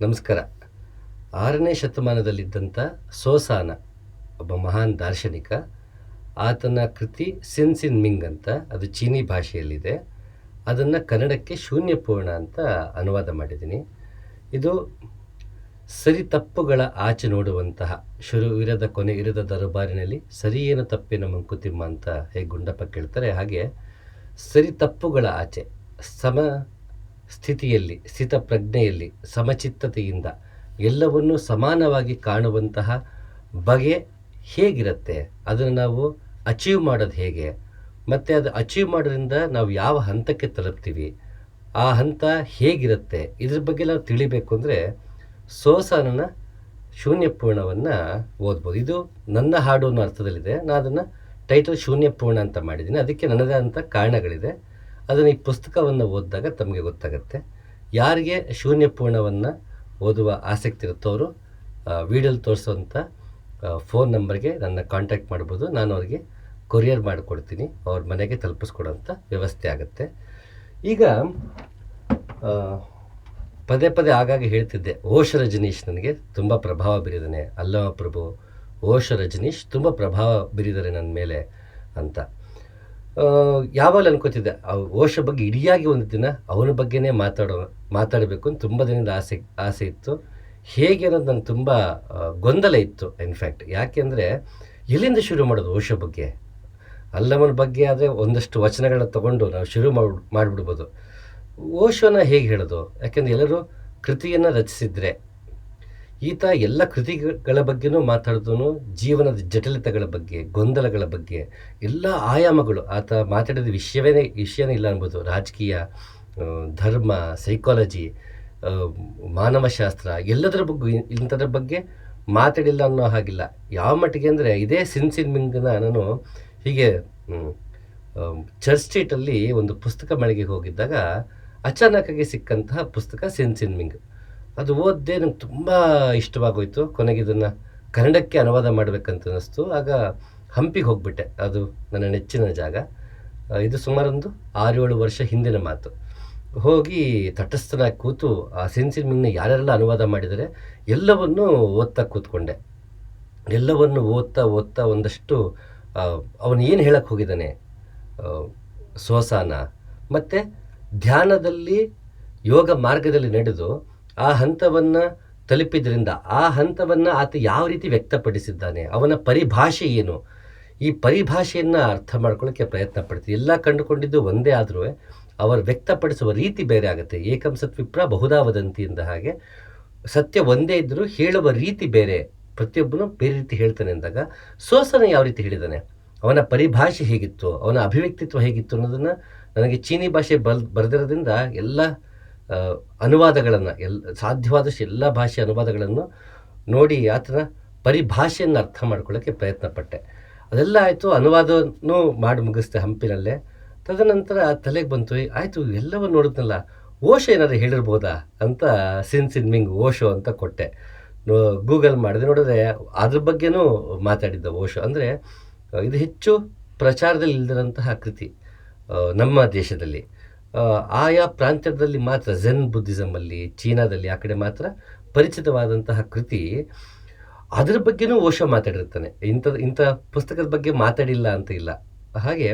ನಮಸ್ಕಾರ. 6ನೇ ಶತಮಾನದಲ್ಲಿದ್ದಂಥ ಸೋಸಾನ ಒಬ್ಬ ಮಹಾನ್ ದಾರ್ಶನಿಕ. ಆತನ ಕೃತಿ ಸಿನ್ ಸಿನ್ ಮಿಂಗ್ ಅಂತ, ಅದು ಚೀನಿ ಭಾಷೆಯಲ್ಲಿದೆ. ಅದನ್ನು ಕನ್ನಡಕ್ಕೆ ಶೂನ್ಯಪೂರ್ಣ ಅಂತ ಅನುವಾದ ಮಾಡಿದ್ದೀನಿ. ಇದು ಸರಿ ತಪ್ಪುಗಳ ಆಚೆ ನೋಡುವಂತಹ, ಶುರು ಇರದ ಕೊನೆ ಇರದ ದರಬಾರಿನಲ್ಲಿ ಸರಿ ಏನು ತಪ್ಪೇನು ಮಂಕುತಿಮ್ಮ ಅಂತ ಹೇಗೆ ಗುಂಡಪ್ಪ ಕೇಳ್ತಾರೆ, ಹಾಗೆ ಸರಿ ತಪ್ಪುಗಳ ಆಚೆ ಸಮ ಸ್ಥಿತಿಯಲ್ಲಿ, ಸ್ಥಿತಪ್ರಜ್ಞೆಯಲ್ಲಿ, ಸಮಚಿತ್ತತೆಯಿಂದ ಎಲ್ಲವನ್ನೂ ಸಮಾನವಾಗಿ ಕಾಣುವಂತಹ ಬಗೆ ಹೇಗಿರುತ್ತೆ, ಅದನ್ನು ನಾವು ಅಚೀವ್ ಮಾಡೋದು ಹೇಗೆ, ಮತ್ತು ಅದು ಅಚೀವ್ ಮಾಡೋದ್ರಿಂದ ನಾವು ಯಾವ ಹಂತಕ್ಕೆ ತಲುಪ್ತೀವಿ, ಆ ಹಂತ ಹೇಗಿರುತ್ತೆ, ಇದ್ರ ಬಗ್ಗೆ ನಾವು ತಿಳಿಬೇಕು ಅಂದರೆ ಸೋಸಾನನ ಶೂನ್ಯಪೂರ್ಣವನ್ನು ಓದ್ಬೋದು. ಇದು ನನ್ನ ಹಾಡು ಅನ್ನೋ ಅರ್ಥದಲ್ಲಿದೆ. ನಾನು ಅದನ್ನು ಟೈಟಲ್ ಶೂನ್ಯಪೂರ್ಣ ಅಂತ ಮಾಡಿದ್ದೀನಿ. ಅದಕ್ಕೆ ನನ್ನದೇ ಆದಂಥ ಕಾರಣಗಳಿದೆ. ಅದನ್ನು ಈ ಪುಸ್ತಕವನ್ನು ಓದಿದಾಗ ತಮಗೆ ಗೊತ್ತಾಗುತ್ತೆ. ಯಾರಿಗೆ ಶೂನ್ಯಪೂರ್ಣವನ್ನು ಓದುವ ಆಸಕ್ತಿ ಇರುತ್ತೋ ಅವರು ವಿಡಿಯೋಲಿ ತೋರಿಸುವಂಥ ಫೋನ್ ನಂಬರ್ಗೆ ನನ್ನ ಕಾಂಟ್ಯಾಕ್ಟ್ ಮಾಡ್ಬೋದು. ನಾನು ಅವ್ರಿಗೆ ಕೊರಿಯರ್ ಮಾಡಿಕೊಡ್ತೀನಿ, ಅವ್ರ ಮನೆಗೆ ತಲುಪಿಸ್ಕೊಡೋಂಥ ವ್ಯವಸ್ಥೆ ಆಗುತ್ತೆ. ಈಗ ಪದೇ ಪದೇ ಆಗಾಗ ಹೇಳ್ತಿದ್ದೆ, ಓಶೋ ರಜನೀಶ್ ನನಗೆ ತುಂಬ ಪ್ರಭಾವ ಬೀರಿದ್ದಾನೆ, ಅಲ್ಲಮ ಪ್ರಭು ಓಶೋ ರಜನೀಶ್ ತುಂಬ ಪ್ರಭಾವ ಬೀರಿದ್ದಾರೆ ನನ್ನ ಮೇಲೆ ಅಂತ. ಯಾವಾಗಲೂ ಅನ್ಕೋತಿದ್ದೆ, ಓಶೋ ಬಗ್ಗೆ ಇಡಿಯಾಗಿ ಒಂದು ದಿನ ಅವನ ಬಗ್ಗೆನೇ ಮಾತಾಡಬೇಕು ಅಂತ ತುಂಬ ದಿನದ ಆಸೆ ಇತ್ತು. ಹೇಗೆ ಅನ್ನೋದು ನನಗೆ ತುಂಬ ಗೊಂದಲ ಇತ್ತು. ಇನ್ಫ್ಯಾಕ್ಟ್ ಯಾಕೆಂದರೆ ಎಲ್ಲಿಂದ ಶುರು ಮಾಡೋದು ಓಶೋ ಬಗ್ಗೆ? ಅಲ್ಲಮನ ಬಗ್ಗೆ ಆದರೆ ಒಂದಷ್ಟು ವಚನಗಳನ್ನ ತಗೊಂಡು ನಾವು ಶುರು ಮಾಡಿಬಿಡ್ಬೋದು. ಓಶೋನ ಹೇಗೆ ಹೇಳೋದು? ಯಾಕೆಂದರೆ ಎಲ್ಲರೂ ಕೃತಿಯನ್ನು ರಚಿಸಿದರೆ, ಈತ ಎಲ್ಲ ಕೃತಿಗಳ ಬಗ್ಗೆನೂ ಮಾತಾಡಿದನು. ಜೀವನದ ಜಟಿಲತೆಗಳ ಬಗ್ಗೆ, ಗೊಂದಲಗಳ ಬಗ್ಗೆ, ಎಲ್ಲ ಆಯಾಮಗಳು ಆತ ಮಾತಾಡಿದ ವಿಷಯನೇ ಇಲ್ಲ ಅನ್ಬೋದು. ರಾಜಕೀಯ, ಧರ್ಮ, ಸೈಕಾಲಜಿ, ಮಾನವಶಾಸ್ತ್ರ, ಎಲ್ಲದರ ಬಗ್ಗೆ ಇಂಥದ್ರ ಬಗ್ಗೆ ಮಾತಾಡಿಲ್ಲ ಅನ್ನೋ ಹಾಗಿಲ್ಲ. ಯಾವ ಮಟ್ಟಿಗೆ ಅಂದರೆ, ಇದೇ ಸಿನ್ ಸಿನ್ ಮಿಂಗ್ನ ನಾನು ಹೀಗೆ ಚರ್ಚ್ ಸ್ಟ್ರೀಟಲ್ಲಿ ಒಂದು ಪುಸ್ತಕ ಮಳಿಗೆಗೆ ಹೋಗಿದ್ದಾಗ ಅಚಾನಕ್ಕಾಗಿ ಸಿಕ್ಕಂತಹ ಪುಸ್ತಕ ಸಿನ್ ಸಿನ್ ಮಿಂಗ್. ಅದು ಓದಿದೆ, ನಂಗೆ ತುಂಬ ಇಷ್ಟವಾಗೋಯ್ತು. ಕೊನೆಗೆ ಇದನ್ನು ಕನ್ನಡಕ್ಕೆ ಅನುವಾದ ಮಾಡಬೇಕಂತ ಅನ್ನಿಸ್ತು. ಆಗ ಹಂಪಿಗೆ ಹೋಗ್ಬಿಟ್ಟೆ. ಅದು ನನ್ನ ನೆಚ್ಚಿನ ಜಾಗ. ಇದು ಸುಮಾರೊಂದು 6-7 ವರ್ಷ ಹಿಂದಿನ ಮಾತು. ಹೋಗಿ ತಟಸ್ಥನಾಗಿ ಕೂತು ಆ ಸಿನ್ ಸಿನ್ ಮಿಂಗ್ನ ಯಾರೆಲ್ಲ ಅನುವಾದ ಮಾಡಿದರೆ ಎಲ್ಲವನ್ನೂ ಓದ್ತಾ ಕೂತ್ಕೊಂಡೆ. ಎಲ್ಲವನ್ನು ಓದ್ತಾ ಒಂದಷ್ಟು ಅವನು ಏನು ಹೇಳಕ್ಕೆ ಹೋಗಿದ್ದಾನೆ ಸೋಸಾನ, ಮತ್ತು ಧ್ಯಾನದಲ್ಲಿ ಯೋಗ ಮಾರ್ಗದಲ್ಲಿ ನಡೆದು ಆ ಹಂತವನ್ನು ತಲುಪಿದ್ರಿಂದ ಆ ಹಂತವನ್ನು ಆತ ಯಾವ ರೀತಿ ವ್ಯಕ್ತಪಡಿಸಿದ್ದಾನೆ, ಅವನ ಪರಿಭಾಷೆ ಏನು, ಈ ಪರಿಭಾಷೆಯನ್ನು ಅರ್ಥ ಮಾಡ್ಕೊಳ್ಳೋಕ್ಕೆ ಪ್ರಯತ್ನ ಪಡ್ತೀವಿ. ಎಲ್ಲ ಕಂಡುಕೊಂಡಿದ್ದು ಒಂದೇ ಆದರೂ ಅವರು ವ್ಯಕ್ತಪಡಿಸುವ ರೀತಿ ಬೇರೆ ಆಗುತ್ತೆ. ಏಕಂ ಸತ್ ವಿಪ್ರ ಬಹುಧಾ ವದಂತಿ ಎಂದ ಹಾಗೆ ಸತ್ಯ ಒಂದೇ ಇದ್ದರೂ ಹೇಳುವ ರೀತಿ ಬೇರೆ, ಪ್ರತಿಯೊಬ್ಬನು ಬೇರೆ ರೀತಿ ಹೇಳ್ತಾನೆ ಅಂದಾಗ ಸೋಸನ ಯಾವ ರೀತಿ ಹೇಳಿದ್ದಾನೆ, ಅವನ ಪರಿಭಾಷೆ ಹೇಗಿತ್ತು, ಅವನ ಅಭಿವ್ಯಕ್ತಿತ್ವ ಹೇಗಿತ್ತು ಅನ್ನೋದನ್ನು ನನಗೆ ಚೀನಿ ಭಾಷೆ ಬರೆದಿರೋದ್ರಿಂದ ಎಲ್ಲ ಅನುವಾದಗಳನ್ನು, ಸಾಧ್ಯವಾದಷ್ಟು ಎಲ್ಲ ಭಾಷೆ ಅನುವಾದಗಳನ್ನು ನೋಡಿ ಆತನ ಪರಿಭಾಷೆಯನ್ನು ಅರ್ಥ ಮಾಡ್ಕೊಳ್ಳೋಕ್ಕೆ ಪ್ರಯತ್ನ ಪಟ್ಟೆ. ಅದೆಲ್ಲ ಆಯಿತು, ಅನುವಾದನೂ ಮಾಡಿ ಮುಗಿಸ್ದೆ ಹಂಪಿನಲ್ಲೇ. ತದನಂತರ ತಲೆಗೆ ಬಂತು, ಆಯಿತು ಎಲ್ಲವನ್ನು ನೋಡಿದ್ನಲ್ಲ, ಓಶೋ ಏನಾದ್ರು ಹೇಳಿರ್ಬೋದಾ ಅಂತ ಸಿನ್ ಸಿನ್ ಮಿಂಗ್ ಓಶೋ ಅಂತ ಕೊಟ್ಟೆ. ಗೂಗಲ್ ಮಾಡಿದೆ, ನೋಡಿದ್ರೆ ಅದ್ರ ಬಗ್ಗೆನೂ ಮಾತಾಡಿದ್ದ ಓಶೋ. ಅಂದರೆ ಇದು ಹೆಚ್ಚು ಪ್ರಚಾರದಲ್ಲಿ ಇಲ್ದಿರೋಂತಹ ಕೃತಿ ನಮ್ಮ ದೇಶದಲ್ಲಿ. ಆಯಾ ಪ್ರಾಂತ್ಯದಲ್ಲಿ ಮಾತ್ರ, ಝೆನ್ ಬುದ್ಧಿಸಮಲ್ಲಿ, ಚೀನಾದಲ್ಲಿ ಆ ಕಡೆ ಮಾತ್ರ ಪರಿಚಿತವಾದಂತಹ ಕೃತಿ. ಅದರ ಬಗ್ಗೆನೂ ಓಶೋ ಮಾತಾಡಿರ್ತಾನೆ. ಇಂಥ ಪುಸ್ತಕದ ಬಗ್ಗೆ ಮಾತಾಡಿಲ್ಲ ಅಂತ ಇಲ್ಲ. ಹಾಗೆ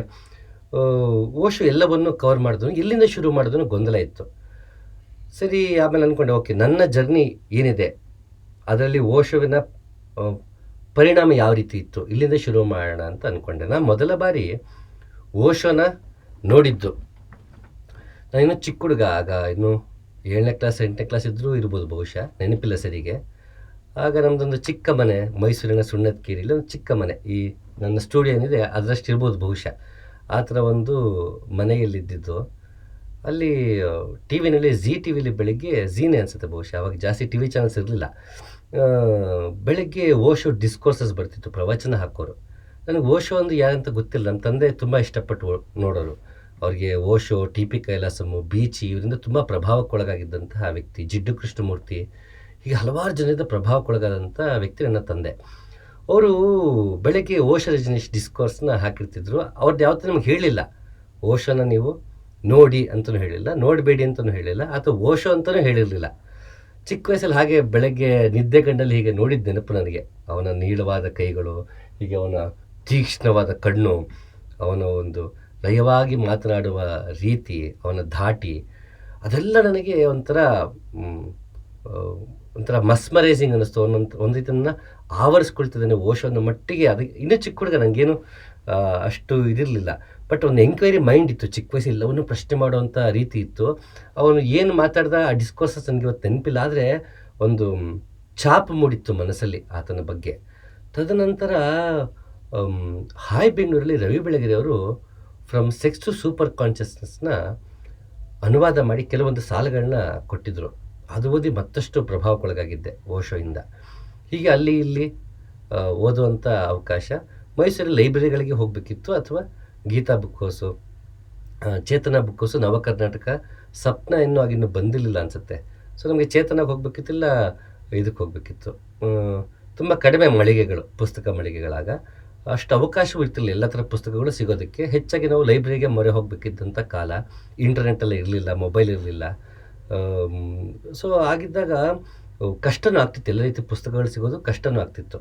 ಓಶೋ ಎಲ್ಲವನ್ನೂ ಕವರ್ ಮಾಡಿದ್ರು. ಎಲ್ಲಿಂದ ಶುರು ಮಾಡಿದ್ರು ಗೊಂದಲ ಇತ್ತು. ಸರಿ, ಆಮೇಲೆ ಅಂದ್ಕೊಂಡೆ, ಓಕೆ, ನನ್ನ ಜರ್ನಿ ಏನಿದೆ ಅದರಲ್ಲಿ ಓಶೋವಿನ ಪರಿಣಾಮ ಯಾವ ರೀತಿ ಇತ್ತು, ಇಲ್ಲಿಂದ ಶುರು ಮಾಡೋಣ ಅಂತ ಅಂದ್ಕೊಂಡೆ. ನಾನು ಮೊದಲ ಬಾರಿ ಓಶೋನ ನೋಡಿದ್ದು, ನಾನಿನ್ನೂ ಚಿಕ್ಕ ಹುಡುಗ, ಆಗ ಇನ್ನೂ 7ನೇ ಕ್ಲಾಸ್ 8ನೇ ಕ್ಲಾಸ್ ಇದ್ದರೂ ಇರ್ಬೋದು ಬಹುಶಃ, ನೆನಪಿಲ್ಲ ಸರಿಗೆ. ಆಗ ನಮ್ಮದೊಂದು ಚಿಕ್ಕ ಮನೆ, ಮೈಸೂರಿನ ಸುಣ್ಣದಕೇರಿಯಲ್ಲಿ ಒಂದು ಚಿಕ್ಕ ಮನೆ, ಈ ನನ್ನ ಸ್ಟುಡಿಯೋ ಏನಿದೆ ಅದರಷ್ಟು ಇರ್ಬೋದು ಬಹುಶಃ, ಆ ಥರ ಒಂದು ಮನೆಯಲ್ಲಿದ್ದಿದ್ದು. ಅಲ್ಲಿ ಟಿ ವಿನಲ್ಲಿ ಟಿ ವಿಲಿ ಬೆಳಿಗ್ಗೆ ಝೀನೇ ಅನಿಸುತ್ತೆ ಬಹುಶಃ, ಅವಾಗ ಜಾಸ್ತಿ ಟಿ ವಿ ಚಾನಲ್ಸ್ ಇರಲಿಲ್ಲ. ಬೆಳಗ್ಗೆ ಓಶೋ ಡಿಸ್ಕೋರ್ಸಸ್ ಬರ್ತಿತ್ತು, ಪ್ರವಚನ ಹಾಕೋರು. ನನಗೆ ಓಶೋ ಒಂದು ಯಾರಂತ ಗೊತ್ತಿಲ್ಲ. ನಮ್ಮ ತಂದೆ ತುಂಬ ಇಷ್ಟಪಟ್ಟು ನೋಡೋರು. ಅವ್ರಿಗೆ ಓಶೋ, ಟಿ ಪಿ ಕೈಲಾಸಮು, ಬೀಚಿ ಇವರಿಂದ ತುಂಬ ಪ್ರಭಾವಕ್ಕೊಳಗಾಗಿದ್ದಂತಹ ವ್ಯಕ್ತಿ. ಜಿಡ್ಡು ಕೃಷ್ಣಮೂರ್ತಿ, ಹೀಗೆ ಹಲವಾರು ಜನರಿಂದ ಪ್ರಭಾವಕ್ಕೊಳಗಾದಂಥ ವ್ಯಕ್ತಿ ನನ್ನ ತಂದೆ. ಅವರು ಬೆಳಗ್ಗೆ ಓಶೋ ರಜನೀಶ್ ಡಿಸ್ಕೋರ್ಸ್ನ ಹಾಕಿರ್ತಿದ್ರು. ಅವ್ರದ್ದು ಯಾವತ್ತೂ ನಮ್ಗೆ ಹೇಳಲಿಲ್ಲ, ಓಶೋನ ನೀವು ನೋಡಿ ಅಂತಲೂ ಹೇಳಿಲ್ಲ, ನೋಡಬೇಡಿ ಅಂತಲೂ ಹೇಳಿಲ್ಲ, ಅಥವಾ ಓಶೋ ಅಂತಲೂ ಹೇಳಿರಲಿಲ್ಲ. ಚಿಕ್ಕ ವಯಸ್ಸಲ್ಲಿ ಹಾಗೆ ಬೆಳಗ್ಗೆ ನಿದ್ದೆ ಗಂಡಲ್ಲಿ ಹೀಗೆ ನೋಡಿದ ನೆನಪು ನನಗೆ. ಅವನ ನೀಳವಾದ ಕೈಗಳು, ಹೀಗೆ ಅವನ ತೀಕ್ಷ್ಣವಾದ ಕಣ್ಣು, ಅವನ ಒಂದು ಲಯವಾಗಿ ಮಾತನಾಡುವ ರೀತಿ, ಅವನ ಧಾಟಿ, ಅದೆಲ್ಲ ನನಗೆ ಒಂಥರ ಮ್, ಆ, ಒಂಥರ ಮಸ್ಮರೈಸಿಂಗ್ ಅನ್ನಿಸ್ತು. ಒಂದು ರೀತಿ ನನ್ನ ಆವರಿಸ್ಕೊಳ್ತಿದ್ದಾನೆ ಓಶೋ ಅನ್ನೋ ಮಟ್ಟಿಗೆ. ಅದು ಇನ್ನೂ ಚಿಕ್ಕ ಹುಡುಗ, ನನಗೇನು ಆ, ಅಷ್ಟು ಇದಿರಲಿಲ್ಲ. ಬಟ್ ಒಂದು ಎಂಕ್ವೈರಿ ಮೈಂಡ್ ಇತ್ತು ಚಿಕ್ಕ ವಯಸ್ಸು, ಎಲ್ಲವನ್ನೂ ಪ್ರಶ್ನೆ ಮಾಡುವಂಥ ರೀತಿ ಇತ್ತು. ಅವನು ಏನು ಮಾತಾಡ್ದ ಆ ಡಿಸ್ಕೋರ್ಸಸ್ ನನಗೆ ಇವತ್ತು ನೆನಪಿಲ್ಲ, ಆದರೆ ಒಂದು ಛಾಪ್ ಮೂಡಿತ್ತು ಮನಸ್ಸಲ್ಲಿ ಆತನ ಬಗ್ಗೆ. ತದನಂತರ ಅಮ್, ಹಾಯ್ ಬೆಂಗಳೂರಲ್ಲಿ ರವಿ ಬೆಳಗೆರೆ ಅವರು ಫ್ರಮ್ ಸೆಕ್ಸ್ ಟು ಸೂಪರ್ ಕಾನ್ಷಿಯಸ್ನೆಸ್ನ ಅನುವಾದ ಮಾಡಿ ಕೆಲವೊಂದು ಸಾಲುಗಳನ್ನ ಕೊಟ್ಟಿದ್ದರು. ಅದು ಓದಿ ಮತ್ತಷ್ಟು ಪ್ರಭಾವಕ್ಕೊಳಗಾಗಿದ್ದೆ ಓಶೋಯಿಂದ. ಹೀಗೆ ಅಲ್ಲಿ ಇಲ್ಲಿ ಓದುವಂಥ ಅವಕಾಶ. ಮೈಸೂರಲ್ಲಿ ಲೈಬ್ರರಿಗಳಿಗೆ ಹೋಗಬೇಕಿತ್ತು, ಅಥವಾ ಗೀತಾ ಬುಕ್ ಹೌಸು, ಚೇತನ ಬುಕ್ ಹೌಸು, ನವ ಕರ್ನಾಟಕ, ಸಪ್ನ ಇನ್ನೂ ಆಗಿನ್ನೂ ಬಂದಿರಲಿಲ್ಲ ಅನಿಸುತ್ತೆ. ಸೊ ನಮಗೆ ಚೇತನಕ್ಕೆ ಹೋಗಬೇಕಿತ್ತು, ಇಲ್ಲ ಇದಕ್ಕೆ ಹೋಗಬೇಕಿತ್ತು. ತುಂಬ ಕಡಿಮೆ ಮಳಿಗೆಗಳು, ಪುಸ್ತಕ ಮಳಿಗೆಗಳಾಗ ಅಷ್ಟು ಅವಕಾಶವೂ ಇರ್ತಿರಲಿಲ್ಲ ಎಲ್ಲ ಥರ ಪುಸ್ತಕಗಳು ಸಿಗೋದಕ್ಕೆ. ಹೆಚ್ಚಾಗಿ ನಾವು ಲೈಬ್ರರಿಗೆ ಮೊರೆ ಹೋಗಬೇಕಿದ್ದಂಥ ಕಾಲ. ಇಂಟರ್ನೆಟ್ಟೆಲ್ಲ ಇರಲಿಲ್ಲ, ಮೊಬೈಲ್ ಇರಲಿಲ್ಲ. ಸೊ ಆಗಿದ್ದಾಗ ಕಷ್ಟನೂ ಆಗ್ತಿತ್ತು, ಎಲ್ಲ ರೀತಿ ಪುಸ್ತಕಗಳು ಸಿಗೋದು ಕಷ್ಟನೂ ಆಗ್ತಿತ್ತು.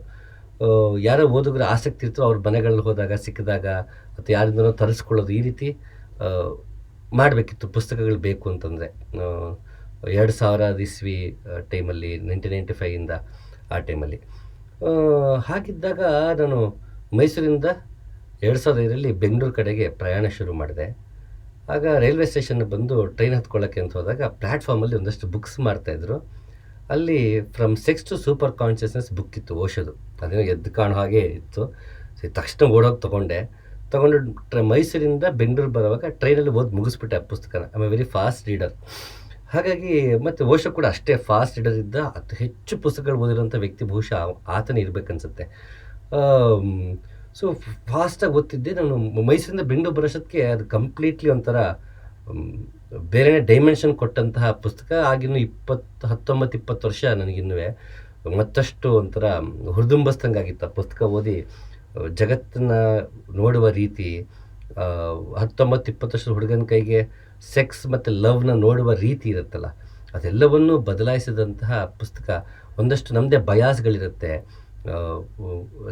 ಯಾರೋ ಓದುಗರ ಆಸಕ್ತಿ ಇರ್ತೋ ಅವ್ರ ಮನೆಗಳಲ್ಲಿ ಹೋದಾಗ ಸಿಕ್ಕಿದಾಗ, ಅಥವಾ ಯಾರಿಂದನೋ ತರಿಸ್ಕೊಳ್ಳೋದು, ಈ ರೀತಿ ಮಾಡಬೇಕಿತ್ತು ಪುಸ್ತಕಗಳು ಬೇಕು ಅಂತಂದರೆ. 2000 ಇಸ್ವಿ ಟೈಮಲ್ಲಿ, 1995 ಆ ಟೈಮಲ್ಲಿ. ಹಾಗಿದ್ದಾಗ ನಾನು ಮೈಸೂರಿಂದ 2005ರಲ್ಲಿ ಬೆಂಗಳೂರು ಕಡೆಗೆ ಪ್ರಯಾಣ ಶುರು ಮಾಡಿದೆ. ಆಗ ರೈಲ್ವೆ ಸ್ಟೇಷನ್ಗೆ ಬಂದು ಟ್ರೈನ್ ಹತ್ಕೊಳ್ಳೋಕ್ಕೆ ಅಂತ ಹೋದಾಗ ಪ್ಲ್ಯಾಟ್ಫಾರ್ಮಲ್ಲಿ ಒಂದಷ್ಟು ಬುಕ್ಸ್ ಮಾರ್ತಾಯಿದ್ರು. ಅಲ್ಲಿ from sex to super consciousness book ಇತ್ತು ಓಶೋದು. ಅದೇನೋ ಎದ್ದು ಕಾಣೋ ಹಾಗೆ ಇತ್ತು. ತಕ್ಷಣ ಓಡೋಗಿ ತೊಗೊಂಡು ಮೈಸೂರಿಂದ ಬೆಂಗಳೂರು ಬರುವಾಗ ಟ್ರೈನಲ್ಲಿ ಓದಿ ಮುಗಿಸ್ಬಿಟ್ಟೆ ಆ ಪುಸ್ತಕನ. I M A very fast reader. ಹಾಗಾಗಿ ಮತ್ತು ಓಶೋ ಕೂಡ ಅಷ್ಟೇ ಫಾಸ್ಟ್ ರೀಡರ್ ಇದ್ದ. ಅತಿ ಹೆಚ್ಚು ಪುಸ್ತಕಗಳು ಓದಿರೋಂಥ ವ್ಯಕ್ತಿ ಬಹುಶಃ ಆತನೇ ಇರಬೇಕನ್ಸುತ್ತೆ. ಸೊ ಫಾಸ್ಟಾಗಿ ಓದ್ತಿದ್ದೆ ನಾನು. ಮೈಸೂರಿಂದ ಬೆಂಗಳೂರು ಬರೋಷ್ಟಕ್ಕೆ ಅದು ಕಂಪ್ಲೀಟ್ಲಿ ಒಂಥರ ಬೇರೆನೇ ಡೈಮೆನ್ಷನ್ ಕೊಟ್ಟಂತಹ ಪುಸ್ತಕ. ಆಗಿನ್ನೂ 19-20 ವರ್ಷ ನನಗಿನ್ನೂ ಮತ್ತಷ್ಟು ಒಂಥರ ಹುರಿದುಂಬಿಸ್ದಂಗಾಗಿತ್ತು ಆ ಪುಸ್ತಕ ಓದಿ. ಜಗತ್ತನ್ನು ನೋಡುವ ರೀತಿ, 19-20 ವರ್ಷದ ಹುಡುಗನ ಕೈಗೆ ಸೆಕ್ಸ್ ಮತ್ತು ಲವ್ನ ನೋಡುವ ರೀತಿ ಇರುತ್ತಲ್ಲ, ಅದೆಲ್ಲವನ್ನೂ ಬದಲಾಯಿಸಿದಂತಹ ಪುಸ್ತಕ. ಒಂದಷ್ಟು ನಮ್ಮದೇ ಬಯಾಸ್ಗಳಿರುತ್ತೆ,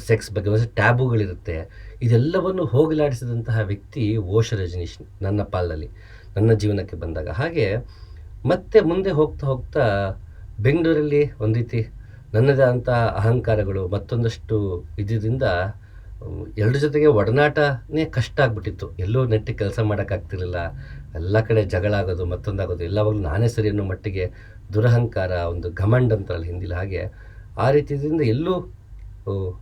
ಸೆಕ್ಸ್ ಬಗ್ಗೆ ಒಂದಷ್ಟು ಟ್ಯಾಬುಗಳಿರುತ್ತೆ. ಇದೆಲ್ಲವನ್ನು ಹೋಗಲಾಡಿಸಿದಂತಹ ವ್ಯಕ್ತಿ ಓಶೋ ರಜನೀಶ್ ನನ್ನ ಪಾಲಲ್ಲಿ, ನನ್ನ ಜೀವನಕ್ಕೆ ಬಂದಾಗ. ಹಾಗೆ ಮತ್ತೆ ಮುಂದೆ ಹೋಗ್ತಾ ಹೋಗ್ತಾ ಬೆಂಗಳೂರಲ್ಲಿ ಒಂದು ರೀತಿ ನನ್ನದೇ ಅಂಥ ಅಹಂಕಾರಗಳು, ಮತ್ತೊಂದಷ್ಟು ಇದರಿಂದ ಎಲ್ಲರ ಜೊತೆಗೆ ಒಡನಾಟನೇ ಕಷ್ಟ ಆಗ್ಬಿಟ್ಟಿತ್ತು. ಎಲ್ಲೂ ನೆಟ್ಟಿಗೆ ಕೆಲಸ ಮಾಡೋಕ್ಕಾಗ್ತಿರ್ಲಿಲ್ಲ. ಎಲ್ಲ ಕಡೆ ಜಗಳ ಆಗೋದು, ಮತ್ತೊಂದಾಗೋದು, ಎಲ್ಲವಾಗಲೂ ನಾನೇ ಸರಿ ಅನ್ನೋ ಮಟ್ಟಿಗೆ ದುರಹಂಕಾರ, ಒಂದು ಘಮಂಡ್ ಅಂತಾರಲ್ಲ ಹಿಂದಿಲಿ, ಹಾಗೆ ಆ ರೀತಿಯಿಂದ ಎಲ್ಲೂ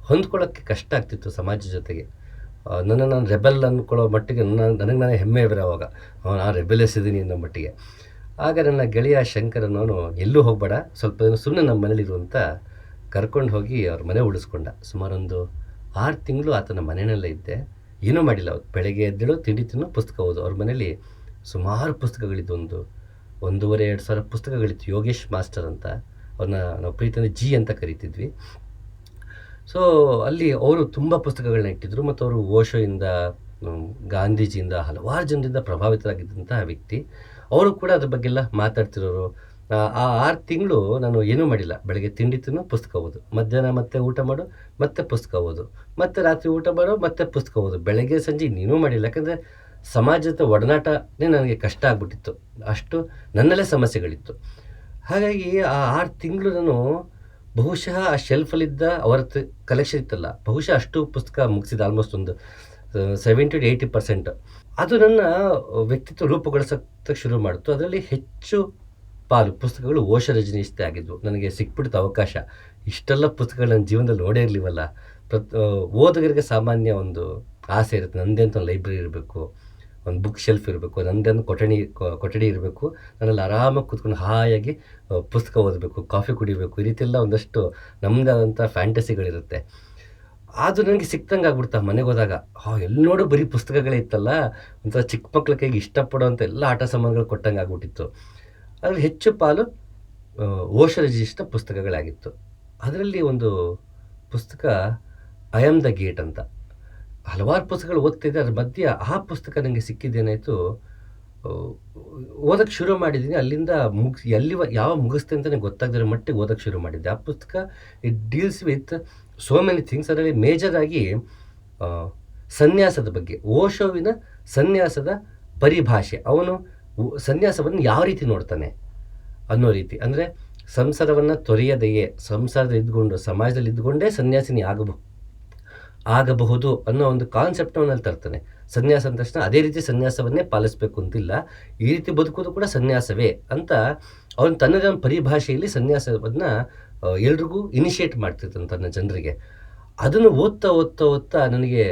ಹೊಂದ್ಕೊಳ್ಳೋಕ್ಕೆ ಕಷ್ಟ ಆಗ್ತಿತ್ತು ಸಮಾಜ ಜೊತೆಗೆ. ನನ್ನ ನಾನು ರೆಬೆಲ್ ಅಂದ್ಕೊಳ್ಳೋ ಮಟ್ಟಿಗೆ ನನಗೆ ನಾನೇ ಹೆಮ್ಮೆ ಇರೋ ಅವಾಗ, ನಾನು ರೆಬೆಲೆಸ್ ಇದ್ದೀನಿ ಅನ್ನೋ ಮಟ್ಟಿಗೆ. ಆಗ ನನ್ನ ಗೆಳೆಯ ಶಂಕರನವನು ಎಲ್ಲೂ ಹೋಗಬೇಡ, ಸ್ವಲ್ಪ ದಿನ ಸುಮ್ಮನೆ ನಮ್ಮ ಮನೇಲಿರುವಂತ ಕರ್ಕೊಂಡು ಹೋಗಿ ಅವ್ರ ಮನೆ ಉಳಿಸ್ಕೊಂಡ. ಸುಮಾರೊಂದು 6 ತಿಂಗಳು ಆತನ ಮನೆಯಲ್ಲೇ ಇದ್ದೆ. ಏನೂ ಮಾಡಿಲ್ಲ. ಅವ್ರು ಬೆಳಗ್ಗೆ ಎದ್ದೇಳು, ತಿಂಡಿ ತಿನ್ನು, ಪುಸ್ತಕ ಓದು. ಅವ್ರ ಮನೇಲಿ ಸುಮಾರು ಪುಸ್ತಕಗಳಿದ್ದು, 1,500-2 ಸಾವಿರ ಪುಸ್ತಕಗಳಿತ್ತು. ಯೋಗೇಶ್ ಮಾಸ್ಟರ್ ಅಂತ, ಅವ್ರನ್ನ ನಾವು ಪ್ರೀತಿಯಿಂದ ಜಿ ಅಂತ ಕರಿತಿದ್ವಿ. ಸೊ ಅಲ್ಲಿ ಅವರು ತುಂಬ ಪುಸ್ತಕಗಳನ್ನ ಇಟ್ಟಿದ್ರು. ಮತ್ತು ಅವರು ಓಶೋಯಿಂದ, ಗಾಂಧೀಜಿಯಿಂದ, ಹಲವಾರು ಜನರಿಂದ ಪ್ರಭಾವಿತರಾಗಿದ್ದಂತಹ ವ್ಯಕ್ತಿ. ಅವರು ಕೂಡ ಅದ್ರ ಬಗ್ಗೆಲ್ಲ ಮಾತಾಡ್ತಿರೋರು. ಆ 6 ತಿಂಗಳು ನಾನು ಏನೂ ಮಾಡಿಲ್ಲ. ಬೆಳಗ್ಗೆ ತಿಂಡಿ ತಿನ್ನು, ಪುಸ್ತಕ ಓದು, ಮಧ್ಯಾಹ್ನ ಮತ್ತೆ ಊಟ ಮಾಡು, ಮತ್ತೆ ಪುಸ್ತಕ ಓದು, ಮತ್ತೆ ರಾತ್ರಿ ಊಟ ಮಾಡು, ಮತ್ತೆ ಪುಸ್ತಕ ಓದು. ಬೆಳಗ್ಗೆ ಸಂಜೆ ಇನ್ನೇನೂ ಮಾಡಿಲ್ಲ. ಯಾಕಂದರೆ ಸಮಾಜದ ಒಡನಾಟನೇ ನನಗೆ ಕಷ್ಟ ಆಗ್ಬಿಟ್ಟಿತ್ತು. ಅಷ್ಟು ನನ್ನಲ್ಲೇ ಸಮಸ್ಯೆಗಳಿತ್ತು. ಹಾಗಾಗಿ ಆ 6 ತಿಂಗಳು ನಾನು ಬಹುಶಃ ಆ ಶೆಲ್ಫಲ್ಲಿದ್ದ ಅವರ ಕಲೆಕ್ಷನ್ ಇತ್ತಲ್ಲ, ಬಹುಶಃ ಅಷ್ಟು ಪುಸ್ತಕ ಮುಗಿಸಿದ. ಆಲ್ಮೋಸ್ಟ್ ಒಂದು 70-80%. ಅದು ನನ್ನ ವ್ಯಕ್ತಿತ್ವ ರೂಪುಗೊಳಿಸೋಕ್ಕೆ ಶುರು ಮಾಡಿತು. ಅದರಲ್ಲಿ ಹೆಚ್ಚು ಪಾಲು ಪುಸ್ತಕಗಳು ಓಶೋ ರಜನೀಶ್ದೇ ಆಗಿದ್ವು. ನನಗೆ ಸಿಕ್ಬಿಡ್ತು ಅವಕಾಶ. ಇಷ್ಟೆಲ್ಲ ಪುಸ್ತಕಗಳು ನನ್ನ ಜೀವನದಲ್ಲಿ ನೋಡೇ ಇರಲಿವಲ್ಲ. ಓದುಗರಿಗೆ ಸಾಮಾನ್ಯ ಒಂದು ಆಸೆ ಇರುತ್ತೆ, ನನ್ನದೇ ಅಂತ ಒಂದು ಲೈಬ್ರರಿ ಇರಬೇಕು, ಒಂದು ಬುಕ್ ಶೆಲ್ಫ್ ಇರಬೇಕು, ನನ್ನದೇ ಒಂದು ಕೊಠಡಿ ಇರಬೇಕು, ನನ್ನಲ್ಲಿ ಆರಾಮಾಗಿ ಕೂತ್ಕೊಂಡು ಹಾಯಾಗಿ ಪುಸ್ತಕ ಓದಬೇಕು, ಕಾಫಿ ಕುಡಿಬೇಕು, ಈ ರೀತಿ ಎಲ್ಲ ಒಂದಷ್ಟು ನಮ್ಮದಾದಂಥ ಫ್ಯಾಂಟಸಿಗಳಿರುತ್ತೆ. ಅದು ನನಗೆ ಸಿಕ್ತಂಗೆ ಆಗ್ಬಿಡ್ತಾ ಮನೆಗೆ ಹೋದಾಗ. ಎಲ್ಲಿ ನೋಡು ಬರೀ ಪುಸ್ತಕಗಳೇ ಇತ್ತಲ್ಲ, ಒಂಥರ ಚಿಕ್ಕ ಮಕ್ಳ ಕೈಗೆ ಇಷ್ಟಪಡೋವಂಥ ಎಲ್ಲ ಆಟ ಸಾಮಾನುಗಳು ಕೊಟ್ಟಂಗೆ ಆಗ್ಬಿಟ್ಟಿತ್ತು. ಅದರಲ್ಲಿ ಹೆಚ್ಚು ಪಾಲು ಓಶೋ ರಜನೀಶ್ನ ಪುಸ್ತಕಗಳಾಗಿತ್ತು. ಅದರಲ್ಲಿ ಒಂದು ಪುಸ್ತಕ ಐ ಆಮ್ ದ ಗೇಟ್ ಅಂತ. ಹಲವಾರು ಪುಸ್ತಕಗಳು ಓದ್ತಿದ್ದೆ. ಅದ್ರ ಮಧ್ಯೆ ಆ ಪುಸ್ತಕ ನನಗೆ ಸಿಕ್ಕಿದ್ದೇನಾಯಿತು, ಓದಕ್ಕೆ ಶುರು ಮಾಡಿದ್ದೀನಿ. ಅಲ್ಲಿಂದ ಯಾವ ಮುಗಿಸ್ತೆ ಅಂತಲೇ ಗೊತ್ತಾಗದಿರೋ ಮಟ್ಟಿಗೆ ಓದಕ್ಕೆ ಶುರು ಮಾಡಿದ್ದೆ. ಆ ಪುಸ್ತಕ it deals with so many things. ಅದರಲ್ಲಿ ಮೇಜರ್ ಆಗಿ ಆ, ಸನ್ಯಾಸದ ಬಗ್ಗೆ, ಓಶೋವಿನ ಸನ್ಯಾಸದ ಪರಿಭಾಷೆ, ಅವನು ಸನ್ಯಾಸವನ್ನು ಯಾವ ರೀತಿ ನೋಡ್ತಾನೆ ಅನ್ನೋ ರೀತಿ. ಅಂದರೆ ಸಂಸಾರವನ್ನು ತೊರೆಯದೆಯೇ, ಸಂಸಾರದಲ್ಲಿ ಇದ್ಕೊಂಡು ಸಮಾಜದಲ್ಲಿ ಇದ್ಕೊಂಡೇ ಸನ್ಯಾಸಿನಿ ಆಗಬಹುದು ಅನ್ನೋ ಒಂದು ಕಾನ್ಸೆಪ್ಟ್ ಅವನಲ್ಲಿ ತರ್ತಾನೆ. ಸನ್ಯಾಸ ಅಂದ ತಕ್ಷಣ ಅದೇ ರೀತಿ ಸನ್ಯಾಸವನ್ನೇ ಪಾಲಿಸಬೇಕು ಅಂತಿಲ್ಲ, ಈ ರೀತಿ ಬದುಕೋದು ಕೂಡ ಸನ್ಯಾಸವೇ ಅಂತ ಅವನು ತನ್ನದೇ ಒಂದು ಪರಿಭಾಷೆಯಲ್ಲಿ ಸನ್ಯಾಸವನ್ನು ಎಲ್ರಿಗೂ ಇನಿಷಿಯೇಟ್ ಮಾಡ್ತಿರ್ತಾನೆ ತನ್ನ ಜನರಿಗೆ. ಅದನ್ನು ಓದ್ತಾ ಓದ್ತಾ ಓದ್ತಾ ನನಗೆ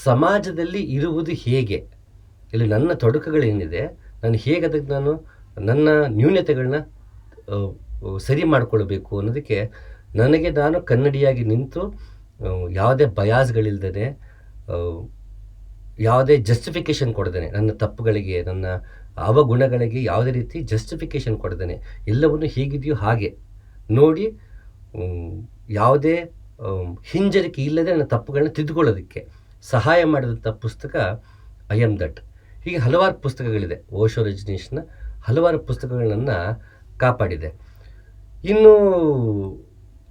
ಸಮಾಜದಲ್ಲಿ ಇರುವುದು ಹೇಗೆ, ಇಲ್ಲಿ ನನ್ನ ತೊಡಕುಗಳೇನಿದೆ, ನಾನು ಹೇಗೆ ಅದಕ್ಕೆ ನನ್ನ ನ್ಯೂನತೆಗಳನ್ನ ಸರಿ ಮಾಡಿಕೊಳ್ಬೇಕು ಅನ್ನೋದಕ್ಕೆ ನಾನು ಕನ್ನಡಿಯಾಗಿ ನಿಂತು ಯಾವುದೇ ಬಯಾಸ್ಗಳಿಲ್ದೇ, ಯಾವುದೇ ಜಸ್ಟಿಫಿಕೇಷನ್ ಕೊಡ್ದೇನೆ, ನನ್ನ ತಪ್ಪುಗಳಿಗೆ, ನನ್ನ ಅವಗುಣಗಳಿಗೆ ಯಾವುದೇ ರೀತಿ ಜಸ್ಟಿಫಿಕೇಷನ್ ಕೊಡ್ದೇನೆ, ಎಲ್ಲವನ್ನು ಹೇಗಿದೆಯೋ ಹಾಗೆ ನೋಡಿ ಯಾವುದೇ ಹಿಂಜರಿಕೆ ಇಲ್ಲದೆ ನನ್ನ ತಪ್ಪುಗಳನ್ನ ತಿದ್ದುಕೊಳ್ಳೋದಕ್ಕೆ ಸಹಾಯ ಮಾಡಿದಂಥ ಪುಸ್ತಕ ಐ ಆಮ್ ದಟ್. ಹೀಗೆ ಹಲವಾರು ಪುಸ್ತಕಗಳಿದೆ. ಓಶೋ ರಜನೀಶ್ನ ಹಲವಾರು ಪುಸ್ತಕಗಳನ್ನು ಕಾಪಾಡಿದೆ. ಇನ್ನು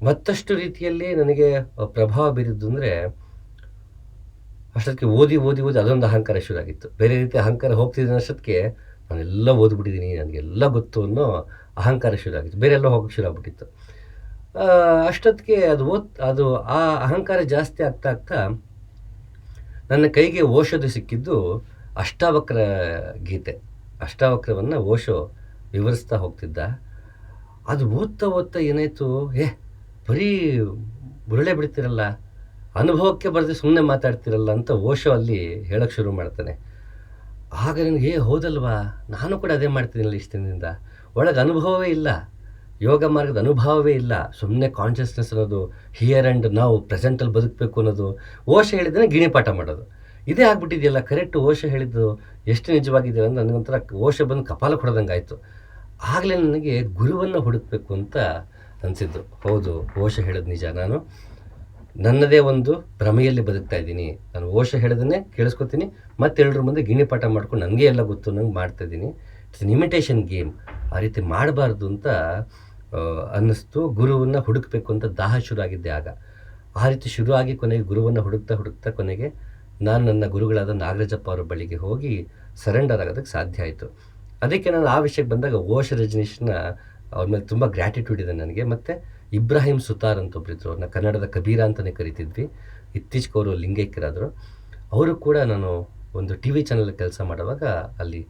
ಮತ್ತಷ್ಟು ರೀತಿಯಲ್ಲಿ ನನಗೆ ಪ್ರಭಾವ ಬೀರಿದ್ದು ಅಂದರೆ, ಅಷ್ಟೊತ್ತಿಗೆ ಓದಿ ಅದೊಂದು ಅಹಂಕಾರ ಶುರು ಆಗಿತ್ತು. ಬೇರೆ ರೀತಿ ಅಹಂಕಾರ ಹೋಗ್ತಿದ್ದ ಅಷ್ಟೊತ್ತಿಗೆ ನಾನೆಲ್ಲ ಓದ್ಬಿಟ್ಟಿದ್ದೀನಿ, ನನಗೆಲ್ಲ ಗೊತ್ತು ಅನ್ನೋ ಅಹಂಕಾರ ಶುರು ಆಗಿತ್ತು, ಬೇರೆ ಎಲ್ಲ ಹೋಗೋಕ್ಕೆ ಶುರು ಆಗ್ಬಿಟ್ಟಿತ್ತು. ಅಷ್ಟೊತ್ತಿಗೆ ಅದು ಆ ಅಹಂಕಾರ ಜಾಸ್ತಿ ಆಗ್ತಾ ಆಗ್ತಾ ನನ್ನ ಕೈಗೆ ಓಶೋದು ಸಿಕ್ಕಿದ್ದು ಅಷ್ಟಾವಕ್ರ ಗೀತೆ. ಅಷ್ಟಾವಕ್ರವನ್ನು ಓಶೋ ವಿವರಿಸ್ತಾ ಹೋಗ್ತಿದ್ದ. ಅದು ಓದ್ತಾ ಏನಾಯಿತು, ಬರೀ ಬುರುಳೆ ಬಿಡ್ತಿರಲ್ಲ, ಅನುಭವಕ್ಕೆ ಬರದೆ ಸುಮ್ಮನೆ ಮಾತಾಡ್ತಿರಲ್ಲ ಅಂತ ಓಶೋ ಅಲ್ಲಿ ಹೇಳೋಕ್ಕೆ ಶುರು ಮಾಡ್ತಾನೆ. ಆಗ ನನಗೆ ಹೌದಲ್ವಾ, ನಾನು ಕೂಡ ಅದೇ ಮಾಡ್ತೀನಿಲ್ಲ ಇಷ್ಟು ದಿನದಿಂದ. ಒಳಗೆ ಅನುಭವವೇ ಇಲ್ಲ, ಯೋಗ ಮಾರ್ಗದ ಅನುಭವವೇ ಇಲ್ಲ, ಸುಮ್ಮನೆ ಕಾನ್ಷಿಯಸ್ನೆಸ್ ಅನ್ನೋದು, ಹಿಯರ್ ಆ್ಯಂಡ್ ನಾವು ಪ್ರೆಸೆಂಟಲ್ಲಿ ಬದುಕಬೇಕು ಅನ್ನೋದು, ಓಶೋ ಹೇಳಿದ್ದನ್ನು ಗಿಣಿಪಾಠ ಮಾಡೋದು, ಇದೇ ಆಗ್ಬಿಟ್ಟಿದೆಯಲ್ಲ. ಕರೆಕ್ಟ್, ಓಶೋ ಹೇಳಿದ್ದು ಎಷ್ಟು ನಿಜವಾಗಿದೆ ಅಂತ ನನಗೊಂಥರ ಓಶೋ ಬಂದು ಕಪಾಲ ಹೊಡೆದಂಗೆ ಆಯಿತು. ಆಗಲೇ ನನಗೆ ಗುರುವನ್ನು ಹುಡುಕಬೇಕು ಅಂತ ಅನಿಸಿದ್ದು. ಹೌದು, ಓಶೋ ಹೇಳೋದು ನಿಜ, ನಾನು ನನ್ನದೇ ಒಂದು ಭ್ರಮೆಯಲ್ಲಿ ಬದುಕ್ತಾ ಇದ್ದೀನಿ. ನಾನು ಓಶೋ ಹೇಳೋದನ್ನೇ ಕೇಳಿಸ್ಕೊತೀನಿ, ಮತ್ತೆಲ್ಲರ ಮುಂದೆ ಗಿಣಿಪಾಠ ಮಾಡ್ಕೊಂಡು ನನಗೆ ಎಲ್ಲ ಗೊತ್ತು ನಂಗೆ ಮಾಡ್ತಾಯಿದ್ದೀನಿ. It's an imitation game. ಆ ರೀತಿ ಮಾಡಬಾರ್ದು ಅಂತ ಅನ್ನಿಸ್ತು. ಗುರುವನ್ನು ಹುಡುಕಬೇಕು ಅಂತ ದಾಹ ಶುರು ಆಗಿದ್ದೆ ಆಗ. ಆ ರೀತಿ ಶುರುವಾಗಿ ಕೊನೆಗೆ ಗುರುವನ್ನು ಹುಡುಕ್ತಾ ಕೊನೆಗೆ ನಾನು ನನ್ನ ಗುರುಗಳಾದ ನಾಗರಾಜಪ್ಪ ಅವರ ಬಳಿಗೆ ಹೋಗಿ ಸರೆಂಡರ್ ಆಗೋದಕ್ಕೆ ಸಾಧ್ಯ ಆಯಿತು. ಅದಕ್ಕೆ ನಾನು ಆ ವಿಷಯಕ್ಕೆ ಬಂದಾಗ ಓಶೋ ರಜನೀಶ್ನ ಅವ್ರ ಮೇಲೆ ತುಂಬ ಗ್ರ್ಯಾಟಿಟ್ಯೂಡ್ ಇದೆ ನನಗೆ. ಮತ್ತು ಇಬ್ರಾಹಿಂ ಸುತಾರ್ ಅಂತ ಒಬ್ಬರಿದ್ರು, ಅವ್ರನ್ನ ಕನ್ನಡದ ಕಬೀರ ಅಂತಲೇ ಕರಿತಿದ್ವಿ. ಇತ್ತೀಚೆಗೆ ಅವರು ಲಿಂಗೈಕ್ಯರಾದರು. ಅವರು ಕೂಡ ನಾನು ಒಂದು ಟಿ ವಿ ಚಾನಲ್ ಕೆಲಸ ಮಾಡುವಾಗ ಅಲ್ಲಿ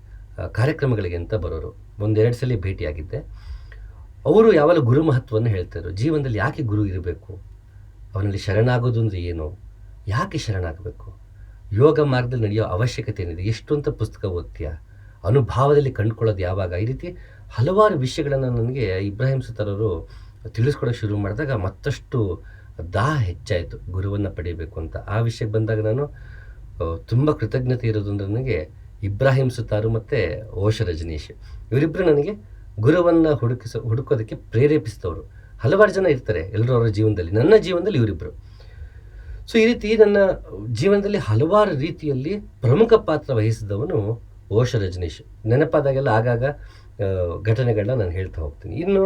ಕಾರ್ಯಕ್ರಮಗಳಿಗೆ ಅಂತ ಬರೋರು. 1-2 ಸಲ ಭೇಟಿಯಾಗಿದ್ದೆ. ಅವರು ಯಾವಾಗಲೂ ಗುರು ಮಹತ್ವವನ್ನು ಹೇಳ್ತಾಯಿದ್ರು. ಜೀವನದಲ್ಲಿ ಯಾಕೆ ಗುರು ಇರಬೇಕು, ಅವನಲ್ಲಿ ಶರಣಾಗೋದು ಅಂದರೆ ಏನು, ಯಾಕೆ ಶರಣಾಗಬೇಕು, ಯೋಗ ಮಾರ್ಗದಲ್ಲಿ ನಡೆಯೋ ಅವಶ್ಯಕತೆ ಏನಿದೆ, ಎಷ್ಟು ಅಂತ ಪುಸ್ತಕ ಓದ್ತೀಯಾ, ಅನುಭವದಲ್ಲಿ ಕಂಡುಕೊಳ್ಳೋದು ಯಾವಾಗ, ಈ ರೀತಿ ಹಲವಾರು ವಿಷಯಗಳನ್ನು ನನಗೆ ಇಬ್ರಾಹಿಂ ಸುತಾರ್ ಅವರು ತಿಳಿಸ್ಕೊಡೋಕೆ ಶುರು ಮಾಡಿದಾಗ ಮತ್ತಷ್ಟು ದಾಹ ಹೆಚ್ಚಾಯಿತು ಗುರುವನ್ನು ಪಡೆಯಬೇಕು ಅಂತ. ಆ ವಿಷಯಕ್ಕೆ ಬಂದಾಗ ನಾನು ತುಂಬ ಕೃತಜ್ಞತೆ ಇರೋದು ಅಂದರೆ ನನಗೆ ಇಬ್ರಾಹಿಂ ಸುತಾರು ಮತ್ತು ಓಶೋ ರಜನೀಶ್ ಇವರಿಬ್ಬರು ನನಗೆ ಗುರುವನ್ನು ಹುಡುಕೋದಕ್ಕೆ ಪ್ರೇರೇಪಿಸಿದವರು. ಹಲವಾರು ಜನ ಇರ್ತಾರೆ ಎಲ್ಲರೂ ಅವರ ಜೀವನದಲ್ಲಿ, ನನ್ನ ಜೀವನದಲ್ಲಿ ಇವರಿಬ್ಬರು. ಸೊ ಈ ರೀತಿ ನನ್ನ ಜೀವನದಲ್ಲಿ ಹಲವಾರು ರೀತಿಯಲ್ಲಿ ಪ್ರಮುಖ ಪಾತ್ರ ವಹಿಸಿದವನು ಓಶೋ ರಜನೀಶ್. ನೆನಪಾದಾಗೆಲ್ಲ ಆಗಾಗ ಘಟನೆಗಳನ್ನ ನಾನು ಹೇಳ್ತಾ ಹೋಗ್ತೀನಿ. ಇನ್ನು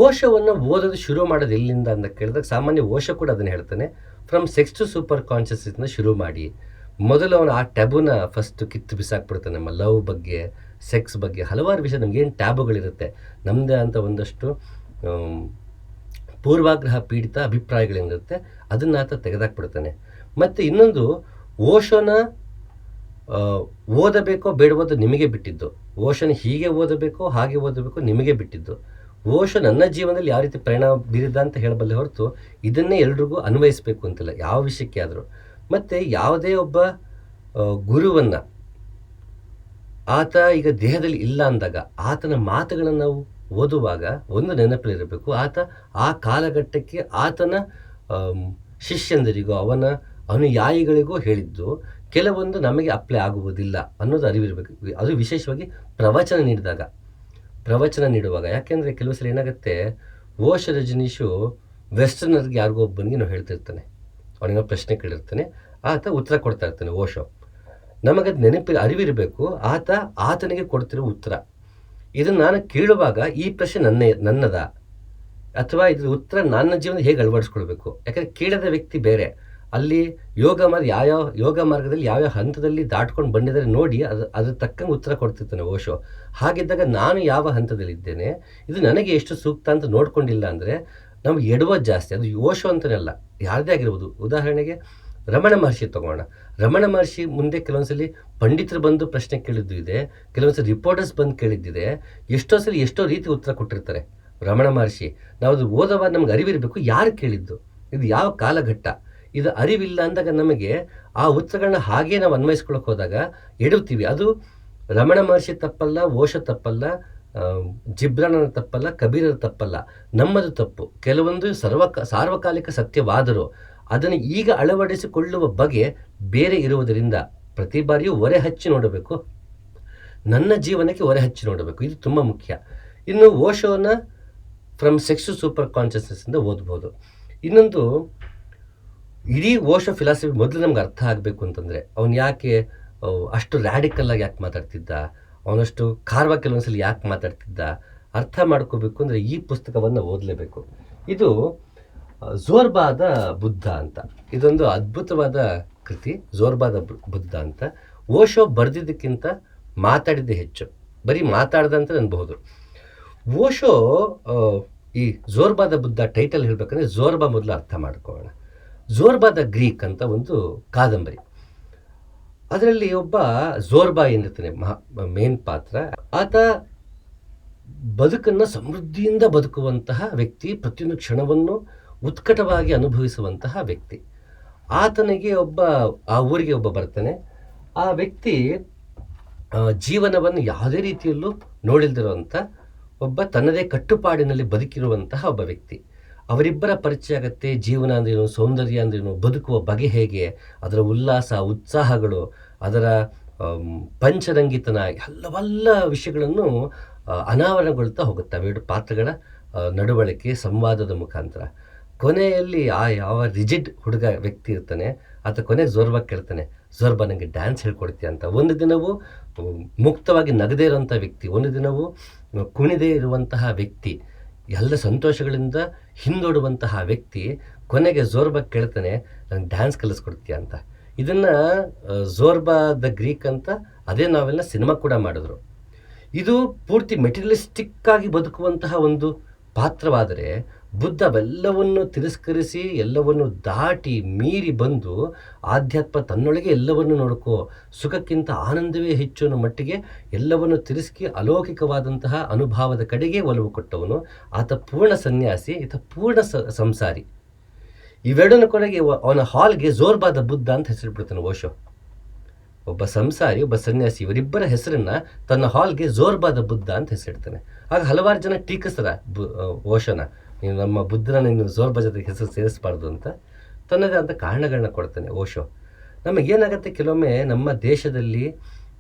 ಓಶೋವನ್ನು ಓದೋದು ಶುರು ಮಾಡೋದು ಎಲ್ಲಿಂದ ಅಂತ ಕೇಳಿದಾಗ, ಸಾಮಾನ್ಯ ಓಶೋ ಕೂಡ ಅದನ್ನು ಹೇಳ್ತಾನೆ, ಫ್ರಮ್ ಸೆಕ್ಸ್ ಟು ಸೂಪರ್ ಕಾನ್ಷಿಯಸ್ನೆಸ್ನ ಶುರು ಮಾಡಿ. ಮೊದಲು ಅವನು ಆ ಟ್ಯಾಬುನ ಫಸ್ಟ್ ಕಿತ್ತು ಬಿಸಾಕ್ಬಿಡ್ತಾನೆ. ನಮ್ಮ ಲವ್ ಬಗ್ಗೆ, ಸೆಕ್ಸ್ ಬಗ್ಗೆ ಹಲವಾರು ವಿಷಯ ನಮಗೇನು ಟ್ಯಾಬುಗಳಿರುತ್ತೆ, ನಮ್ಮದೇ ಅಂತ ಒಂದಷ್ಟು ಪೂರ್ವಾಗ್ರಹ ಪೀಡಿತ ಅಭಿಪ್ರಾಯಗಳೇನಿರುತ್ತೆ ಅದನ್ನು ಆತ ತೆಗೆದಾಕ್ಬಿಡ್ತಾನೆ. ಮತ್ತು ಇನ್ನೊಂದು, ಓಶೋನ ಓದಬೇಕೋ ಬೇಡವೋದು ನಿಮಗೆ ಬಿಟ್ಟಿದ್ದು, ಓಶೋನ ಹೀಗೆ ಓದಬೇಕೋ ಹಾಗೆ ಓದಬೇಕೋ ನಿಮಗೆ ಬಿಟ್ಟಿದ್ದು. ಓಶೋ ನನ್ನ ಜೀವನದಲ್ಲಿ ಯಾವ ರೀತಿ ಪರಿಣಾಮ ಬೀರಿದ ಅಂತ ಹೇಳಬಲ್ಲೆ ಹೊರತು ಇದನ್ನೇ ಎಲ್ರಿಗೂ ಅನ್ವಯಿಸಬೇಕು ಅಂತಿಲ್ಲ, ಯಾವ ವಿಷಯಕ್ಕೆ ಆದರೂ. ಮತ್ತು ಯಾವುದೇ ಒಬ್ಬ ಗುರುವನ್ನು ಆತ ಈಗ ದೇಹದಲ್ಲಿ ಇಲ್ಲ ಅಂದಾಗ ಆತನ ಮಾತುಗಳನ್ನು ನಾವು ಓದುವಾಗ ಒಂದು ನೆನಪಲ್ಲಿರಬೇಕು, ಆತ ಆ ಕಾಲಘಟ್ಟಕ್ಕೆ ಆತನ ಶಿಷ್ಯಂದರಿಗೋ ಅವನ ಅನುಯಾಯಿಗಳಿಗೋ ಹೇಳಿದ್ದು ಕೆಲವೊಂದು ನಮಗೆ ಅಪ್ಲೈ ಆಗುವುದಿಲ್ಲ ಅನ್ನೋದು ಅರಿವಿರಬೇಕು. ಅದು ವಿಶೇಷವಾಗಿ ಪ್ರವಚನ ನೀಡುವಾಗ. ಯಾಕೆಂದರೆ ಕೆಲವು ಸಲ ಏನಾಗುತ್ತೆ, ಓಶೋ ರಜನೀಶು ವೆಸ್ಟರ್ನರ್ಗೆ ಯಾರಿಗೋ ಒಬ್ಬನಿಗೆ ನಾವು ಹೇಳ್ತಿರ್ತಾನೆ, ಅವನಿಗೆ ಪ್ರಶ್ನೆ ಕೇಳಿರ್ತಾನೆ, ಆತ ಉತ್ತರ ಕೊಡ್ತಾ ಇರ್ತಾನೆ ಓಶೋ. ನಮಗದು ಅರಿವಿರಬೇಕು ಆತನಿಗೆ ಕೊಡ್ತಿರೋ ಉತ್ತರ. ಇದನ್ನು ನಾನು ಕೇಳುವಾಗ ಈ ಪ್ರಶ್ನೆ ನನ್ನದ ಅಥವಾ ಇದ್ರ ಉತ್ತರ ನನ್ನ ಜೀವನದಲ್ಲಿ ಹೇಗೆ ಅಳವಡಿಸ್ಕೊಳ್ಬೇಕು? ಯಾಕಂದರೆ ಕೇಳದ ವ್ಯಕ್ತಿ ಬೇರೆ, ಅಲ್ಲಿ ಯೋಗ ಮಾರ್ಗದಲ್ಲಿ ಯಾವ್ಯಾವ ಹಂತದಲ್ಲಿ ದಾಟ್ಕೊಂಡು ಬಂದಿದ್ದಾರೆ ನೋಡಿ ಅದ್ರ ತಕ್ಕಂಗೆ ಉತ್ತರ ಕೊಡ್ತಿರ್ತಾನೆ ಓಶೋ. ಹಾಗಿದ್ದಾಗ ನಾನು ಯಾವ ಹಂತದಲ್ಲಿದ್ದೇನೆ, ಇದು ನನಗೆ ಎಷ್ಟು ಸೂಕ್ತ ಅಂತ ನೋಡ್ಕೊಂಡಿಲ್ಲ ಅಂದರೆ ನಾವು ಎಡುವುದು ಜಾಸ್ತಿ. ಅದು ಓಶೋ ಅಂತಲೇ ಅಲ್ಲ, ಯಾರದೇ ಆಗಿರ್ಬೋದು. ಉದಾಹರಣೆಗೆ ರಮಣ ಮಹರ್ಷಿ ತಗೋಣ. ರಮಣ ಮಹರ್ಷಿ ಮುಂದೆ ಕೆಲವೊಂದ್ಸಲಿ ಪಂಡಿತರು ಬಂದು ಪ್ರಶ್ನೆ ಕೇಳಿದ್ದು ಇದೆ, ಕೆಲವೊಂದ್ಸಲಿ ರಿಪೋರ್ಟರ್ಸ್ ಬಂದು ಕೇಳಿದ್ದಿದೆ. ಎಷ್ಟೋ ಸಲ ಎಷ್ಟೋ ರೀತಿ ಉತ್ತರ ಕೊಟ್ಟಿರ್ತಾರೆ ರಮಣ ಮಹರ್ಷಿ. ನಾವು ಅದು ಓದೋವಾಗ ನಮ್ಗೆ ಅರಿವಿರಬೇಕು ಯಾರು ಕೇಳಿದ್ದು, ಇದು ಯಾವ ಕಾಲಘಟ್ಟ. ಇದು ಅರಿವಿಲ್ಲ ಅಂದಾಗ ನಮಗೆ ಆ ಉತ್ತರಗಳನ್ನ ಹಾಗೇ ನಾವು ಅನ್ವಯಿಸ್ಕೊಳಕ್ಕೆ ಹೋದಾಗ ಎಡುತ್ತೀವಿ. ಅದು ರಮಣ ಮಹರ್ಷಿ ತಪ್ಪಲ್ಲ, ಓಶೋ ತಪ್ಪಲ್ಲ, ಜಿಬ್ರಾನನ ತಪ್ಪಲ್ಲ, ಕಬೀರರ ತಪ್ಪಲ್ಲ, ನಮ್ಮದು ತಪ್ಪು. ಕೆಲವೊಂದು ಸಾರ್ವಕಾಲಿಕ ಸತ್ಯವಾದರೂ ಅದನ್ನು ಈಗ ಅಳವಡಿಸಿಕೊಳ್ಳುವ ಬಗೆ ಬೇರೆ ಇರುವುದರಿಂದ ಪ್ರತಿ ಬಾರಿಯೂ ಒರೆ ಹಚ್ಚಿ ನೋಡಬೇಕು, ನನ್ನ ಜೀವನಕ್ಕೆ ಒರೆ ಹಚ್ಚಿ ನೋಡಬೇಕು. ಇದು ತುಂಬ ಮುಖ್ಯ. ಇನ್ನು ಓಶೋನ ಫ್ರಮ್ ಸೆಕ್ಸ್ ಟು ಸೂಪರ್ ಕಾನ್ಷಿಯಸ್ನೆಸ್ಸಿಂದ ಓದ್ಬೋದು. ಇನ್ನೊಂದು, ಇಡೀ ಓಶೋ ಫಿಲಾಸಫಿ ಮೊದಲು ನಮ್ಗೆ ಅರ್ಥ ಆಗಬೇಕು ಅಂತಂದರೆ ಅವನು ಯಾಕೆ ಅಷ್ಟು ರ್ಯಾಡಿಕಲ್ಲಾಗಿ ಯಾಕೆ ಮಾತಾಡ್ತಿದ್ದ, ಅವನಷ್ಟು ಖಾರವಾಗಿ ಕೆಲವೊಂದ್ಸಲಿ ಯಾಕೆ ಮಾತಾಡ್ತಿದ್ದ, ಅರ್ಥ ಮಾಡ್ಕೋಬೇಕು ಅಂದರೆ ಈ ಪುಸ್ತಕವನ್ನು ಓದಲೇಬೇಕು. ಇದು ಝೋರ್ಬಾದ ಬುದ್ಧ ಅಂತ, ಇದೊಂದು ಅದ್ಭುತವಾದ ಕೃತಿ. ಝೋರ್ಬಾದ ಬುದ್ಧ ಅಂತ ಓಶೋ ಬರೆದಿದ್ದಕ್ಕಿಂತ ಮಾತಾಡಿದ್ದೇ ಹೆಚ್ಚು, ಬರೀ ಮಾತಾಡ್ದಂತ ಅನ್ಬಹುದು. ಓಶೋ ಈ ಝೋರ್ಬಾದ ಬುದ್ಧ ಟೈಟಲ್ ಹೇಳ್ಬೇಕಂದ್ರೆ ಝೋರ್ಬಾ ಮೊದಲು ಅರ್ಥ ಮಾಡ್ಕೊಳ್ಳೋಣ. ಝೋರ್ಬಾದ ಗ್ರೀಕ್ ಅಂತ ಒಂದು ಕಾದಂಬರಿ. ಅದರಲ್ಲಿ ಒಬ್ಬ ಝೋರ್ಬಾ ಏನಿರ್ತಾನೆ ಮೇನ್ ಪಾತ್ರ, ಆತ ಬದುಕನ್ನು ಸಮೃದ್ಧಿಯಿಂದ ಬದುಕುವಂತಹ ವ್ಯಕ್ತಿ, ಪ್ರತಿಯೊಂದು ಕ್ಷಣವನ್ನು ಉತ್ಕಟವಾಗಿ ಅನುಭವಿಸುವಂತಹ ವ್ಯಕ್ತಿ. ಆತನಿಗೆ ಆ ಊರಿಗೆ ಒಬ್ಬ ಬರ್ತಾನೆ. ಆ ವ್ಯಕ್ತಿ ಜೀವನವನ್ನು ಯಾವುದೇ ರೀತಿಯಲ್ಲೂ ನೋಡಿಲ್ದಿರುವಂಥ ಒಬ್ಬ, ತನ್ನದೇ ಕಟ್ಟುಪಾಡಿನಲ್ಲಿ ಬದುಕಿರುವಂತಹ ಒಬ್ಬ ವ್ಯಕ್ತಿ. ಅವರಿಬ್ಬರ ಪರಿಚಯ ಆಗುತ್ತೆ. ಜೀವನ ಅಂದ್ರೇನು, ಸೌಂದರ್ಯ ಅಂದ್ರೇನು, ಬದುಕುವ ಬಗೆ ಹೇಗೆ, ಅದರ ಉಲ್ಲಾಸ ಉತ್ಸಾಹಗಳು, ಅದರ ಪಂಚರಂಗಿತನ, ಹಲವೆಲ್ಲ ವಿಷಯಗಳನ್ನು ಅನಾವರಣಗೊಳ್ತಾ ಹೋಗುತ್ತೆ ಅವೆರಡು ಪಾತ್ರಗಳ ನಡವಳಿಕೆ, ಸಂವಾದದ ಮುಖಾಂತರ. ಕೊನೆಯಲ್ಲಿ ಯಾವ ರಿಜಿಡ್ ಹುಡುಗ ವ್ಯಕ್ತಿ ಇರ್ತಾನೆ, ಆತ ಕೊನೆಗೆ ಝೋರ್ಬಾ ಕೇಳ್ತಾನೆ, ಝೋರ್ಬಾ ನನಗೆ ಡ್ಯಾನ್ಸ್ ಹೇಳ್ಕೊಡ್ತೀಯ ಅಂತ. ಒಂದು ದಿನವೂ ಮುಕ್ತವಾಗಿ ನಗದೇ ಇರುವಂಥ ವ್ಯಕ್ತಿ, ಒಂದು ದಿನವೂ ಕುಣಿದೇ ಇರುವಂತಹ ವ್ಯಕ್ತಿ, ಎಲ್ಲ ಸಂತೋಷಗಳಿಂದ ಹಿಂದೋಡುವಂತಹ ವ್ಯಕ್ತಿ ಕೊನೆಗೆ ಝೋರ್ಬಾ ಕೇಳ್ತಾನೆ, ನನಗೆ ಡ್ಯಾನ್ಸ್ ಕಲಿಸ್ಕೊಡ್ತೀಯ ಅಂತ. ಇದನ್ನು ಝೋರ್ಬಾ ದ ಗ್ರೀಕ್ ಅಂತ ಅದೇ ನಾವೆಲ್ಲ ಸಿನಿಮಾ ಕೂಡ ಮಾಡಿದ್ರು. ಇದು ಪೂರ್ತಿ ಮೆಟೀರಿಯಲಿಸ್ಟಿಕ್ ಆಗಿ ಬದುಕುವಂತಹ ಒಂದು ಪಾತ್ರವಾದರೆ, ಬುದ್ಧ ಅವೆಲ್ಲವನ್ನು ತಿರಸ್ಕರಿಸಿ ಎಲ್ಲವನ್ನು ದಾಟಿ ಮೀರಿ ಬಂದು ಆಧ್ಯಾತ್ಮ ತನ್ನೊಳಗೆ ಎಲ್ಲವನ್ನು ನೋಡ್ಕೋ, ಸುಖಕ್ಕಿಂತ ಆನಂದವೇ ಹೆಚ್ಚು ಅನ್ನೋ ಮಟ್ಟಿಗೆ ಎಲ್ಲವನ್ನು ತಿರಸ್ಕಿ ಅಲೌಕಿಕವಾದಂತಹ ಅನುಭವದ ಕಡೆಗೆ ಒಲವು ಕೊಟ್ಟವನು. ಆತ ಪೂರ್ಣ ಸನ್ಯಾಸಿ, ಈತ ಪೂರ್ಣ ಸಂಸಾರಿ. ಇವೆರಡನ ಕೊನೆಗೆ ಅವನ ಹಾಲ್ಗೆ ಝೋರ್ಬಾದ ಬುದ್ಧ ಅಂತ ಹೆಸರಿಬಿಡ್ತಾನೆ ಓಶೋ. ಒಬ್ಬ ಸಂಸಾರಿ, ಒಬ್ಬ ಸನ್ಯಾಸಿ, ಇವರಿಬ್ಬರ ಹೆಸರನ್ನ ತನ್ನ ಹಾಲ್ಗೆ ಝೋರ್ಬಾದ ಬುದ್ಧ ಅಂತ ಹೆಸರಿಡ್ತಾನೆ. ಆಗ ಹಲವಾರು ಜನ ಟೀಕಿಸ್ತಾರ ಓಶೋನ, ನೀನು ನಮ್ಮ ಬುದ್ಧನ ನೀನು ಝೋರ್ಬಾ ಜೊತೆಗೆ ಹೆಸರು ಸೇರಿಸಬಾರ್ದು ಅಂತ. ತನ್ನದೇ ಆದ ಕಾರಣಗಳನ್ನ ಕೊಡ್ತಾನೆ ಓಶೋ. ನಮಗೇನಾಗುತ್ತೆ, ಕೆಲವೊಮ್ಮೆ ನಮ್ಮ ದೇಶದಲ್ಲಿ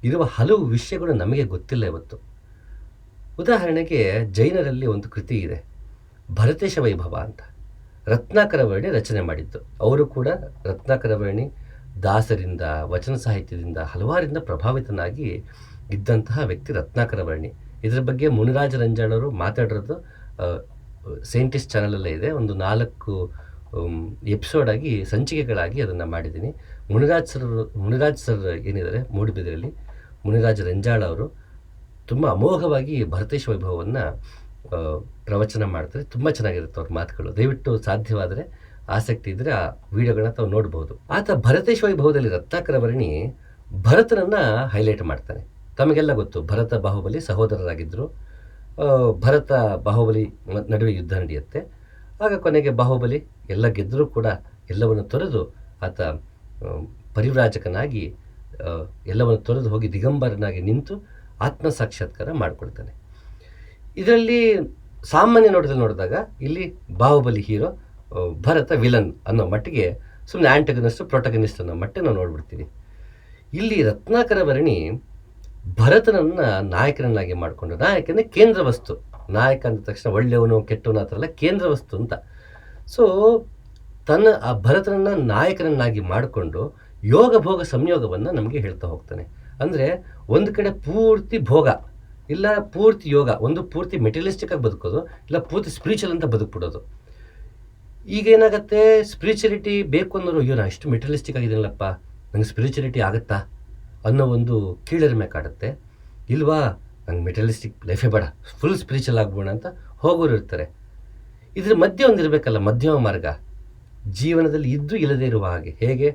ಇರುವ ಹಲವು ವಿಷಯಗಳು ನಮಗೆ ಗೊತ್ತಿಲ್ಲ ಇವತ್ತು. ಉದಾಹರಣೆಗೆ ಜೈನರಲ್ಲಿ ಒಂದು ಕೃತಿ ಇದೆ, ಭರತೇಶ ವೈಭವ ಅಂತ. ರತ್ನಾಕರ ವರ್ಣಿ ರಚನೆ ಮಾಡಿದ್ದು. ಅವರು ಕೂಡ ರತ್ನಾಕರ ವರ್ಣಿ ದಾಸರಿಂದ, ವಚನ ಸಾಹಿತ್ಯದಿಂದ ಹಲವಾರಿಂದ ಪ್ರಭಾವಿತನಾಗಿ ಇದ್ದಂತಹ ವ್ಯಕ್ತಿ ರತ್ನಾಕರ ವರ್ಣಿ. ಇದರ ಬಗ್ಗೆ ಮುನಿರಾಜ ರಂಜಾಳವರು ಮಾತಾಡಿರೋದು ಸೈಂಟಿಸ್ಟ್ ಚಾನಲಲ್ಲೇ ಇದೆ. ಒಂದು 4 ಎಪಿಸೋಡ್ ಆಗಿ, ಸಂಚಿಕೆಗಳಾಗಿ ಅದನ್ನು ಮಾಡಿದ್ದೀನಿ. ಮುನಿರಾಜ್ ಸರ್ ಏನಿದ್ದಾರೆ ಮೂಡುಬಿದಿರೆಯಲ್ಲಿ, ಮುನಿರಾಜ ರಂಜಾಳ ಅವರು ತುಂಬ ಅಮೋಘವಾಗಿ ಭರತೇಶ ವೈಭವವನ್ನು ಪ್ರವಚನ ಮಾಡ್ತಾರೆ. ತುಂಬ ಚೆನ್ನಾಗಿರುತ್ತೆ ಅವ್ರ ಮಾತುಗಳು. ದಯವಿಟ್ಟು ಸಾಧ್ಯವಾದರೆ, ಆಸಕ್ತಿ ಇದ್ದರೆ ಆ ವಿಡಿಯೋಗಳನ್ನ ತಾವು ನೋಡ್ಬೋದು. ಆತ ಭರತೇಶ ವೈಭವದಲ್ಲಿ ರತ್ನಾಕರ ವರ್ಣಿ ಭರತನನ್ನು ಹೈಲೈಟ್ ಮಾಡ್ತಾನೆ. ತಮಗೆಲ್ಲ ಗೊತ್ತು, ಭರತ ಬಾಹುಬಲಿ ಸಹೋದರರಾಗಿದ್ದರು. ಭರತ ಬಾಹುಬಲಿ ನಡುವೆ ಯುದ್ಧ ನಡೆಯುತ್ತೆ. ಆಗ ಕೊನೆಗೆ ಬಾಹುಬಲಿ ಎಲ್ಲ ಗೆದ್ದರೂ ಕೂಡ ಎಲ್ಲವನ್ನು ತೊರೆದು ಆತ ಪರಿವ್ರಾಜಕನಾಗಿ ಎಲ್ಲವನ್ನು ತೊರೆದು ಹೋಗಿ ದಿಗಂಬರನಾಗಿ ನಿಂತು ಆತ್ಮ ಸಾಕ್ಷಾತ್ಕಾರ ಮಾಡಿಕೊಳ್ತಾನೆ. ಇದರಲ್ಲಿ ಸಾಮಾನ್ಯ ನೋಡಿದಾಗ ಇಲ್ಲಿ ಬಾಹುಬಲಿ ಹೀರೋ, ಭರತ ವಿಲನ್ ಅನ್ನೋ ಮಟ್ಟಿಗೆ, ಸುಮ್ಮನೆ ಆ್ಯಂಟಗನಿಸ್ಟ್ ಪ್ರೊಟಗನಿಸ್ಟ್ ಅನ್ನೋ ಮಟ್ಟಿಗೆ ನಾವು ನೋಡ್ಬಿಡ್ತೀವಿ. ಇಲ್ಲಿ ರತ್ನಾಕರ ವರ್ಣಿ ಭರತನನ್ನು ನಾಯಕನನ್ನಾಗಿ ಮಾಡಿಕೊಂಡು, ನಾಯಕನೇ ಕೇಂದ್ರ ವಸ್ತು, ನಾಯಕ ಅಂದ ತಕ್ಷಣ ಒಳ್ಳೆಯವನು ಕೆಟ್ಟವನು ಆ ಥರ ಎಲ್ಲ, ಕೇಂದ್ರ ವಸ್ತು ಅಂತ. ಸೊ ಆ ಭರತನನ್ನು ನಾಯಕನನ್ನಾಗಿ ಮಾಡಿಕೊಂಡು ಯೋಗ ಭೋಗ ಸಂಯೋಗವನ್ನು ನಮಗೆ ಹೇಳ್ತಾ ಹೋಗ್ತಾನೆ. ಅಂದರೆ ಒಂದು ಕಡೆ ಪೂರ್ತಿ ಭೋಗ, ಇಲ್ಲ ಪೂರ್ತಿ ಯೋಗ, ಒಂದು ಪೂರ್ತಿ ಮೆಟೀರಿಯಲಿಸ್ಟಿಕ್ ಆಗಿ ಬದುಕೋದು, ಇಲ್ಲ ಪೂರ್ತಿ ಸ್ಪಿರಿಚುವಲ್ ಅಂತ ಬದುಕ್ಬಿಡೋದು. ಈಗ ಏನಾಗುತ್ತೆ, ಸ್ಪಿರಿಚುಲಿಟಿ ಬೇಕು ಅನ್ನೋರು, ಅಯ್ಯೋ ನಾನು ಇಷ್ಟು ಮೆಟೀರಿಯಲಿಸ್ಟಿಕ್ ಆಗಿದ್ದೀನಲ್ಲಪ್ಪ, ನಂಗೆ ಸ್ಪಿರಿಚುಲಿಟಿ ಆಗುತ್ತಾ ಅನ್ನೋ ಒಂದು ಕೀಳರಿಮೆ ಕಾಡುತ್ತೆ. ಇಲ್ವಾ, ನಂಗೆ ಮೆಟೀರಿಯಲಿಸ್ಟಿಕ್ ಲೈಫೇ ಬೇಡ, ಫುಲ್ ಸ್ಪಿರಿಚುವಲ್ ಆಗ್ಬೋಣ ಅಂತ ಹೋಗೋರು ಇರ್ತಾರೆ. ಇದ್ರ ಮಧ್ಯೆ ಒಂದು ಇರಬೇಕಲ್ಲ, ಮಧ್ಯಮ ಮಾರ್ಗ, ಜೀವನದಲ್ಲಿ ಇದ್ದು ಇಲ್ಲದೇ ಇರುವ ಹಾಗೆ. ಹೇಗೆ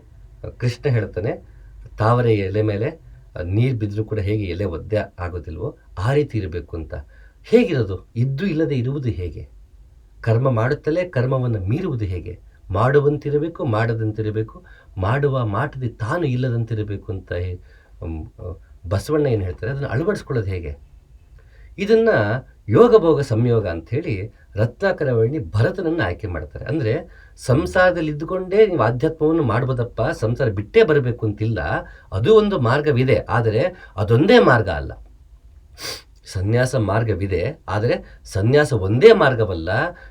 ಕೃಷ್ಣ ಹೇಳ್ತಾನೆ, ತಾವರೆ ಎಲೆ ಮೇಲೆ ನೀರು ಬಿದ್ದರೂ ಕೂಡ ಹೇಗೆ ಎಲೆ ಒದ್ದೆ ಆಗೋದಿಲ್ವೋ ಆ ರೀತಿ ಇರಬೇಕು ಅಂತ. ಹೇಗಿರೋದು? ಇದ್ದು ಇಲ್ಲದೆ ಇರುವುದು ಹೇಗೆ? ಕರ್ಮ ಮಾಡುತ್ತಲೇ ಕರ್ಮವನ್ನು ಮೀರುವುದು ಹೇಗೆ? ಮಾಡುವಂತಿರಬೇಕು, ಮಾಡದಂತಿರಬೇಕು, ಮಾಡುವ ಮಾಟದಿ ತಾನು ಇಲ್ಲದಂತಿರಬೇಕು ಅಂತ ಬಸವಣ್ಣ ಏನು ಹೇಳ್ತಾರೆ, ಅದನ್ನು ಅಳವಡಿಸ್ಕೊಳ್ಳೋದು ಹೇಗೆ? ಇದನ್ನು ಯೋಗ ಭೋಗ ಸಂಯೋಗ ಅಂಥೇಳಿ ರತ್ನಾಕರ ವರ್ಣಿ ಭರತನನ್ನು ಆಯ್ಕೆ ಮಾಡ್ತಾರೆ. ಅಂದರೆ ಸಂಸಾರದಲ್ಲಿ ಇದ್ದುಕೊಂಡೇ ನೀವು ಆಧ್ಯಾತ್ಮವನ್ನು ಮಾಡ್ಬೋದಪ್ಪ, ಸಂಸಾರ ಬಿಟ್ಟೇ ಬರಬೇಕು ಅಂತಿಲ್ಲ, ಅದು ಒಂದು ಮಾರ್ಗವಿದೆ. ಆದರೆ ಅದೊಂದೇ ಮಾರ್ಗ ಅಲ್ಲ. ಸನ್ಯಾಸ ಮಾರ್ಗವಿದೆ, ಆದರೆ ಸನ್ಯಾಸ ಒಂದೇ ಮಾರ್ಗವಲ್ಲ.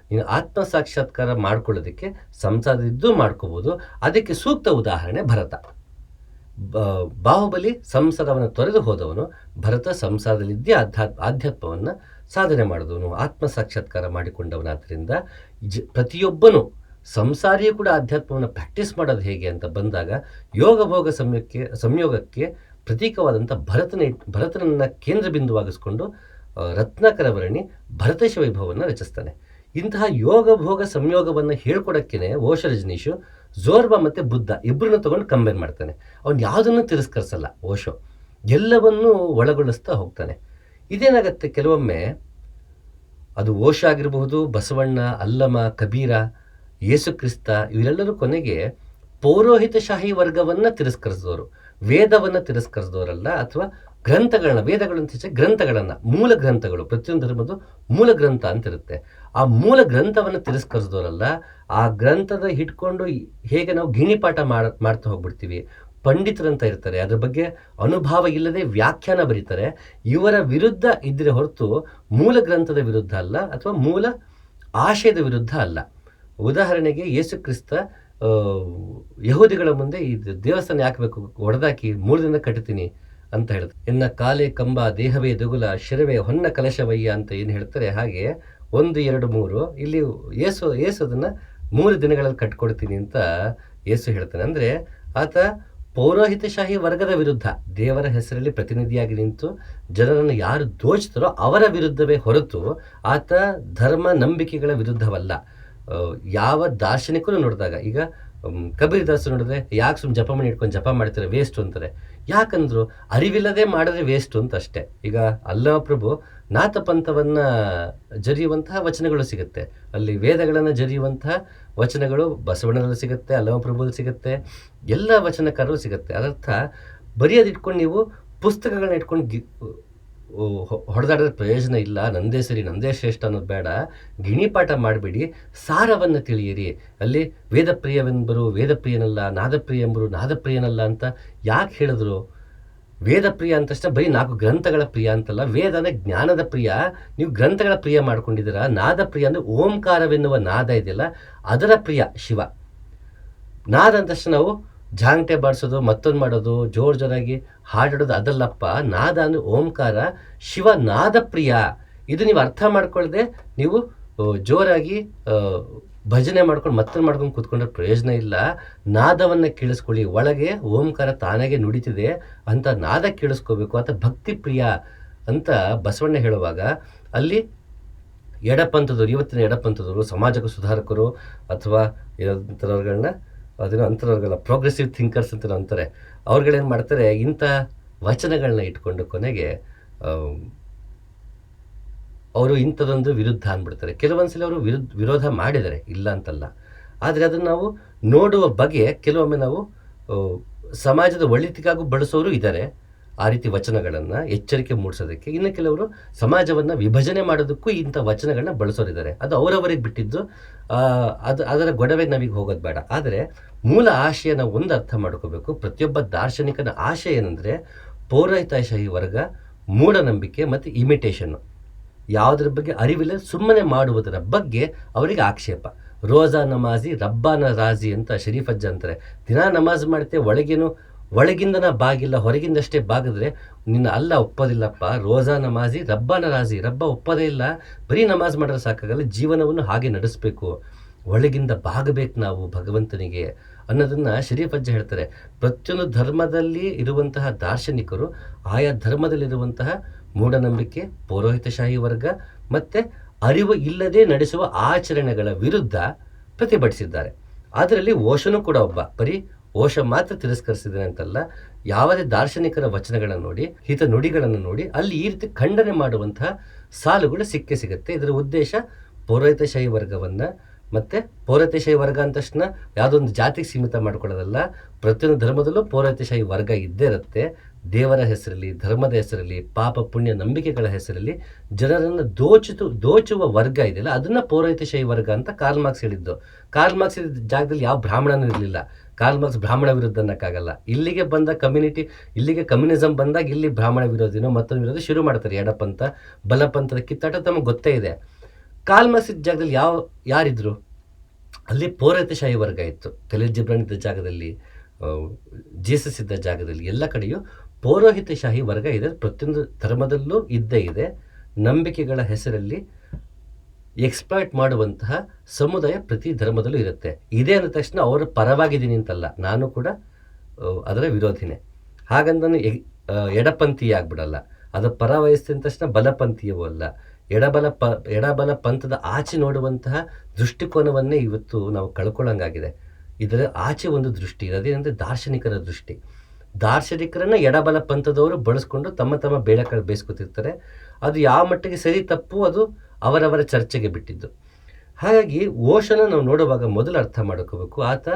ನೀನು ಆತ್ಮ ಸಾಕ್ಷಾತ್ಕಾರ ಮಾಡ್ಕೊಳ್ಳೋದಕ್ಕೆ ಸಂಸಾರದಿದ್ದು ಮಾಡ್ಕೋಬೋದು. ಅದಕ್ಕೆ ಸೂಕ್ತ ಉದಾಹರಣೆ ಭರತ. ಬಾಹುಬಲಿ ಸಂಸಾರವನ್ನು ತೊರೆದು ಹೋದವನು, ಭರತ ಸಂಸಾರದಲ್ಲಿದ್ದೇ ಆಧ್ಯಾತ್ಮವನ್ನು ಸಾಧನೆ ಮಾಡಿದವನು, ಆತ್ಮ ಸಾಕ್ಷಾತ್ಕಾರ ಮಾಡಿಕೊಂಡವನಾದ್ದರಿಂದ ಪ್ರತಿಯೊಬ್ಬನು ಸಂಸಾರಿಯೂ ಕೂಡ ಆಧ್ಯಾತ್ಮವನ್ನು ಪ್ರಾಕ್ಟೀಸ್ ಮಾಡೋದು ಹೇಗೆ ಅಂತ ಬಂದಾಗ ಯೋಗ ಭೋಗ ಸಂಯೋಗಕ್ಕೆ ಪ್ರತೀಕವಾದಂಥ ಭರತನನ್ನು ಕೇಂದ್ರ ಬಿಂದುವಾಗಿಸ್ಕೊಂಡು ರತ್ನಾಕರ ವರ್ಣಿ ಭರತೇಶ ವೈಭವವನ್ನು ರಚಿಸ್ತಾನೆ. ಇಂತಹ ಯೋಗ ಭೋಗ ಸಂಯೋಗವನ್ನು ಹೇಳ್ಕೊಡೋಕ್ಕೇ ಓಶೋ ರಜನೀಶು ಝೋರ್ಬಾ ಮತ್ತು ಬುದ್ಧ ಇಬ್ಬರನ್ನು ತೊಗೊಂಡು ಕಂಬೈನ್ ಮಾಡ್ತಾನೆ. ಅವನು ಯಾವುದನ್ನು ತಿರಸ್ಕರಿಸಲ್ಲ ಓಶೋ, ಎಲ್ಲವನ್ನೂ ಒಳಗೊಳಿಸ್ತಾ ಹೋಗ್ತಾನೆ. ಇದೇನಾಗುತ್ತೆ, ಕೆಲವೊಮ್ಮೆ ಅದು ಓಶೋ ಆಗಿರಬಹುದು, ಬಸವಣ್ಣ, ಅಲ್ಲಮ, ಕಬೀರ, ಯೇಸು ಕ್ರಿಸ್ತ, ಇವರೆಲ್ಲರೂ ಕೊನೆಗೆ ಪೌರೋಹಿತಶಾಹಿ ವರ್ಗವನ್ನು ತಿರಸ್ಕರಿಸಿದವರು, ವೇದವನ್ನು ತಿರಸ್ಕರಿಸಿದವರಲ್ಲ, ಅಥವಾ ಗ್ರಂಥಗಳನ್ನ, ವೇದಗಳಂತ ಗ್ರಂಥಗಳನ್ನು, ಮೂಲ ಗ್ರಂಥಗಳು, ಪ್ರತಿಯೊಂದು ಧರ್ಮದ್ದು ಮೂಲ ಗ್ರಂಥ ಅಂತಿರುತ್ತೆ, ಆ ಮೂಲ ಗ್ರಂಥವನ್ನು ತಿರಸ್ಕರಿಸಿದವರಲ್ಲ. ಆ ಗ್ರಂಥದ ಹಿಡ್ಕೊಂಡು ಹೇಗೆ ನಾವು ಗಿಣಿಪಾಠ ಮಾಡ್ತಾ ಹೋಗ್ಬಿಡ್ತೀವಿ, ಪಂಡಿತರಂತ ಇರ್ತಾರೆ, ಅದ್ರ ಬಗ್ಗೆ ಅನುಭವ ಇಲ್ಲದೆ ವ್ಯಾಖ್ಯಾನ ಬರೀತಾರೆ, ಇವರ ವಿರುದ್ಧ ಇದ್ದರೆ ಹೊರತು ಮೂಲ ಗ್ರಂಥದ ವಿರುದ್ಧ ಅಲ್ಲ, ಅಥವಾ ಮೂಲ ಆಶಯದ ವಿರುದ್ಧ ಅಲ್ಲ. ಉದಾಹರಣೆಗೆ ಯೇಸು ಕ್ರಿಸ್ತ ಯಹೂದಿಗಳ ಮುಂದೆ ಈ ದೇವಸ್ಥಾನ ಯಾಕೆ ಬೇಕು, ಒಡೆದಾಕಿ ಮೂಲದಿಂದ ಕಟ್ತೀನಿ ಅಂತ ಹೇಳ್ತಾರೆ. ಎನ್ನ ಕಾಲೇ ಕಂಬ, ದೇಹವೇ ದೇಗುಲ, ಶಿರವೇ ಹೊನ್ನ ಕಲಶವಯ್ಯ ಅಂತ ಏನು ಹೇಳ್ತಾರೆ, ಹಾಗೆ 1, 2, 3 ಇಲ್ಲಿ ಯೇಸು ಅದನ್ನು 3 ದಿನಗಳಲ್ಲಿ ಕಟ್ಕೊಡ್ತೀನಿ ಅಂತ ಯೇಸು ಹೇಳ್ತಾನೆ. ಅಂದರೆ ಆತ ಪೌರೋಹಿತಶಾಹಿ ವರ್ಗದ ವಿರುದ್ಧ, ದೇವರ ಹೆಸರಲ್ಲಿ ಪ್ರತಿನಿಧಿಯಾಗಿ ನಿಂತು ಜನರನ್ನು ಯಾರು ದೋಚ್ತಾರೋ ಅವರ ವಿರುದ್ಧವೇ ಹೊರತು ಆತ ಧರ್ಮ ನಂಬಿಕೆಗಳ ವಿರುದ್ಧವಲ್ಲ. ಯಾವ ದಾರ್ಶನಿಕರು ನೋಡಿದಾಗ, ಈಗ ಕಬೀರ್ ದಾಸರು ನೋಡಿದ್ರೆ ಯಾಕೆ ಸುಮ್ಮನೆ ಜಪ ಮಾಡಿ ಇಟ್ಕೊಂಡು ಜಪ ಮಾಡ್ತಾರೆ, ವೇಸ್ಟು ಅಂತಾರೆ. ಯಾಕಂದ್ರು ಅರಿವಿಲ್ಲದೆ ಮಾಡಿದ್ರೆ ವೇಸ್ಟು ಅಂತ ಅಷ್ಟೇ. ಈಗ ಅಲ್ಲಮ ಪ್ರಭು ನಾಥಪಂಥವನ್ನು ಜರಿಯುವಂತಹ ವಚನಗಳು ಸಿಗುತ್ತೆ, ಅಲ್ಲಿ ವೇದಗಳನ್ನು ಜರಿಯುವಂತಹ ವಚನಗಳು ಬಸವಣ್ಣನಲ್ಲಿ ಸಿಗುತ್ತೆ, ಅಲ್ಲಮ ಪ್ರಭುದಲ್ಲಿ ಸಿಗುತ್ತೆ, ಎಲ್ಲ ವಚನಕಾರರು ಸಿಗುತ್ತೆ. ಅದರ್ಥ ಬರೆಯೋದಿಟ್ಕೊಂಡು ನೀವು ಪುಸ್ತಕಗಳನ್ನ ಇಟ್ಕೊಂಡು ಹೊಡೆದಾಡಿದ್ರೆ ಪ್ರಯೋಜನ ಇಲ್ಲ. ನಂದೇ ಸರಿ, ನಂದೇ ಶ್ರೇಷ್ಠ ಅನ್ನೋದು ಬೇಡ. ಗಿಣಿಪಾಠ ಮಾಡಬೇಡಿ, ಸಾರವನ್ನು ತಿಳಿಯಿರಿ. ಅಲ್ಲಿ ವೇದಪ್ರಿಯವೆಂಬರು ವೇದಪ್ರಿಯನಲ್ಲ, ನಾದಪ್ರಿಯ ಎಂಬರು ನಾದಪ್ರಿಯನಲ್ಲ ಅಂತ ಯಾಕೆ ಹೇಳಿದ್ರು? ವೇದಪ್ರಿಯ ಅಂತಷ್ಟೇ ಬರೀ 4 ಗ್ರಂಥಗಳ ಪ್ರಿಯ ಅಂತಲ್ಲ, ವೇದ ಅಂದರೆ ಜ್ಞಾನದ ಪ್ರಿಯ. ನೀವು ಗ್ರಂಥಗಳ ಪ್ರಿಯ ಮಾಡ್ಕೊಂಡಿದ್ದೀರಾ. ನಾದ ಪ್ರಿಯ ಅಂದರೆ ಓಂಕಾರವೆನ್ನುವ ನಾದ ಇದೆಯಲ್ಲ, ಅದರ ಪ್ರಿಯ ಶಿವ. ನಾದ ಅಂತಷ್ಟು ನಾವು ಜಾಂಗಟೆ ಬಾಡಿಸೋದು, ಮತ್ತೊಂದು ಮಾಡೋದು, ಜೋರಾಗಿ ಹಾಡಾಡೋದು ಅದಲ್ಲಪ್ಪ. ನಾದ ಅಂದರೆ ಓಂಕಾರ, ಶಿವ ನಾದ ಪ್ರಿಯ. ಇದು ನೀವು ಅರ್ಥ ಮಾಡ್ಕೊಳ್ಳದೆ ನೀವು ಜೋರಾಗಿ ಭಜನೆ ಮಾಡ್ಕೊಂಡು ಮತ್ತೊಂದು ಮಾಡ್ಕೊಂಡು ಕೂತ್ಕೊಂಡ್ರೆ ಪ್ರಯೋಜನ ಇಲ್ಲ. ನಾದವನ್ನು ಕೇಳಿಸ್ಕೊಳ್ಳಿ, ಒಳಗೆ ಓಂಕಾರ ತಾನಾಗೆ ನುಡಿತಿದೆ ಅಂತ ನಾದ ಕೇಳಿಸ್ಕೋಬೇಕು. ಅಂತ ಭಕ್ತಿ ಪ್ರಿಯ ಅಂತ ಬಸವಣ್ಣ ಹೇಳುವಾಗ ಅಲ್ಲಿ ಎಡಪಂಥದವರು, ಇವತ್ತಿನ ಎಡಪಂಥದವರು, ಸಮಾಜಕ ಸುಧಾರಕರು ಅಥವಾ ಅಂಥವ್ರುಗಳನ್ನ, ಅದನ್ನು ಅಂಥವ್ರುಗಳ ಪ್ರೋಗ್ರೆಸಿವ್ ಥಿಂಕರ್ಸ್ ಅಂತ ಅಂತಾರೆ. ಅವ್ರುಗಳೇನು ಮಾಡ್ತಾರೆ, ಇಂಥ ವಚನಗಳನ್ನ ಇಟ್ಕೊಂಡು ಕೊನೆಗೆ ಅವರು ಇಂಥದೊಂದು ವಿರುದ್ಧ ಅಂದ್ಬಿಡ್ತಾರೆ. ಕೆಲವೊಂದ್ಸಲ ಅವರು ವಿರೋಧ ಮಾಡಿದ್ದಾರೆ, ಇಲ್ಲ ಅಂತಲ್ಲ. ಆದರೆ ಅದನ್ನು ನಾವು ನೋಡುವ ಬಗೆ ಕೆಲವೊಮ್ಮೆ ನಾವು ಸಮಾಜದ ಒಳಿತಿಗಾಗೂ ಬಳಸೋರು ಇದ್ದಾರೆ, ಆ ರೀತಿ ವಚನಗಳನ್ನು ಎಚ್ಚರಿಕೆ ಮೂಡಿಸೋದಕ್ಕೆ. ಇನ್ನು ಕೆಲವರು ಸಮಾಜವನ್ನು ವಿಭಜನೆ ಮಾಡೋದಕ್ಕೂ ಇಂಥ ವಚನಗಳನ್ನ ಬಳಸೋರಿದ್ದಾರೆ. ಅದು ಅವರವರಿಗೆ ಬಿಟ್ಟಿದ್ದು, ಅದರ ಗೊಡವೆಗೆ ನಾವೀಗ ಹೋಗೋದು ಬೇಡ. ಆದರೆ ಮೂಲ ಆಶಯ ನಾವು ಒಂದು ಅರ್ಥ ಮಾಡ್ಕೋಬೇಕು. ಪ್ರತಿಯೊಬ್ಬ ದಾರ್ಶನಿಕನ ಆಶಯ ಏನಂದರೆ ಪೌರೋಹಿತಶಾಹಿ ವರ್ಗ, ಮೂಢನಂಬಿಕೆ ಮತ್ತು ಇಮಿಟೇಷನ್ನು, ಯಾವುದ್ರ ಬಗ್ಗೆ ಅರಿವಿಲ್ಲ ಸುಮ್ಮನೆ ಮಾಡುವುದರ ಬಗ್ಗೆ ಅವರಿಗೆ ಆಕ್ಷೇಪ. ರೋಜಾ ನಮಾಜಿ ರಬ್ಬಾನ ರಾಜಿ ಅಂತ ಶರೀಫ್ ಅಜ್ಜ ಅಂತಾರೆ. ದಿನಾ ನಮಾಜ್ ಮಾಡ್ತೆ, ಒಳಗಿಂದನ ಬಾಗಿಲ್ಲ, ಹೊರಗಿಂದಷ್ಟೇ ಬಾಗಿದ್ರೆ ನಿನ್ನ ಅಲ್ಲ ಒಪ್ಪೋದಿಲ್ಲಪ್ಪ. ರೋಜಾ ನಮಾಜಿ ರಬ್ಬಾನ ರಾಜಿ, ರಬ್ಬ ಒಪ್ಪೋದೇ ಇಲ್ಲ. ಬರೀ ನಮಾಜ್ ಮಾಡಿದ್ರೆ ಸಾಕಾಗಲ್ಲ, ಜೀವನವನ್ನು ಹಾಗೆ ನಡೆಸಬೇಕು, ಒಳಗಿಂದ ಬಾಗಬೇಕು ನಾವು ಭಗವಂತನಿಗೆ ಅನ್ನೋದನ್ನು ಶರೀಫ್ ಅಜ್ಜ ಹೇಳ್ತಾರೆ. ಪ್ರತಿಯೊಂದು ಧರ್ಮದಲ್ಲಿ ಇರುವಂತಹ ದಾರ್ಶನಿಕರು ಆಯಾ ಧರ್ಮದಲ್ಲಿರುವಂತಹ ಮೂಢನಂಬಿಕೆ, ಪೌರೋಹಿತಶಾಹಿ ವರ್ಗ ಮತ್ತು ಅರಿವು ಇಲ್ಲದೆ ನಡೆಸುವ ಆಚರಣೆಗಳ ವಿರುದ್ಧ ಪ್ರತಿಭಟಿಸಿದ್ದಾರೆ. ಅದರಲ್ಲಿ ಓಶನೂ ಕೂಡ ಒಬ್ಬ. ಬರೀ ಓಶ ಮಾತ್ರ ತಿರಸ್ಕರಿಸಿದ್ದಾನೆ ಅಂತಲ್ಲ, ಯಾವುದೇ ದಾರ್ಶನಿಕರ ವಚನಗಳನ್ನು ನೋಡಿ, ಹಿತ ನುಡಿಗಳನ್ನು ನೋಡಿ ಅಲ್ಲಿ ಈ ರೀತಿ ಖಂಡನೆ ಮಾಡುವಂತಹ ಸಾಲುಗಳು ಸಿಗುತ್ತೆ. ಇದರ ಉದ್ದೇಶ ಪೌರೋಹಿತಶಾಹಿ ವರ್ಗವನ್ನು, ಮತ್ತು ಪೌರೋಹಿತಶಾಹಿ ವರ್ಗ ಅಂದ ತಕ್ಷಣ ಯಾವುದೊಂದು ಜಾತಿಗೆ ಸೀಮಿತ ಮಾಡ್ಕೊಳ್ಳೋದಲ್ಲ. ಪ್ರತಿಯೊಂದು ಧರ್ಮದಲ್ಲೂ ಪೌರೋಹಿತಶಾಹಿ ವರ್ಗ ಇದ್ದೇ ಇರುತ್ತೆ. ದೇವರ ಹೆಸರಲ್ಲಿ, ಧರ್ಮದ ಹೆಸರಲ್ಲಿ, ಪಾಪ ಪುಣ್ಯ ನಂಬಿಕೆಗಳ ಹೆಸರಲ್ಲಿ ಜನರನ್ನು ದೋಚುವ ವರ್ಗ ಇದೆಯಲ್ಲ, ಅದನ್ನು ಪೌರೋಹಿತಶಾಹಿ ವರ್ಗ ಅಂತ ಕಾರ್ಲ್ ಮಾರ್ಕ್ಸ್ ಹೇಳಿದ್ದು. ಕಾರ್ಲ್ ಮಾರ್ಕ್ಸ್ ಇದ್ದ ಜಾಗದಲ್ಲಿ ಯಾವ ಬ್ರಾಹ್ಮಣನೂ ಇರಲಿಲ್ಲ. ಕಾರ್ಲ್ ಮಾರ್ಕ್ಸ್ ಬ್ರಾಹ್ಮಣ ವಿರುದ್ಧ ಅನ್ನೋಕ್ಕಾಗಲ್ಲ. ಇಲ್ಲಿಗೆ ಬಂದ ಇಲ್ಲಿಗೆ ಕಮ್ಯುನಿಸಮ್ ಬಂದಾಗ ಇಲ್ಲಿ ಬ್ರಾಹ್ಮಣ ವಿರೋಧಿನೋ ಮತ್ತೊಂದು ವಿರೋಧ ಶುರು ಮಾಡ್ತಾರೆ. ಎಡಪಂಥ ಬಲಪಂಥದ ಕಿತ್ತಾಟ ತಮಗೆ ಗೊತ್ತೇ ಇದೆ. ಕಾರ್ಲ್ ಮಾರ್ಕ್ಸ್ ಇದ್ದ ಜಾಗದಲ್ಲಿ ಯಾರಿದ್ರು? ಅಲ್ಲಿ ಪೌರೋಹಿತಶಾಹಿ ವರ್ಗ ಇತ್ತು. ಖಲೀಲ್ ಜಿಬ್ರಾನ್ ಇದ್ದ ಜಾಗದಲ್ಲಿ, ಜೀಸಸ್ ಇದ್ದ ಜಾಗದಲ್ಲಿ, ಎಲ್ಲ ಕಡೆಯೂ ಪೌರೋಹಿತಶಾಹಿ ವರ್ಗ ಇದೆ. ಪ್ರತಿಯೊಂದು ಧರ್ಮದಲ್ಲೂ ಇದ್ದೇ ಇದೆ. ನಂಬಿಕೆಗಳ ಹೆಸರಲ್ಲಿ ಎಕ್ಸ್ಪ್ಲಾಯ್ಟ್ ಮಾಡುವಂತಹ ಸಮುದಾಯ ಪ್ರತಿ ಧರ್ಮದಲ್ಲೂ ಇರುತ್ತೆ. ಇದೇ ಅಂದ ತಕ್ಷಣ ಅವರ ಪರವಾಗಿದ್ದೀನಿ ಅಂತಲ್ಲ, ನಾನು ಕೂಡ ಅದರ ವಿರೋಧಿನೇ. ಹಾಗಂತ ನಾನು ಎಡಪಂಥೀಯ ಆಗ್ಬಿಡಲ್ಲ. ಅದು ಪರ ವಹಿಸ್ತಿದ ತಕ್ಷಣ ಬಲಪಂಥೀಯವೂ ಅಲ್ಲ. ಎಡಬಲ ಪಂಥದ ಆಚೆ ನೋಡುವಂತಹ ದೃಷ್ಟಿಕೋನವನ್ನೇ ಇವತ್ತು ನಾವು ಕಳ್ಕೊಳ್ಳಂಗಾಗಿದೆ. ಇದರ ಆಚೆ ಒಂದು ದೃಷ್ಟಿ ಅದೇನೆಂದರೆ ದಾರ್ಶನಿಕರ ದೃಷ್ಟಿ. ದಾರ್ಶನಿಕರನ್ನು ಎಡಬಲ ಪಂಥದವರು ಬಳಸ್ಕೊಂಡು ತಮ್ಮ ಬೇಳೆಕಾಳು ಬೇಯಿಸ್ಕೊತಿರ್ತಾರೆ. ಅದು ಯಾವ ಮಟ್ಟಿಗೆ ಸರಿ ತಪ್ಪು ಅದು ಅವರವರ ಚರ್ಚೆಗೆ ಬಿಟ್ಟಿದ್ದು. ಹಾಗಾಗಿ ಓಶನ ನಾವು ನೋಡುವಾಗ ಮೊದಲು ಅರ್ಥ ಮಾಡ್ಕೋಬೇಕು, ಆತ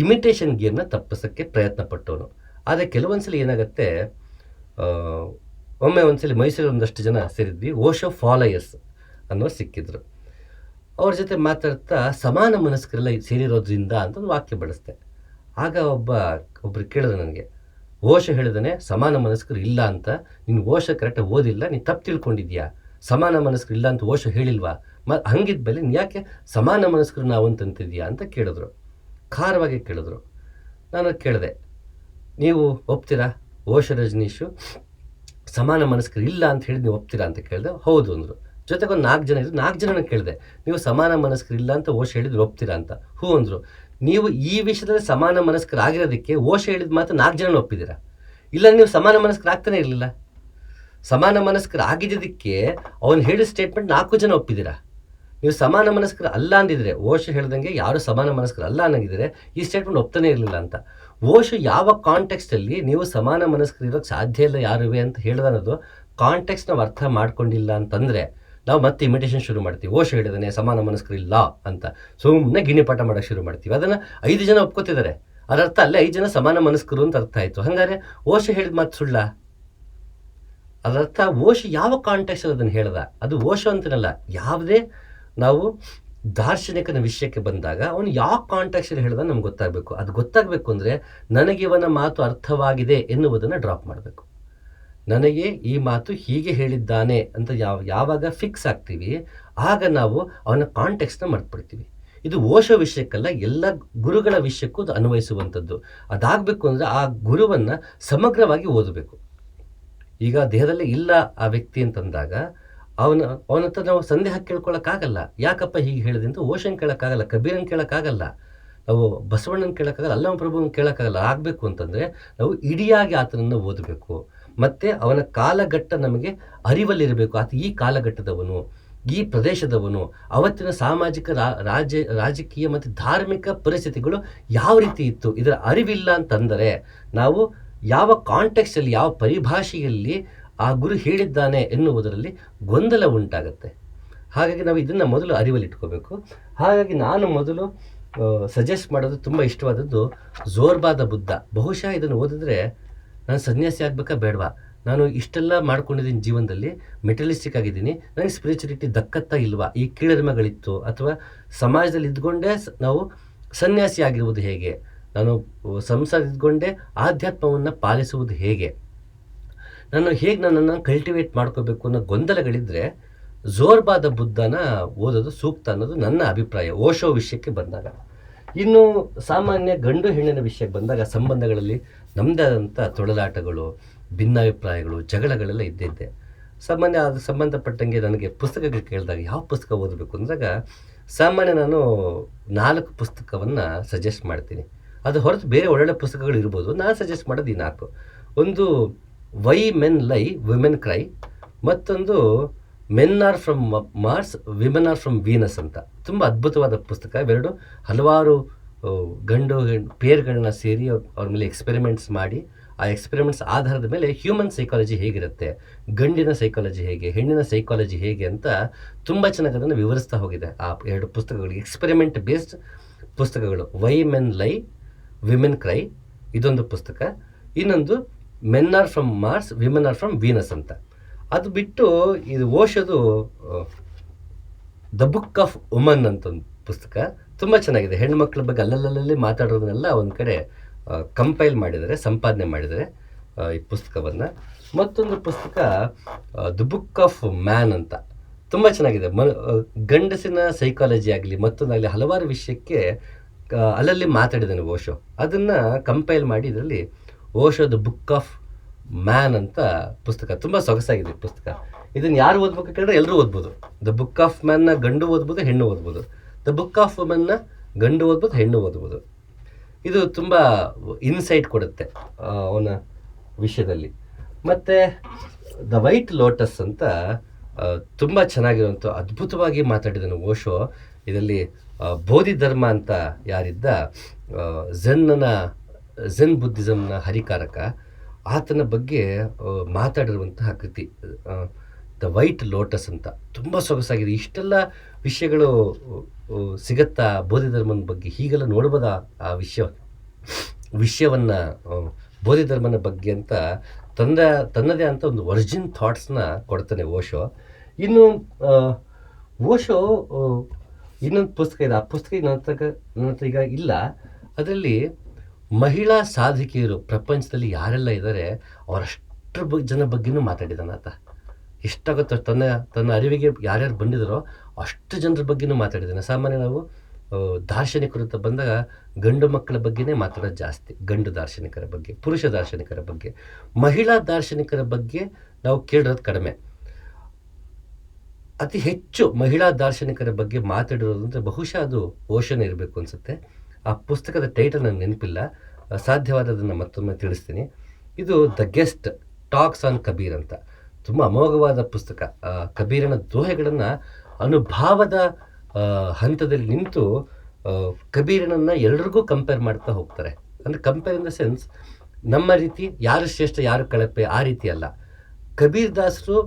ಇಮಿಟೇಷನ್ ಗೇಮ್ನ ತಪ್ಪಿಸೋಕ್ಕೆ ಪ್ರಯತ್ನ ಪಟ್ಟವನು. ಆದರೆ ಕೆಲವೊಂದ್ಸಲಿ ಏನಾಗುತ್ತೆ, ಒಂದ್ಸಲಿ ಮೈಸೂರಲ್ಲಿ ಒಂದಷ್ಟು ಜನ ಸೇರಿದ್ವಿ, ಓಶೋ ಫಾಲೋಯರ್ಸ್ ಅನ್ನೋರು ಸಿಕ್ಕಿದ್ರು. ಅವ್ರ ಜೊತೆ ಮಾತಾಡ್ತಾ ಸಮಾನ ಮನಸ್ಕರೆಲ್ಲ ಸೇರಿರೋದ್ರಿಂದ ಅಂತ ಒಂದು ವಾಕ್ಯ ಬಳಸ್ತೆ. ಆಗ ಒಬ್ರು ಕೇಳಿದ್ರು ನನಗೆ, ಓಶೋ ಹೇಳಿದಾನೆ ಸಮಾನ ಮನಸ್ಕರು ಇಲ್ಲ ಅಂತ, ನೀನು ಓಶೋ ಕರೆಕ್ಟಾಗಿ ಓದಿಲ್ಲ, ನೀನು ತಪ್ಪು ತಿಳ್ಕೊಂಡಿದ್ಯಾ, ಸಮಾನ ಮನಸ್ಕರು ಇಲ್ಲ ಅಂತ ಓಶೋ ಹೇಳಿಲ್ವಾ, ಹಂಗಿದ್ಮೇಲೆ ನೀನು ಯಾಕೆ ಸಮಾನ ಮನಸ್ಕರು ನಾವು ಅಂತಂತಿದ್ಯಾ ಅಂತ ಕೇಳಿದ್ರು. ಖಾರವಾಗಿ ಕೇಳಿದ್ರು. ನಾನು ಕೇಳಿದೆ, ನೀವು ಒಪ್ತೀರಾ ಓಶೋ ರಜನೀಶು ಸಮಾನ ಮನಸ್ಕರು ಇಲ್ಲ ಅಂತ ಹೇಳಿ ನೀವು ಒಪ್ತೀರಾ ಅಂತ ಕೇಳಿದೆ. ಹೌದು ಅಂದರು. ಜೊತೆಗೆ ಒಂದು 4 ಜನ ಇದ್ರು. 4 ಜನನ ಕೇಳಿದೆ, ನೀವು ಸಮಾನ ಮನಸ್ಕರು ಇಲ್ಲ ಅಂತ ಓಶೋ ಹೇಳಿದ್ರು ಒಪ್ತೀರಾ ಅಂತ. ಹ್ಞೂ ಅಂದರು. ನೀವು ಈ ವಿಷಯದಲ್ಲಿ ಸಮಾನ ಮನಸ್ಕರಾಗಿರೋದಕ್ಕೆ ಓಶೋ ಹೇಳಿದ ಮಾತ್ರ 4 ಜನ ಒಪ್ಪಿದ್ದೀರಾ, ಇಲ್ಲ ನೀವು ಸಮಾನ ಮನಸ್ಕರಾಗ್ತಾನೆ ಇರಲಿಲ್ಲ. ಸಮಾನ ಮನಸ್ಕರಾಗಿದ್ದಕ್ಕೆ ಅವನು ಹೇಳಿದ ಸ್ಟೇಟ್ಮೆಂಟ್ 4 ಜನ ಒಪ್ಪಿದ್ದೀರಾ. ನೀವು ಸಮಾನ ಮನಸ್ಕರ ಅಲ್ಲ ಅಂದಿದ್ರೆ, ಓಶೋ ಹೇಳ್ದಂಗೆ ಯಾರು ಸಮಾನ ಮನಸ್ಕರ ಅಲ್ಲ ಅನ್ನಂಗಿದ್ರೆ ಈ ಸ್ಟೇಟ್ಮೆಂಟ್ ಒಪ್ತಾನೆ ಇರಲಿಲ್ಲ ಅಂತ. ಓಶೋ ಯಾವ ಕಾಂಟೆಕ್ಸ್ಟಲ್ಲಿ ನೀವು ಸಮಾನ ಮನಸ್ಕರು ಇರೋಕ್ಕೆ ಸಾಧ್ಯ ಇಲ್ಲ ಯಾರುವೆ ಅಂತ ಹೇಳ್ದ ಅನ್ನೋದು ಕಾಂಟೆಕ್ಸ್ಟ್ ನಾವು ಅರ್ಥ ಮಾಡ್ಕೊಂಡಿಲ್ಲ ಅಂತಂದರೆ ನಾವು ಮತ್ತೆ ಇಮಿಟೇಷನ್ ಶುರು ಮಾಡ್ತೀವಿ. ಓಶೋ ಹೇಳಿದಾನೆ ಸಮಾನ ಮನಸ್ಕರು ಇಲ್ಲ ಅಂತ ಸುಮ್ಮನೆ ಗಿಣಿಪಾಠ ಮಾಡೋಕ್ಕೆ ಶುರು ಮಾಡ್ತೀವಿ. ಅದನ್ನು 5 ಜನ ಒಪ್ಕೋತಿದ್ದಾರೆ, ಅದರ್ಥ ಅಲ್ಲೇ 5 ಜನ ಸಮಾನ ಮನಸ್ಕರು ಅಂತ ಅರ್ಥ ಆಯಿತು. ಹಾಗಾದ್ರೆ ಓಶೋ ಹೇಳಿದ ಮಾತು ಸುಳ್ಳ? ಅದರ್ಥ ಓಶೋ ಯಾವ ಕಾಂಟೆಕ್ಸ್ಟಲ್ಲಿ ಅದನ್ನು ಹೇಳ್ದ, ಅದು ಓಶೋ ಅಂತನಲ್ಲ. ಯಾವುದೇ ನಾವು ದಾರ್ಶನಿಕನ ವಿಷಯಕ್ಕೆ ಬಂದಾಗ ಅವನು ಯಾವ ಕಾಂಟೆಕ್ಸ್ಟಲ್ಲಿ ಹೇಳ್ದ ನಮ್ಗೆ ಗೊತ್ತಾಗಬೇಕು. ಅದು ಗೊತ್ತಾಗಬೇಕು ಅಂದರೆ ನನಗೆ ಇವನ ಮಾತು ಅರ್ಥವಾಗಿದೆ ಎನ್ನುವುದನ್ನು ಡ್ರಾಪ್ ಮಾಡಬೇಕು. ನನಗೆ ಈ ಮಾತು ಹೀಗೆ ಹೇಳಿದ್ದಾನೆ ಅಂತ ಯಾವಾಗ ಫಿಕ್ಸ್ ಆಗ್ತೀವಿ ಆಗ ನಾವು ಅವನ ಕಾಂಟೆಕ್ಸ್ಟ್ನ ಮರ್ತ್ಬಿಡ್ತೀವಿ. ಇದು ಓಶೋ ವಿಷಯಕ್ಕಲ್ಲ, ಎಲ್ಲ ಗುರುಗಳ ವಿಷಯಕ್ಕೂ ಅದು ಅನ್ವಯಿಸುವಂಥದ್ದು. ಅದಾಗಬೇಕು ಅಂದರೆ ಆ ಗುರುವನ್ನು ಸಮಗ್ರವಾಗಿ ಓದಬೇಕು. ಈಗ ದೇಹದಲ್ಲೇ ಇಲ್ಲ ಆ ವ್ಯಕ್ತಿ ಅಂತಂದಾಗ ಅವನ ಹತ್ರ ನಾವು ಸಂದೇಹ ಕೇಳ್ಕೊಳ್ಳೋಕ್ಕಾಗಲ್ಲ. ಯಾಕಪ್ಪ ಹೀಗೆ ಹೇಳಿದೆ ಅಂತ ಓಶನ್ ಕೇಳೋಕ್ಕಾಗಲ್ಲ, ಕಬೀರನ್ ಕೇಳೋಕ್ಕಾಗಲ್ಲ, ನಾವು ಬಸವಣ್ಣನ ಕೇಳೋಕ್ಕಾಗಲ್ಲ, ಅಲ್ಲಮ ಪ್ರಭುನ ಕೇಳೋಕ್ಕಾಗಲ್ಲ. ಆಗಬೇಕು ಅಂತಂದರೆ ನಾವು ಇಡಿಯಾಗಿ ಆತನನ್ನು ಓದಬೇಕು. ಮತ್ತು ಅವನ ಕಾಲಘಟ್ಟ ನಮಗೆ ಅರಿವಲ್ಲಿರಬೇಕು. ಆತ ಈ ಕಾಲಘಟ್ಟದವನು, ಈ ಪ್ರದೇಶದವನು, ಅವತ್ತಿನ ಸಾಮಾಜಿಕ ರಾಜಕೀಯ ಮತ್ತು ಧಾರ್ಮಿಕ ಪರಿಸ್ಥಿತಿಗಳು ಯಾವ ರೀತಿ ಇತ್ತು, ಇದರ ಅರಿವಿಲ್ಲ ಅಂತಂದರೆ ನಾವು ಯಾವ ಕಾಂಟೆಕ್ಸ್ಟಲ್ಲಿ ಯಾವ ಪರಿಭಾಷೆಯಲ್ಲಿ ಆ ಗುರು ಹೇಳಿದ್ದಾನೆ ಎನ್ನುವುದರಲ್ಲಿ ಗೊಂದಲ ಉಂಟಾಗುತ್ತೆ. ಹಾಗಾಗಿ ನಾವು ಇದನ್ನು ಮೊದಲು ಅರಿವಲ್ಲಿಟ್ಕೋಬೇಕು. ಹಾಗಾಗಿ ನಾನು ಮೊದಲು ಸಜೆಸ್ಟ್ ಮಾಡೋದು ತುಂಬ ಇಷ್ಟವಾದದ್ದು ಝೋರ್ಬಾದ ಬುದ್ಧ. ಬಹುಶಃ ಇದನ್ನು ಓದಿದ್ರೆ ನಾನು ಸನ್ಯಾಸಿ ಆಗಬೇಕಾ ಬೇಡವಾ, ನಾನು ಇಷ್ಟೆಲ್ಲ ಮಾಡ್ಕೊಂಡಿದ್ದೀನಿ ಜೀವನದಲ್ಲಿ, ಮೆಟಲಿಸ್ಟಿಕ್ ಆಗಿದ್ದೀನಿ, ನನಗೆ ಸ್ಪಿರಿಚುಲಿಟಿ ದಕ್ಕತ್ತಾ ಇಲ್ವಾ, ಈ ಕೀಳರಿಮೆಗಳಿತ್ತು, ಅಥವಾ ಸಮಾಜದಲ್ಲಿ ಇದ್ಕೊಂಡೇ ನಾವು ಸನ್ಯಾಸಿ ಆಗಿರುವುದು ಹೇಗೆ, ನಾನು ಸಂಸಾರ ಇದ್ಕೊಂಡೇ ಆಧ್ಯಾತ್ಮವನ್ನು ಪಾಲಿಸುವುದು ಹೇಗೆ, ನಾನು ಹೇಗೆ ನನ್ನನ್ನು ಕಲ್ಟಿವೇಟ್ ಮಾಡ್ಕೋಬೇಕು ಅನ್ನೋ ಗೊಂದಲಗಳಿದ್ದರೆ ಝೋರ್ಬಾದ ಬುದ್ಧನ ಓದೋದು ಸೂಕ್ತ ಅನ್ನೋದು ನನ್ನ ಅಭಿಪ್ರಾಯ ಓಶೋ ವಿಷಯಕ್ಕೆ ಬಂದಾಗ. ಇನ್ನು ಸಾಮಾನ್ಯ ಗಂಡು ಹೆಣ್ಣಿನ ವಿಷಯಕ್ಕೆ ಬಂದಾಗ ಸಂಬಂಧಗಳಲ್ಲಿ ನಮ್ಮದೇ ಆದಂಥ ತೊಳಲಾಟಗಳು, ಭಿನ್ನಾಭಿಪ್ರಾಯಗಳು, ಜಗಳಗಳೆಲ್ಲ ಇದ್ದಿದ್ದೆ. ಸಾಮಾನ್ಯ ಅದಕ್ಕೆ ಸಂಬಂಧಪಟ್ಟಂಗೆ ನನಗೆ ಪುಸ್ತಕಗಳು ಕೇಳಿದಾಗ ಯಾವ ಪುಸ್ತಕ ಓದಬೇಕು ಅಂದಾಗ ಸಾಮಾನ್ಯ ನಾನು 4 ಪುಸ್ತಕವನ್ನು ಸಜೆಸ್ಟ್ ಮಾಡ್ತೀನಿ. ಅದು ಹೊರತು ಬೇರೆ ಒಳ್ಳೊಳ್ಳೆ ಪುಸ್ತಕಗಳು ಇರ್ಬೋದು. ನಾನು ಸಜೆಸ್ಟ್ ಮಾಡೋದು ಈ 4. ಒಂದು why men lie women cry, ಮತ್ತೊಂದು men are from Mars women are from Venus ಅಂತ. ತುಂಬ ಅದ್ಭುತವಾದ ಪುಸ್ತಕ. ಇವೆರಡು ಹಲವಾರು ಗಂಡು ಹೆಣ್ಣು ಪೇರ್ಗಳನ್ನ ಸೇರಿ ಅವ್ರ ಮೇಲೆ ಎಕ್ಸ್ಪೆರಿಮೆಂಟ್ಸ್ ಮಾಡಿ ಆ ಎಕ್ಸ್ಪೆರಿಮೆಂಟ್ಸ್ ಆಧಾರದ ಮೇಲೆ ಹ್ಯೂಮನ್ ಸೈಕಾಲಜಿ ಹೇಗಿರುತ್ತೆ, ಗಂಡಿನ ಸೈಕಾಲಜಿ ಹೇಗೆ, ಹೆಣ್ಣಿನ ಸೈಕಾಲಜಿ ಹೇಗೆ ಅಂತ ತುಂಬ ಚೆನ್ನಾಗಿ ಅದನ್ನು ವಿವರಿಸ್ತಾ ಹೋಗಿದೆ ಆ 2 ಪುಸ್ತಕಗಳು. ಎಕ್ಸ್ಪೆರಿಮೆಂಟ್ ಬೇಸ್ಡ್ ಪುಸ್ತಕಗಳು. Why men lie women cry ಇದೊಂದು ಪುಸ್ತಕ. ಇನ್ನೊಂದು men are from Mars women are from Venus ಅಂತ. ಅದು ಬಿಟ್ಟು ಇದು ಓಶೋದು ದ ಬುಕ್ ಆಫ್ ವುಮನ್ ಅಂತ ಒಂದು ಪುಸ್ತಕ ತುಂಬ ಚೆನ್ನಾಗಿದೆ. ಹೆಣ್ಮಕ್ಳ ಬಗ್ಗೆ ಅಲ್ಲಲ್ಲಲ್ಲಿ ಮಾತಾಡೋದನ್ನೆಲ್ಲ ಒಂದು ಕಡೆ ಕಂಪೈಲ್ ಮಾಡಿದರೆ, ಸಂಪಾದನೆ ಮಾಡಿದರೆ ಈ ಪುಸ್ತಕವನ್ನು. ಮತ್ತೊಂದು ಪುಸ್ತಕ ದ ಬುಕ್ ಆಫ್ ಮ್ಯಾನ್ ಅಂತ ತುಂಬ ಚೆನ್ನಾಗಿದೆ. ಗಂಡಸಿನ ಸೈಕಾಲಜಿ ಆಗಲಿ ಮತ್ತೊಂದಾಗಲಿ ಹಲವಾರು ವಿಷಯಕ್ಕೆ ಅಲ್ಲಲ್ಲಿ ಮಾತಾಡಿದ್ದಾನೆ ಓಶೋ. ಅದನ್ನು ಕಂಪೈಲ್ ಮಾಡಿ ಇದರಲ್ಲಿ Osho the book of man ಅಂತ ಪುಸ್ತಕ. ತುಂಬ ಸೊಗಸಾಗಿದೆ ಪುಸ್ತಕ. ಇದನ್ನು ಯಾರು ಓದ್ಬೇಕು ಕೇಳಿದ್ರೆ ಎಲ್ಲರೂ ಓದ್ಬೋದು. ದ ಬುಕ್ ಆಫ್ ಮ್ಯಾನ್ನ ಗಂಡು ಓದ್ಬೋದು, ಹೆಣ್ಣು ಓದ್ಬೋದು. ದ ಬುಕ್ ಆಫ್ ವುಮನ್ನ ಗಂಡು ಓದ್ಬೋದು, ಹೆಣ್ಣು ಓದ್ಬೋದು. ಇದು ತುಂಬ ಇನ್ಸೈಟ್ ಕೊಡುತ್ತೆ ಅವನ ವಿಷಯದಲ್ಲಿ. ಮತ್ತು ದ ವೈಟ್ ಲೋಟಸ್ ಅಂತ ತುಂಬ ಚೆನ್ನಾಗಿರುವಂಥ ಅದ್ಭುತವಾಗಿ ಮಾತಾಡಿದನು ಓಶೋ. ಇದರಲ್ಲಿ ಬೋಧಿ ಧರ್ಮ ಅಂತ ಯಾರಿದ್ದ, ಝೆನ್ ಬುದ್ಧಿಸಮ್ನ ಹರಿಕಾರಕ, ಆತನ ಬಗ್ಗೆ ಮಾತಾಡಿರುವಂತಹ ಕೃತಿ ದ ವೈಟ್ ಲೋಟಸ್ ಅಂತ. ತುಂಬ ಸೊಗಸಾಗಿದೆ. ಇಷ್ಟೆಲ್ಲ ವಿಷಯಗಳು ಸಿಗತ್ತಾ ಬೋಧಿ ಧರ್ಮನ ಬಗ್ಗೆ, ಹೀಗೆಲ್ಲ ನೋಡ್ಬೋದಾ ಆ ವಿಷಯವನ್ನು ಬೋಧಿ ಧರ್ಮನ ಬಗ್ಗೆ ಅಂತ ತನ್ನದೇ ಅಂತ ಒಂದು ವರ್ಜಿನ್ ಥಾಟ್ಸ್ನ ಕೊಡ್ತಾನೆ ಓಶೋ. ಇನ್ನು ಓಶೋ ಇನ್ನೊಂದು ಪುಸ್ತಕ ಇದೆ. ಆ ಪುಸ್ತಕ ನನ್ನ ಹತ್ರ ಈಗ ಇಲ್ಲ. ಅದರಲ್ಲಿ ಮಹಿಳಾ ಸಾಧಕಿಯರು ಪ್ರಪಂಚದಲ್ಲಿ ಯಾರೆಲ್ಲ ಇದ್ದಾರೆ ಅವರಷ್ಟು ಜನ ಬಗ್ಗೆನೂ ಮಾತಾಡಿದ್ದಾನೆ ಆತ. ಎಷ್ಟಾಗುತ್ತೋ ತನ್ನ ಅರಿವಿಗೆ ಯಾರ್ಯಾರು ಬಂದಿದ್ದಾರೋ ಅಷ್ಟು ಜನರ ಬಗ್ಗೆನೂ ಮಾತಾಡಿದ್ದಾನೆ. ಸಾಮಾನ್ಯ ನಾವು ದಾರ್ಶನಿಕರು ಅಂತ ಬಂದಾಗ ಗಂಡು ಮಕ್ಕಳ ಬಗ್ಗೆನೇ ಮಾತಾಡೋದು ಜಾಸ್ತಿ, ಗಂಡು ದಾರ್ಶನಿಕರ ಬಗ್ಗೆ, ಪುರುಷ ದಾರ್ಶನಿಕರ ಬಗ್ಗೆ. ಮಹಿಳಾ ದಾರ್ಶನಿಕರ ಬಗ್ಗೆ ನಾವು ಕೇಳಿರೋದು ಕಡಿಮೆ. ಅತಿ ಹೆಚ್ಚು ಮಹಿಳಾ ದಾರ್ಶನಿಕರ ಬಗ್ಗೆ ಮಾತಾಡಿರೋದು ಅಂದರೆ ಬಹುಶಃ ಅದು ಓಶೋನೇ ಇರಬೇಕು ಅನಿಸುತ್ತೆ. ಆ ಪುಸ್ತಕದ ಟೈಟಲ್ ನನಗೆ ನೆನಪಿಲ್ಲ, ಸಾಧ್ಯವಾದದನ್ನು ಮತ್ತೊಮ್ಮೆ ತಿಳಿಸ್ತೀನಿ. ಇದು the guest talks on Kabir ಅಂತ. ತುಂಬ ಅಮೋಘವಾದ ಪುಸ್ತಕ. ಕಬೀರನ ದೋಹೆಗಳನ್ನು ಅನುಭಾವದ ಹಂತದಲ್ಲಿ ನಿಂತು ಕಬೀರನನ್ನು ಎಲ್ಲರಿಗೂ ಕಂಪೇರ್ ಮಾಡ್ತಾ ಹೋಗ್ತಾರೆ. ಅಂದರೆ ಕಂಪೇರ್ ಇನ್ ದ ಸೆನ್ಸ್ ನಮ್ಮ ರೀತಿ ಯಾರು ಶ್ರೇಷ್ಠ ಯಾರು ಕಳಪೆ ಆ ರೀತಿ ಅಲ್ಲ. ಕಬೀರ್ ದಾಸರು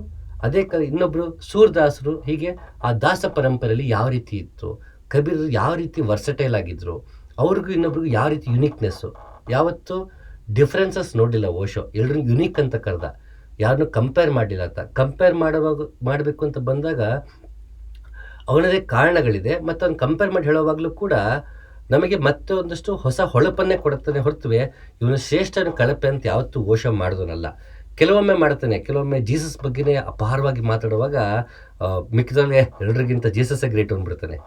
ಅದೇ ಇನ್ನೊಬ್ಬರು ಸೂರ್ದಾಸರು, ಹೀಗೆ ಆ ದಾಸ ಪರಂಪರೆಯಲ್ಲಿ ಯಾವ ರೀತಿ ಇತ್ತು, ಕಬೀರ್ ಯಾವ ರೀತಿ ವರ್ಸಟೈಲ್ ಆಗಿದ್ರು, ಅವ್ರಿಗೂ ಇನ್ನೊಬ್ರಿಗೂ ಯಾವ ರೀತಿ ಯುನೀಕ್ನೆಸ್ಸು. ಯಾವತ್ತೂ ಡಿಫ್ರೆನ್ಸಸ್ ನೋಡಲಿಲ್ಲ ಓಶೋ. ಎಲ್ಲರೂ ಯುನೀಕ್ ಅಂತ ಕರೆದ, ಯಾರನ್ನೂ ಕಂಪೇರ್ ಮಾಡಲಿಲ್ಲ ಅಂತ. ಕಂಪೇರ್ ಮಾಡಬೇಕು ಅಂತ ಬಂದಾಗ ಅವನದೇ ಕಾರಣಗಳಿದೆ. ಮತ್ತು ಅವ್ನು ಕಂಪೇರ್ ಮಾಡಿ ಹೇಳೋವಾಗಲೂ ಕೂಡ ನಮಗೆ ಮತ್ತೆ ಒಂದಷ್ಟು ಹೊಸ ಹೊಳಪನ್ನೇ ಕೊಡುತ್ತಾನೆ ಹೊರತುವೆ ಇವನು ಶ್ರೇಷ್ಠನ ಕಳಪೆ ಅಂತ ಯಾವತ್ತೂ ಓಶೋ ಮಾಡಿದವನಲ್ಲ. ಕೆಲವೊಮ್ಮೆ ಮಾಡ್ತಾನೆ, ಕೆಲವೊಮ್ಮೆ ಜೀಸಸ್ ಬಗ್ಗೆನೇ ಅಪಾರವಾಗಿ ಮಾತಾಡುವಾಗ ಮಿಕ್ಕಿದವ್ರಿಗೆ ಎಲ್ಲರಿಗಿಂತ ಜೀಸಸ್ಸೇ ಗ್ರೇಟ್ ಅಂದ್ಬಿಡ್ತಾನೆ.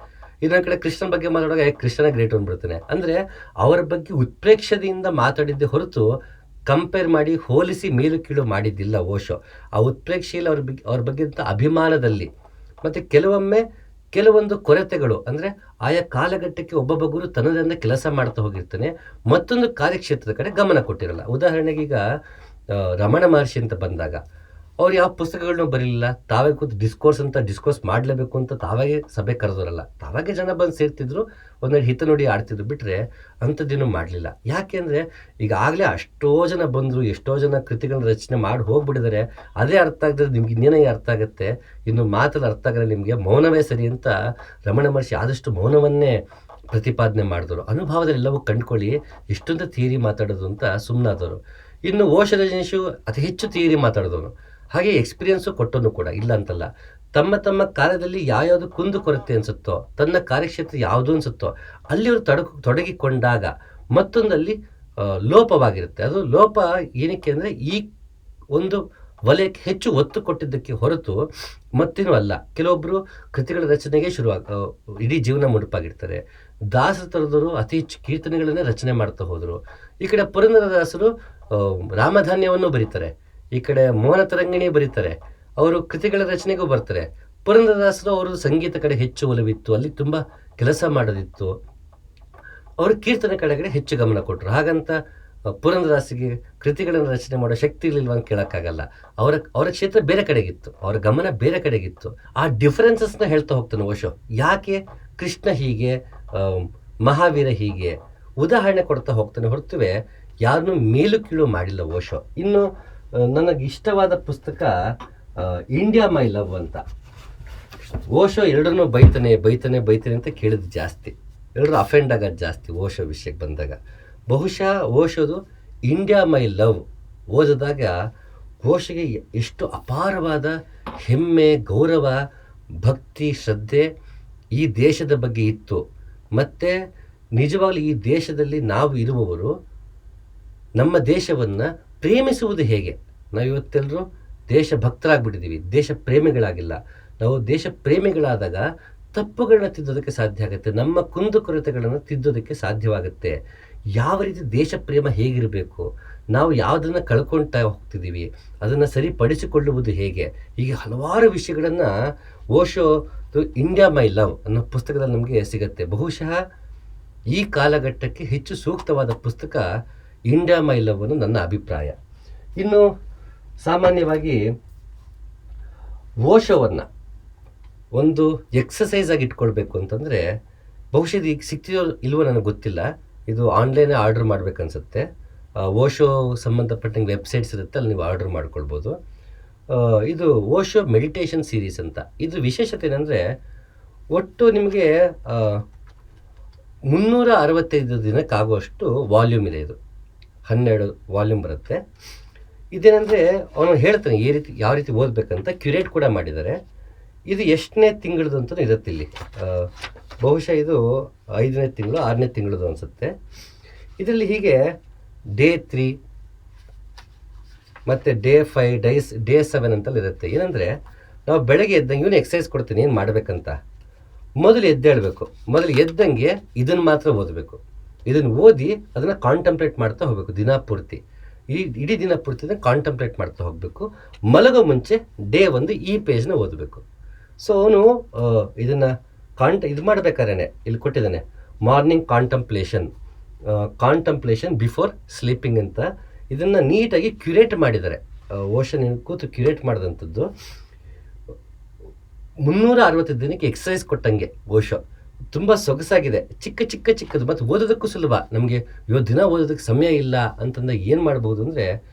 ಇನ್ನೊಂದು ಕಡೆ ಕೃಷ್ಣನ ಬಗ್ಗೆ ಮಾತಾಡುವಾಗ ಕೃಷ್ಣನೇ ಗ್ರೇಟ್ ಅಂದ್ಬಿಡ್ತಾನೆ. ಅಂದರೆ ಅವರ ಬಗ್ಗೆ ಉತ್ಪ್ರೇಕ್ಷತೆಯಿಂದ ಮಾತಾಡಿದ್ದೇ ಹೊರತು ಕಂಪೇರ್ ಮಾಡಿ ಹೋಲಿಸಿ ಮೇಲು ಕೀಳು ಮಾಡಿದ್ದಿಲ್ಲ ಓಶೋ. ಆ ಉತ್ಪ್ರೇಕ್ಷೆಯಲ್ಲಿ ಅವ್ರ ಬಗ್ಗೆ ಅಭಿಮಾನದಲ್ಲಿ. ಮತ್ತು ಕೆಲವೊಂದು ಕೊರತೆಗಳು, ಅಂದರೆ ಆಯಾ ಕಾಲಘಟ್ಟಕ್ಕೆ ಒಬ್ಬೊಬ್ಬ ಗುರು ತನ್ನದಿಂದ ಕೆಲಸ ಮಾಡ್ತಾ ಹೋಗಿರ್ತಾನೆ, ಮತ್ತೊಂದು ಕಾರ್ಯಕ್ಷೇತ್ರದ ಕಡೆ ಗಮನ ಕೊಟ್ಟಿರಲ್ಲ. ಉದಾಹರಣೆಗೆ ಈಗ ರಮಣ ಮಹರ್ಷಿ ಅಂತ ಬಂದಾಗ ಅವ್ರು ಯಾವ ಪುಸ್ತಕಗಳನ್ನೂ ಬರೀಲಿಲ್ಲ. ತಾವೇ ಕೂತು ಡಿಸ್ಕೋರ್ಸ್ ಮಾಡಲೇಬೇಕು ಅಂತ ತಾವಾಗೆ ಸಭೆ ಕರೆದೋರಲ್ಲ. ತಾವಾಗೆ ಜನ ಬಂದು ಸೇರ್ತಿದ್ರು, ಒಂದೆರಡು ಹಿತ ನೋಡಿ ಆಡ್ತಿದ್ರು, ಬಿಟ್ಟರೆ ಅಂಥದ್ದೇನೂ ಮಾಡಲಿಲ್ಲ. ಯಾಕೆಂದರೆ ಈಗಾಗಲೇ ಅಷ್ಟೋ ಜನ ಬಂದರು, ಎಷ್ಟೋ ಜನ ಕೃತಿಗಳನ್ನ ರಚನೆ ಮಾಡಿ ಹೋಗ್ಬಿಟ್ಟಿದ್ದಾರೆ. ಅದೇ ಅರ್ಥ ಆಗದ್ರೆ ನಿಮ್ಗೆ ಇನ್ನೇನೇ ಅರ್ಥ ಆಗುತ್ತೆ, ಇನ್ನು ಮಾತಲ್ಲಿ ಅರ್ಥ ಆಗಲ್ಲ ನಿಮಗೆ, ಮೌನವೇ ಸರಿ ಅಂತ ರಮಣ ಮಹರ್ಷಿ ಆದಷ್ಟು ಮೌನವನ್ನೇ ಪ್ರತಿಪಾದನೆ ಮಾಡಿದವರು. ಅನುಭವದಲ್ಲಿ ಎಲ್ಲವೂ ಕಂಡುಕೊಳ್ಳಿ, ಇಷ್ಟೊಂದು ಥಿಯರಿ ಮಾತಾಡೋದು ಅಂತ ಸುಮ್ಮನಾದವರು. ಇನ್ನು ಓಶೋ ರಜನೀಶು ಅತಿ ಹೆಚ್ಚು ಥಿಯರಿ ಮಾತಾಡಿದವನು, ಹಾಗೆ ಎಕ್ಸ್ಪೀರಿಯನ್ಸು ಕೊಟ್ಟವನು ಕೂಡ, ಇಲ್ಲ ಅಂತಲ್ಲ. ತಮ್ಮ ಕಾಲದಲ್ಲಿ ಯಾವ್ಯಾವುದು ಕುಂದು ಕೊರತೆ ಅನಿಸುತ್ತೋ, ತನ್ನ ಕಾರ್ಯಕ್ಷೇತ್ರ ಯಾವುದು ಅನಿಸುತ್ತೋ ಅಲ್ಲಿ ಅವರು ತೊಡಗಿಕೊಂಡಾಗ ಮತ್ತೊಂದಲ್ಲಿ ಲೋಪವಾಗಿರುತ್ತೆ. ಅದು ಲೋಪ ಏನಕ್ಕೆ ಅಂದರೆ ಈ ಒಂದು ವಲಯಕ್ಕೆ ಹೆಚ್ಚು ಒತ್ತು ಕೊಟ್ಟಿದ್ದಕ್ಕೆ ಹೊರತು ಮತ್ತೇನೂ ಅಲ್ಲ. ಕೆಲವೊಬ್ಬರು ಕೃತಿಗಳ ರಚನೆಗೆ ಇಡೀ ಜೀವನ ಮುಡುಪಾಗಿರ್ತಾರೆ. ದಾಸರ ಥರದವರು ಅತಿ ಹೆಚ್ಚು ಕೀರ್ತನೆಗಳನ್ನೇ ರಚನೆ ಮಾಡ್ತಾ ಹೋದರು. ಈ ಕಡೆ ಪುರಂದರದಾಸರು ರಾಮಧಾನ್ಯವನ್ನು ಬರೀತಾರೆ. ಈ ಕಡೆ ಮೋಹನ ತರಂಗಿಣಿ ಬರೀತಾರೆ. ಅವರು ಕೃತಿಗಳ ರಚನೆಗೂ ಬರ್ತಾರೆ. ಪುರಂದರದಾಸರು ಅವರು ಸಂಗೀತ ಕಡೆ ಹೆಚ್ಚು ಒಲವಿತ್ತು, ಅಲ್ಲಿ ತುಂಬ ಕೆಲಸ ಮಾಡೋದಿತ್ತು. ಅವರು ಕೀರ್ತನೆ ಕಡೆಗಡೆ ಹೆಚ್ಚು ಗಮನ ಕೊಟ್ಟರು. ಹಾಗಂತ ಪುರಂದರದಾಸಿಗೆ ಕೃತಿಗಳನ್ನು ರಚನೆ ಮಾಡೋ ಶಕ್ತಿ ಇರಲಿಲ್ವ ಅಂತ ಕೇಳೋಕ್ಕಾಗಲ್ಲ. ಅವರ ಕ್ಷೇತ್ರ ಬೇರೆ ಕಡೆಗಿತ್ತು, ಅವರ ಗಮನ ಬೇರೆ ಕಡೆಗಿತ್ತು. ಆ ಡಿಫರೆನ್ಸಸ್ನ ಹೇಳ್ತಾ ಹೋಗ್ತಾನೆ ಓಶೋ. ಯಾಕೆ ಕೃಷ್ಣ ಹೀಗೆ, ಮಹಾವೀರ ಹೀಗೆ ಉದಾಹರಣೆ ಕೊಡ್ತಾ ಹೋಗ್ತಾನೆ ಹೊರತುವೆ ಯಾರನ್ನೂ ಮೇಲು ಕೀಳು ಮಾಡಿಲ್ಲ ಓಶೋ. ಇನ್ನು ನನಗೆ ಇಷ್ಟವಾದ ಪುಸ್ತಕ ಇಂಡಿಯಾ ಮೈ ಲವ್ ಅಂತ. ಓಶೋ ಎರಡನ್ನೂ ಬೈತಾನೆ ಅಂತ ಕೇಳಿದ್ದು ಜಾಸ್ತಿ, ಎಲ್ಲರೂ ಅಫೆಂಡ್ ಆಗೋದು ಜಾಸ್ತಿ ಓಶೋ ವಿಷಯಕ್ಕೆ ಬಂದಾಗ. ಬಹುಶಃ ಓಶೋದು ಇಂಡಿಯಾ ಮೈ ಲವ್ ಓದಿದಾಗ ಓಶೋಗೆ ಎಷ್ಟು ಅಪಾರವಾದ ಹೆಮ್ಮೆ, ಗೌರವ, ಭಕ್ತಿ, ಶ್ರದ್ಧೆ ಈ ದೇಶದ ಬಗ್ಗೆ ಇತ್ತು. ಮತ್ತು ನಿಜವಾಗ್ಲೂ ಈ ದೇಶದಲ್ಲಿ ನಾವು ಇರುವವರು ನಮ್ಮ ದೇಶವನ್ನು ಪ್ರೇಮಿಸುವುದು ಹೇಗೆ. ನಾವಿವತ್ತೆಲ್ಲರೂ ದೇಶ ಭಕ್ತರಾಗ್ಬಿಟ್ಟಿದ್ದೀವಿ, ದೇಶ ಪ್ರೇಮಿಗಳಾಗಿಲ್ಲ. ನಾವು ದೇಶ ಪ್ರೇಮಿಗಳಾದಾಗ ತಪ್ಪುಗಳನ್ನ ತಿದ್ದೋದಕ್ಕೆ ಸಾಧ್ಯ ಆಗುತ್ತೆ, ನಮ್ಮ ಕುಂದುಕೊರತೆಗಳನ್ನು ತಿದ್ದೋದಕ್ಕೆ ಸಾಧ್ಯವಾಗುತ್ತೆ. ಯಾವ ರೀತಿ ದೇಶ ಪ್ರೇಮ ಹೇಗಿರಬೇಕು, ನಾವು ಯಾವುದನ್ನು ಕಳ್ಕೊಳ್ತಾ ಹೋಗ್ತಿದ್ದೀವಿ, ಅದನ್ನು ಸರಿಪಡಿಸಿಕೊಳ್ಳುವುದು ಹೇಗೆ, ಹೀಗೆ ಹಲವಾರು ವಿಷಯಗಳನ್ನು ಓಶೋ ಇಂಡಿಯಾ ಮೈ ಲವ್ ಅನ್ನೋ ಪುಸ್ತಕದಲ್ಲಿ ನಮಗೆ ಸಿಗುತ್ತೆ. ಬಹುಶಃ ಈ ಕಾಲಘಟ್ಟಕ್ಕೆ ಹೆಚ್ಚು ಸೂಕ್ತವಾದ ಪುಸ್ತಕ ಇಂಡಿಯಾ ಮೈ ಲವ್ ಅನ್ನೋ ನನ್ನ ಅಭಿಪ್ರಾಯ. ಇನ್ನು ಸಾಮಾನ್ಯವಾಗಿ ಓಶೋವನ್ನು ಒಂದು ಎಕ್ಸಸೈಸ್ ಆಗಿ ಇಟ್ಕೊಳ್ಬೇಕು ಅಂತಂದರೆ, ಬಹುಶಃ ಇದು ಈಗ ಸಿಗ್ತಿದೋ ಇಲ್ವೋ ನನಗೆ ಗೊತ್ತಿಲ್ಲ, ಇದು ಆನ್ಲೈನೇ ಆರ್ಡರ್ ಮಾಡಬೇಕನ್ಸುತ್ತೆ. ಓಶೋ ಸಂಬಂಧಪಟ್ಟಂಗೆ ವೆಬ್ಸೈಟ್ಸ್ ಇರುತ್ತೆ, ಅಲ್ಲಿ ನೀವು ಆರ್ಡರ್ ಮಾಡ್ಕೊಳ್ಬೋದು. ಇದು ಓಶೋ ಮೆಡಿಟೇಷನ್ ಸೀರೀಸ್ ಅಂತ. ಇದು ವಿಶೇಷತೆ ಏನಂದರೆ, ಒಟ್ಟು ನಿಮಗೆ 365 ದಿನಕ್ಕಾಗುವಷ್ಟು ವಾಲ್ಯೂಮ್ ಇದೆ. ಇದು 12 ವಾಲ್ಯೂಮ್ ಬರುತ್ತೆ. ಇದೇನೆಂದರೆ ಅವನು ಹೇಳ್ತಾನೆ ಯಾವ ರೀತಿ ಓದಬೇಕಂತ ಕ್ಯೂರೇಟ್ ಕೂಡ ಮಾಡಿದ್ದಾರೆ. ಇದು ಎಷ್ಟನೇ ತಿಂಗಳದು ಅಂತಲೂ ಇರುತ್ತೆ ಇಲ್ಲಿ. ಬಹುಶಃ ಇದು 5ನೇ ತಿಂಗಳು 6ನೇ ತಿಂಗಳದು ಅನಿಸುತ್ತೆ. ಇದರಲ್ಲಿ ಹೀಗೆ ಡೇ 3 ಮತ್ತು ಡೇ 5 ಡೇ 7 ಅಂತಲ್ಲಿ ಇರುತ್ತೆ. ಏನಂದರೆ ನಾವು ಬೆಳಗ್ಗೆ ಎದ್ದಂಗೆ ಇವನು ಎಕ್ಸಸೈಸ್ ಕೊಡ್ತೀನಿ ಏನು ಮಾಡಬೇಕಂತ. ಮೊದಲು ಎದ್ದೇಳಬೇಕು, ಮೊದಲು ಎದ್ದಂಗೆ ಇದನ್ನು ಮಾತ್ರ ಓದಬೇಕು. ಇದನ್ನು ಓದಿ ಅದನ್ನು ಕಾಂಟಂಪ್ಲೇಟ್ ಮಾಡ್ತಾ ಹೋಗಬೇಕು ದಿನ ಪೂರ್ತಿ. ಇಡೀ ದಿನ ಪೂರ್ತಿ ಕಾಂಟಂಪ್ಲೇಟ್ ಮಾಡ್ತಾ ಹೋಗಬೇಕು. ಮಲಗೋ ಮುಂಚೆ ಡೇ 1 ಈ ಪೇಜ್ನ ಓದಬೇಕು. ಸೊ ಅವನು ಇದನ್ನು ಇದು ಮಾಡಬೇಕಾದ್ರೆ ಇಲ್ಲಿ ಕೊಟ್ಟಿದ್ದಾನೆ, ಮಾರ್ನಿಂಗ್ ಕಾಂಟಂಪ್ಲೇಷನ್ ಬಿಫೋರ್ ಸ್ಲೀಪಿಂಗ್ ಅಂತ. ಇದನ್ನು ನೀಟಾಗಿ ಕ್ಯೂರೇಟ್ ಮಾಡಿದ್ದಾರೆ. ಓಶೋ ಕೂತು ಕ್ಯೂರೇಟ್ ಮಾಡಿದಂಥದ್ದು. 365 ದಿನಕ್ಕೆ ಎಕ್ಸಸೈಸ್ ಕೊಟ್ಟಂಗೆ ಓಶೋ. ತುಂಬ ಸೊಗಸಾಗಿದೆ, ಚಿಕ್ಕದು ಮತ್ತು ಓದೋದಕ್ಕೂ ಸುಲಭ. ನಮಗೆ ಇವತ್ತು ದಿನ ಓದೋದಕ್ಕೆ ಸಮಯ ಇಲ್ಲ ಅಂತಂದಾಗ ಏನು ಮಾಡ್ಬೋದು ಅಂದರೆ,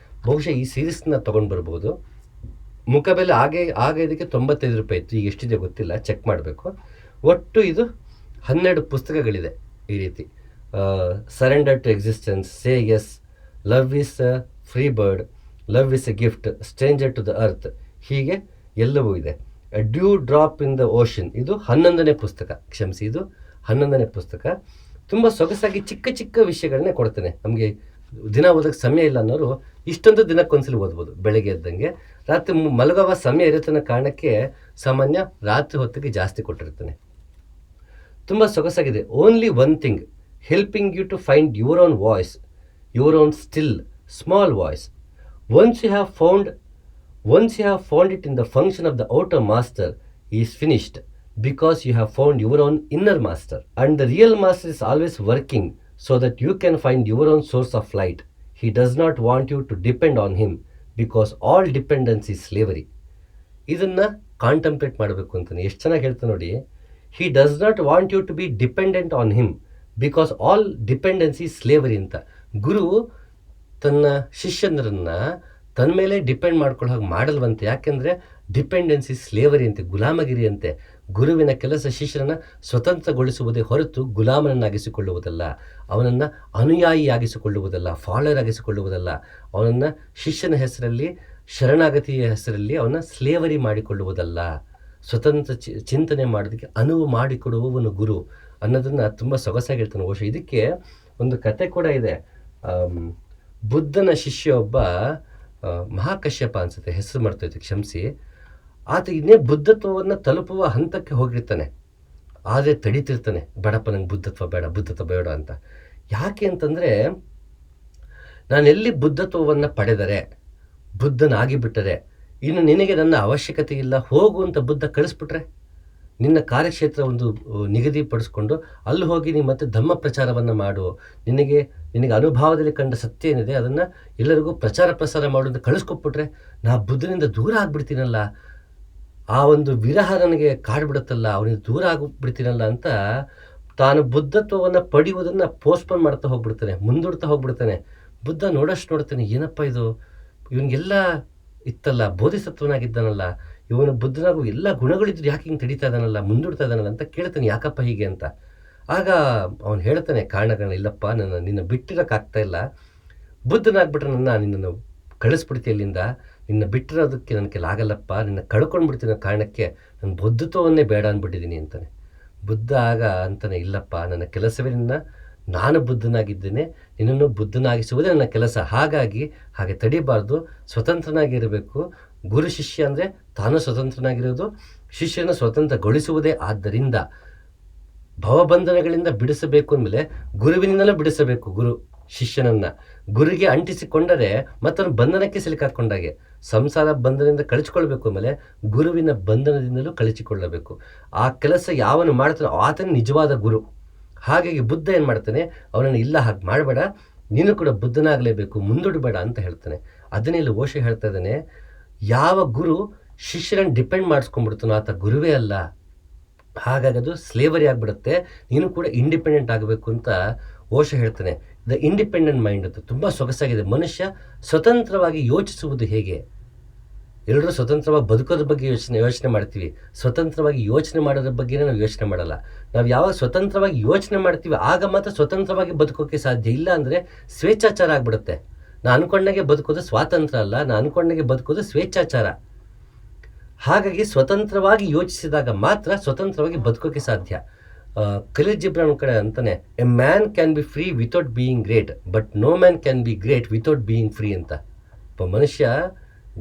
ಬಹುಶಃ ಈ ಸೀರೀಸ್ನ ತೊಗೊಂಡು ಬರ್ಬೋದು. ಮುಖಬೆಲೆ ಆಗ ಇದಕ್ಕೆ 95 ರೂಪಾಯಿ ಇತ್ತು, ಈಗ ಎಷ್ಟಿದೆ ಗೊತ್ತಿಲ್ಲ, ಚೆಕ್ ಮಾಡಬೇಕು. ಒಟ್ಟು ಇದು 12 ಪುಸ್ತಕಗಳಿದೆ ಈ ರೀತಿ. Surrender to existence, say yes, love is a free bird, love is a gift, stranger to the earth, ಹೀಗೆ ಎಲ್ಲವೂ ಇದೆ. Dew drop in the ocean, ಇದು 11ನೇ ಪುಸ್ತಕ. ಕ್ಷಮಿಸಿ, ಇದು 11ನೇ ಪುಸ್ತಕ. ತುಂಬ ಸೊಗಸಾಗಿ ಚಿಕ್ಕ ವಿಷಯಗಳನ್ನೇ ಕೊಡ್ತಾನೆ. ನಮಗೆ ದಿನ ಓದೋಕ್ಕೆ ಸಮಯ ಇಲ್ಲ ಅನ್ನೋರು ಇಷ್ಟೊಂದು ದಿನಕ್ಕೊಂದ್ಸಲಿ ಓದ್ಬೋದು. ಬೆಳಗ್ಗೆ ಎದ್ದಂಗೆ, ರಾತ್ರಿ ಮಲಗುವ ಸಮಯ ಇರುತ್ತನ್ನ ಕಾರಣಕ್ಕೆ ಸಾಮಾನ್ಯ ರಾತ್ರಿ ಹೊತ್ತಿಗೆ ಜಾಸ್ತಿ ಕೊಟ್ಟಿರ್ತಾನೆ. ತುಂಬ ಸೊಗಸಾಗಿದೆ. Only one thing helping you to find your own voice, your own still small voice. Once you have found it in the function of the outer master, he is finished, because you have found your own inner master. And the real master is always working so that you can find your own source of light. He does not want you to depend on him, because all dependence is slavery. ಇದನ್ನು contemplate ಮಾಡಬೇಕು ಅಂತಾನೆ. ಎಷ್ಟು ಚೆನ್ನಾಗಿ ಹೇಳ್ತಾನೆ ನೋಡಿ. He does not want you to be dependent on him, because all dependence is slavery ಅಂತ. ಗುರು ತನ್ನ ಶಿಷ್ಯನರನ್ನು ತನ್ನ ಮೇಲೆ ಡಿಪೆಂಡ್ ಮಾಡ್ಕೊಳ್ಳೋ ಹಾಗೆ ಮಾಡಲ್ವಂತೆ. ಯಾಕೆಂದರೆ ಡಿಪೆಂಡೆನ್ಸಿ ಸ್ಲೇವರಿ ಅಂತೆ, ಗುಲಾಮಗಿರಿ ಅಂತೆ. ಗುರುವಿನ ಕೆಲಸ ಶಿಷ್ಯನನ್ನು ಸ್ವತಂತ್ರಗೊಳಿಸುವುದೇ ಹೊರತು ಗುಲಾಮನನ್ನಾಗಿಸಿಕೊಳ್ಳುವುದಲ್ಲ, ಅವನನ್ನು ಅನುಯಾಯಿಯಾಗಿಸಿಕೊಳ್ಳುವುದಲ್ಲ, ಫಾಲೋಯರ್ ಆಗಿಸಿಕೊಳ್ಳುವುದಲ್ಲ. ಅವನನ್ನು ಶಿಷ್ಯನ ಹೆಸರಲ್ಲಿ, ಶರಣಾಗತಿಯ ಹೆಸರಲ್ಲಿ ಅವನ ಸ್ಲೇವರಿ ಮಾಡಿಕೊಳ್ಳುವುದಲ್ಲ. ಸ್ವತಂತ್ರ ಚಿಂತನೆ ಮಾಡೋದಕ್ಕೆ ಅನುವು ಮಾಡಿಕೊಡುವವನು ಗುರು ಅನ್ನೋದನ್ನು ತುಂಬ ಸೊಗಸಾಗಿ ಹೇಳ್ತಾನೆ ಓಶೋ. ಇದಕ್ಕೆ ಒಂದು ಕತೆ ಕೂಡ ಇದೆ. ಬುದ್ಧನ ಶಿಷ್ಯ ಒಬ್ಬ ಮಹಾಕಶ್ಯಪ ಅನಿಸುತ್ತೆ, ಹೆಸರು ಮಾಡ್ತೈತೆ, ಕ್ಷಮಿಸಿ. ಆತ ಇನ್ನೇ ಬುದ್ಧತ್ವವನ್ನು ತಲುಪುವ ಹಂತಕ್ಕೆ ಹೋಗಿರ್ತಾನೆ. ಆದರೆ ತಡೀತಿರ್ತಾನೆ, ಬೇಡಪ್ಪ ನಂಗೆ ಬುದ್ಧತ್ವ ಬೇಡ ಅಂತ. ಯಾಕೆ ಅಂತಂದರೆ, ನಾನೆಲ್ಲಿ ಬುದ್ಧತ್ವವನ್ನು ಪಡೆದರೆ, ಬುದ್ಧನಾಗಿಬಿಟ್ಟರೆ, ಇನ್ನು ನಿನಗೆ ನನ್ನ ಅವಶ್ಯಕತೆ ಇಲ್ಲ, ಹೋಗು ಅಂತ ಬುದ್ಧ ಕಳಿಸ್ಬಿಟ್ರೆ, ನಿನ್ನ ಕಾರ್ಯಕ್ಷೇತ್ರ ಒಂದು ನಿಗದಿಪಡಿಸ್ಕೊಂಡು ಅಲ್ಲಿ ಹೋಗಿ ನೀನು ಮತ್ತೆ ಧಮ್ಮ ಪ್ರಚಾರವನ್ನು ಮಾಡು, ನಿನಗೆ ಅನುಭವದಲ್ಲಿ ಕಂಡ ಸತ್ಯ ಏನಿದೆ ಅದನ್ನು ಎಲ್ಲರಿಗೂ ಪ್ರಸಾರ ಮಾಡು ಅಂತ ಕಳಿಸ್ಕೊಟ್ಬಿಟ್ರೆ, ನಾ ಬುದ್ಧನಿಂದ ದೂರ ಆಗ್ಬಿಡ್ತೀನಲ್ಲ, ಆ ಒಂದು ವಿರಹ ನನಗೆ ಕಾಡ್ಬಿಡುತ್ತಲ್ಲ, ಅವನಿಂದ ದೂರ ಆಗಿಬಿಡ್ತೀನಲ್ಲ ಅಂತ ತಾನು ಬುದ್ಧತ್ವವನ್ನು ಪಡೆಯುವುದನ್ನು ಪೋಸ್ಟ್ಪೋನ್ ಮಾಡ್ತಾ ಹೋಗ್ಬಿಡ್ತಾನೆ, ಮುಂದೂಡ್ತಾ ಹೋಗ್ಬಿಡ್ತಾನೆ. ಬುದ್ಧ ನೋಡ್ತಾನೆ, ಏನಪ್ಪ ಇದು, ಇವನಿಗೆಲ್ಲ ಇತ್ತಲ್ಲ, ಬೋಧಿಸತ್ವನಾಗಿದ್ದಾನಲ್ಲ, ಇವನು ಬುದ್ಧನಾಗೂ ಎಲ್ಲ ಗುಣಗಳಿದ್ರು ಯಾಕೆ ಹಿಂಗೆ ತಡೀತಾ ಇದ್ದಾನಲ್ಲ, ಮುಂದೂಡ್ತಾ ಇದ್ದಾನಲ್ಲ ಅಂತ ಕೇಳ್ತಾನೆ, ಯಾಕಪ್ಪ ಹೀಗೆ ಅಂತ. ಆಗ ಅವನು ಹೇಳ್ತಾನೆ ಕಾರಣಗಳನ್ನ, ಇಲ್ಲಪ್ಪ ನಿನ್ನ ಬಿಟ್ಟಿರೋಕ್ಕಾಗ್ತಾ ಇಲ್ಲ, ಬುದ್ಧನಾಗ್ಬಿಟ್ರೆ ನಿನ್ನನ್ನು ಕಳಿಸ್ಬಿಡ್ತಿ ಅಲ್ಲಿಂದ, ನಿನ್ನ ಬಿಟ್ಟಿರೋದಕ್ಕೆ ನನ್ನ ಕೈಲಿ ಆಗಲ್ಲಪ್ಪ, ನಿನ್ನ ಕಳ್ಕೊಂಡ್ಬಿಡ್ತೀನೋ ಕಾರಣಕ್ಕೆ ನಾನು ಬುದ್ಧತ್ವವನ್ನೇ ಬೇಡ ಅಂದ್ಬಿಟ್ಟಿದ್ದೀನಿ ಅಂತಾನೆ. ಬುದ್ಧ ಆಗ ಅಂತಾನೆ, ಇಲ್ಲಪ್ಪ ನನ್ನ ಕೆಲಸವೇ ನಾನು ಬುದ್ಧನಾಗಿದ್ದೇನೆ, ನಿನ್ನನ್ನು ಬುದ್ಧನಾಗಿಸುವುದೇ ನನ್ನ ಕೆಲಸ, ಹಾಗೆ ತಡಿಬಾರ್ದು, ಸ್ವತಂತ್ರನಾಗಿರಬೇಕು. ಗುರು ಶಿಷ್ಯ ಅಂದರೆ ತಾನು ಸ್ವತಂತ್ರನಾಗಿರೋದು, ಶಿಷ್ಯನ ಸ್ವತಂತ್ರಗೊಳಿಸುವುದೇ. ಆದ್ದರಿಂದ ಭವಬಂಧನಗಳಿಂದ ಬಿಡಿಸಬೇಕು ಅಂದಮೇಲೆ ಗುರುವಿನಿಂದಲೂ ಬಿಡಿಸಬೇಕು. ಗುರು ಶಿಷ್ಯನನ್ನು ಗುರಿಗೆ ಅಂಟಿಸಿಕೊಂಡರೆ ಮತ್ತೊಂದು ಬಂಧನಕ್ಕೆ ಸಿಲುಕಾಕೊಂಡಾಗೆ. ಸಂಸಾರ ಬಂಧನದಿಂದ ಕಳಿಸಿಕೊಳ್ಬೇಕು ಅಂದಮೇಲೆ ಗುರುವಿನ ಬಂಧನದಿಂದಲೂ ಕಳಿಸಿಕೊಳ್ಳಬೇಕು. ಆ ಕೆಲಸ ಯಾವನು ಮಾಡ್ತಾನೋ ಆತನೇ ನಿಜವಾದ ಗುರು. ಹಾಗಾಗಿ ಬುದ್ಧ ಏನು ಮಾಡ್ತಾನೆ, ಅವನನ್ನು ಇಲ್ಲ ಹಾಗೆ ಮಾಡಬೇಡ, ನೀನು ಕೂಡ ಬುದ್ಧನಾಗಲೇಬೇಕು, ಮುಂದೂಡಬೇಡ ಅಂತ ಹೇಳ್ತಾನೆ. ಅದನ್ನೇ ಇಲ್ಲಿ ಓಶೋ ಹೇಳ್ತಾ ಇದ್ದಾನೆ, ಯಾವ ಗುರು ಶಿಷ್ಯರನ್ನು ಡಿಪೆಂಡ್ ಮಾಡಿಸ್ಕೊಂಡ್ಬಿಡ್ತಾನೋ ಆತ ಗುರುವೇ ಅಲ್ಲ, ಹಾಗಾಗಿ ಅದು ಸ್ಲೇವರಿ ಆಗಿಬಿಡುತ್ತೆ, ನೀನು ಕೂಡ ಇಂಡಿಪೆಂಡೆಂಟ್ ಆಗಬೇಕು ಅಂತ ಓಶೋ ಹೇಳ್ತಾನೆ. ದ ಇಂಡಿಪೆಂಡೆಂಟ್ ಮೈಂಡ್ ಅಂತ ತುಂಬ ಸೊಗಸಾಗಿದೆ. ಮನುಷ್ಯ ಸ್ವತಂತ್ರವಾಗಿ ಯೋಚಿಸುವುದು ಹೇಗೆ? ಎಲ್ಲರೂ ಸ್ವತಂತ್ರವಾಗಿ ಬದುಕೋದ್ರ ಬಗ್ಗೆ ಯೋಚನೆ ಮಾಡ್ತೀವಿ, ಸ್ವತಂತ್ರವಾಗಿ ಯೋಚನೆ ಮಾಡೋದ್ರ ಬಗ್ಗೆನೇ ನಾವು ಯೋಚನೆ ಮಾಡಲ್ಲ. ನಾವು ಯಾವಾಗ ಸ್ವತಂತ್ರವಾಗಿ ಯೋಚನೆ ಮಾಡ್ತೀವಿ ಆಗ ಮಾತ್ರ ಸ್ವತಂತ್ರವಾಗಿ ಬದುಕೋಕ್ಕೆ ಸಾಧ್ಯ. ಇಲ್ಲ ಅಂದರೆ ಸ್ವೇಚ್ಛಾಚಾರ ಆಗಿಬಿಡುತ್ತೆ. ನಾನು ಅನ್ಕೊಂಡಾಗೆ ಬದುಕೋದು ಸ್ವಾತಂತ್ರ್ಯ ಅಲ್ಲ, ನಾನು ಅನ್ಕೊಂಡಾಗೆ ಬದುಕೋದು ಸ್ವೇಚ್ಛಾಚಾರ. ಹಾಗಾಗಿ ಸ್ವತಂತ್ರವಾಗಿ ಯೋಚಿಸಿದಾಗ ಮಾತ್ರ ಸ್ವತಂತ್ರವಾಗಿ ಬದುಕೋಕ್ಕೆ ಸಾಧ್ಯ. ಖಲೀಲ್ ಜಿಬ್ರಾನ್ ಕಡೆ ಅಂತಾನೆ, a man can be free without being great, but no man can be great without being free ಅಂತ. ಒಬ್ಬ ಮನುಷ್ಯ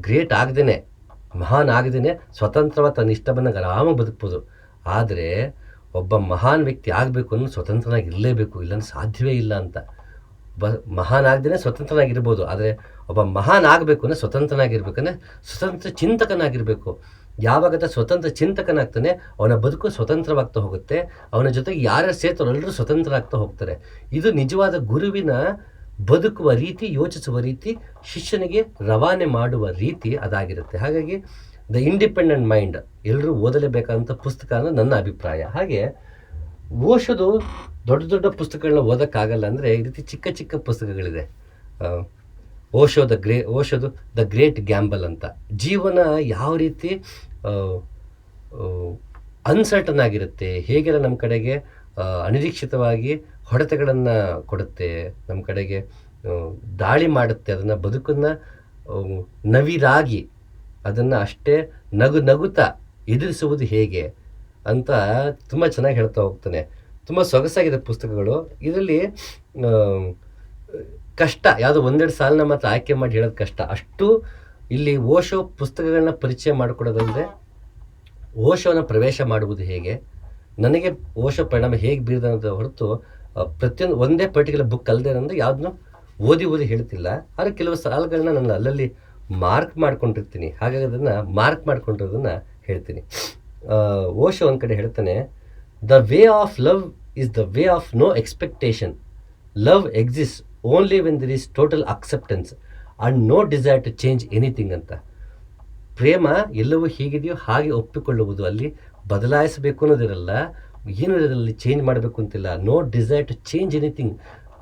ಗ್ರೇಟ್ ಆಗದೇನೆ, ಮಹಾನ್ ಆಗದೇನೆ ಸ್ವತಂತ್ರವಾಗಿ ತನ್ನ ಇಷ್ಟ ಬಂದಾಗ ಆರಾಮಾಗಿ ಬದುಕ್ಬೋದು. ಆದರೆ ಒಬ್ಬ ಮಹಾನ್ ವ್ಯಕ್ತಿ ಆಗಬೇಕು ಅನ್ನೋ ಸ್ವತಂತ್ರನಾಗಿ ಇರಲೇಬೇಕು, ಇಲ್ಲಾಂದ್ರೆ ಸಾಧ್ಯವೇ ಇಲ್ಲ ಅಂತ. ಮಹಾನ್ ಆಗದೇ ಸ್ವತಂತ್ರನಾಗಿರ್ಬೋದು, ಆದರೆ ಒಬ್ಬ ಮಹಾನ್ ಆಗಬೇಕು ಅಂದರೆ ಸ್ವತಂತ್ರನಾಗಿರ್ಬೇಕಂದ್ರೆ ಸ್ವತಂತ್ರ ಚಿಂತಕನಾಗಿರಬೇಕು. ಯಾವಾಗ ಸ್ವತಂತ್ರ ಚಿಂತಕನಾಗ್ತಾನೆ ಅವನ ಬದುಕು ಸ್ವತಂತ್ರವಾಗ್ತಾ ಹೋಗುತ್ತೆ, ಅವನ ಜೊತೆಗೆ ಯಾರ್ಯಾರು ಸೇರ್ತಾರೋ ಎಲ್ಲರೂ ಸ್ವತಂತ್ರ ಆಗ್ತಾ ಹೋಗ್ತಾರೆ. ಇದು ನಿಜವಾದ ಗುರುವಿನ ಬದುಕುವ ರೀತಿ, ಯೋಚಿಸುವ ರೀತಿ, ಶಿಷ್ಯನಿಗೆ ರವಾನೆ ಮಾಡುವ ರೀತಿ ಅದಾಗಿರುತ್ತೆ. ಹಾಗಾಗಿ ದ ಇಂಡಿಪೆಂಡೆಂಟ್ ಮೈಂಡ್ ಎಲ್ಲರೂ ಓದಲೇಬೇಕಾದಂಥ ಪುಸ್ತಕ ಅನ್ನೋದು ನನ್ನ ಅಭಿಪ್ರಾಯ. ಹಾಗೆ ಓಶೋದು ದೊಡ್ಡ ಪುಸ್ತಕಗಳನ್ನ ಓದೋಕ್ಕಾಗಲ್ಲ ಅಂದರೆ ಈ ರೀತಿ ಚಿಕ್ಕ ಚಿಕ್ಕ ಪುಸ್ತಕಗಳಿದೆ. ಓಶೋದು ದ ಗ್ರೇಟ್ ಗ್ಯಾಂಬಲ್ ಅಂತ. ಜೀವನ ಯಾವ ರೀತಿ ಅನ್ಸರ್ಟನ್ ಆಗಿರುತ್ತೆ, ಹೇಗೆಲ್ಲ ನಮ್ಮ ಕಡೆಗೆ ಅನಿರೀಕ್ಷಿತವಾಗಿ ಹೊಡೆತಗಳನ್ನು ಕೊಡುತ್ತೆ, ನಮ್ಮ ಕಡೆಗೆ ದಾಳಿ ಮಾಡುತ್ತೆ, ಅದನ್ನು ಬದುಕನ್ನು ನವಿರಾಗಿ ಅದನ್ನು ಅಷ್ಟೇ ನಗುತ್ತಾ ಎದುರಿಸುವುದು ಹೇಗೆ ಅಂತ ತುಂಬ ಚೆನ್ನಾಗಿ ಹೇಳ್ತಾ ಹೋಗ್ತಾನೆ. ತುಂಬ ಸೊಗಸಾಗಿದೆ ಪುಸ್ತಕಗಳು. ಇದರಲ್ಲಿ ಕಷ್ಟ, ಯಾವುದೋ ಒಂದೆರಡು ಸಾಲನ್ನ ಮಾತ್ರ ಆಯ್ಕೆ ಮಾಡಿ ಹೇಳೋದು ಕಷ್ಟ. ಅಷ್ಟು ಇಲ್ಲಿ ಓಶೋ ಪುಸ್ತಕಗಳನ್ನ ಪರಿಚಯ ಮಾಡಿಕೊಡೋದಂದರೆ ಓಶೋನ ಪ್ರವೇಶ ಮಾಡುವುದು ಹೇಗೆ, ನನಗೆ ಓಶೋ ಪರಿಣಾಮ ಹೇಗೆ ಬೀರಿದ ಅನ್ನೋದು ಹೊರತು ಪ್ರತಿಯೊಂದು ಒಂದೇ ಪರ್ಟಿಕ್ಯುಲರ್ ಬುಕ್ ಅಲ್ಲದೆ ಅಂದರೆ ಯಾವುದನ್ನು ಓದಿ ಹೇಳ್ತಿಲ್ಲ. ಆದರೆ ಕೆಲವು ಸಾಲುಗಳನ್ನ ನಾನು ಅಲ್ಲಲ್ಲಿ ಮಾರ್ಕ್ ಮಾಡ್ಕೊಂಡಿರ್ತೀನಿ, ಹಾಗಾಗಿ ಅದನ್ನು ಮಾರ್ಕ್ ಮಾಡ್ಕೊಂಡಿರೋದನ್ನು ಹೇಳ್ತೀನಿ. ಓಶೋ ಒಂದು ಕಡೆ ಹೇಳ್ತಾನೆ, the way of love is the way of no expectation. Love exist only when there is total acceptance and no desire to change anything ಅಂತ. ಪ್ರೇಮ ಎಲ್ಲವೂ ಹೇಗಿದೆಯೋ ಹಾಗೆ ಒಪ್ಪಿಕೊಳ್ಳುವುದು, ಅಲ್ಲಿ ಬದಲಾಯಿಸಬೇಕು ಅನ್ನೋದಿರಲ್ಲ, ಏನು ಇರೋದ್ರಲ್ಲಿ ಚೇಂಜ್ ಮಾಡಬೇಕು ಅಂತಿಲ್ಲ. No desire to change anything.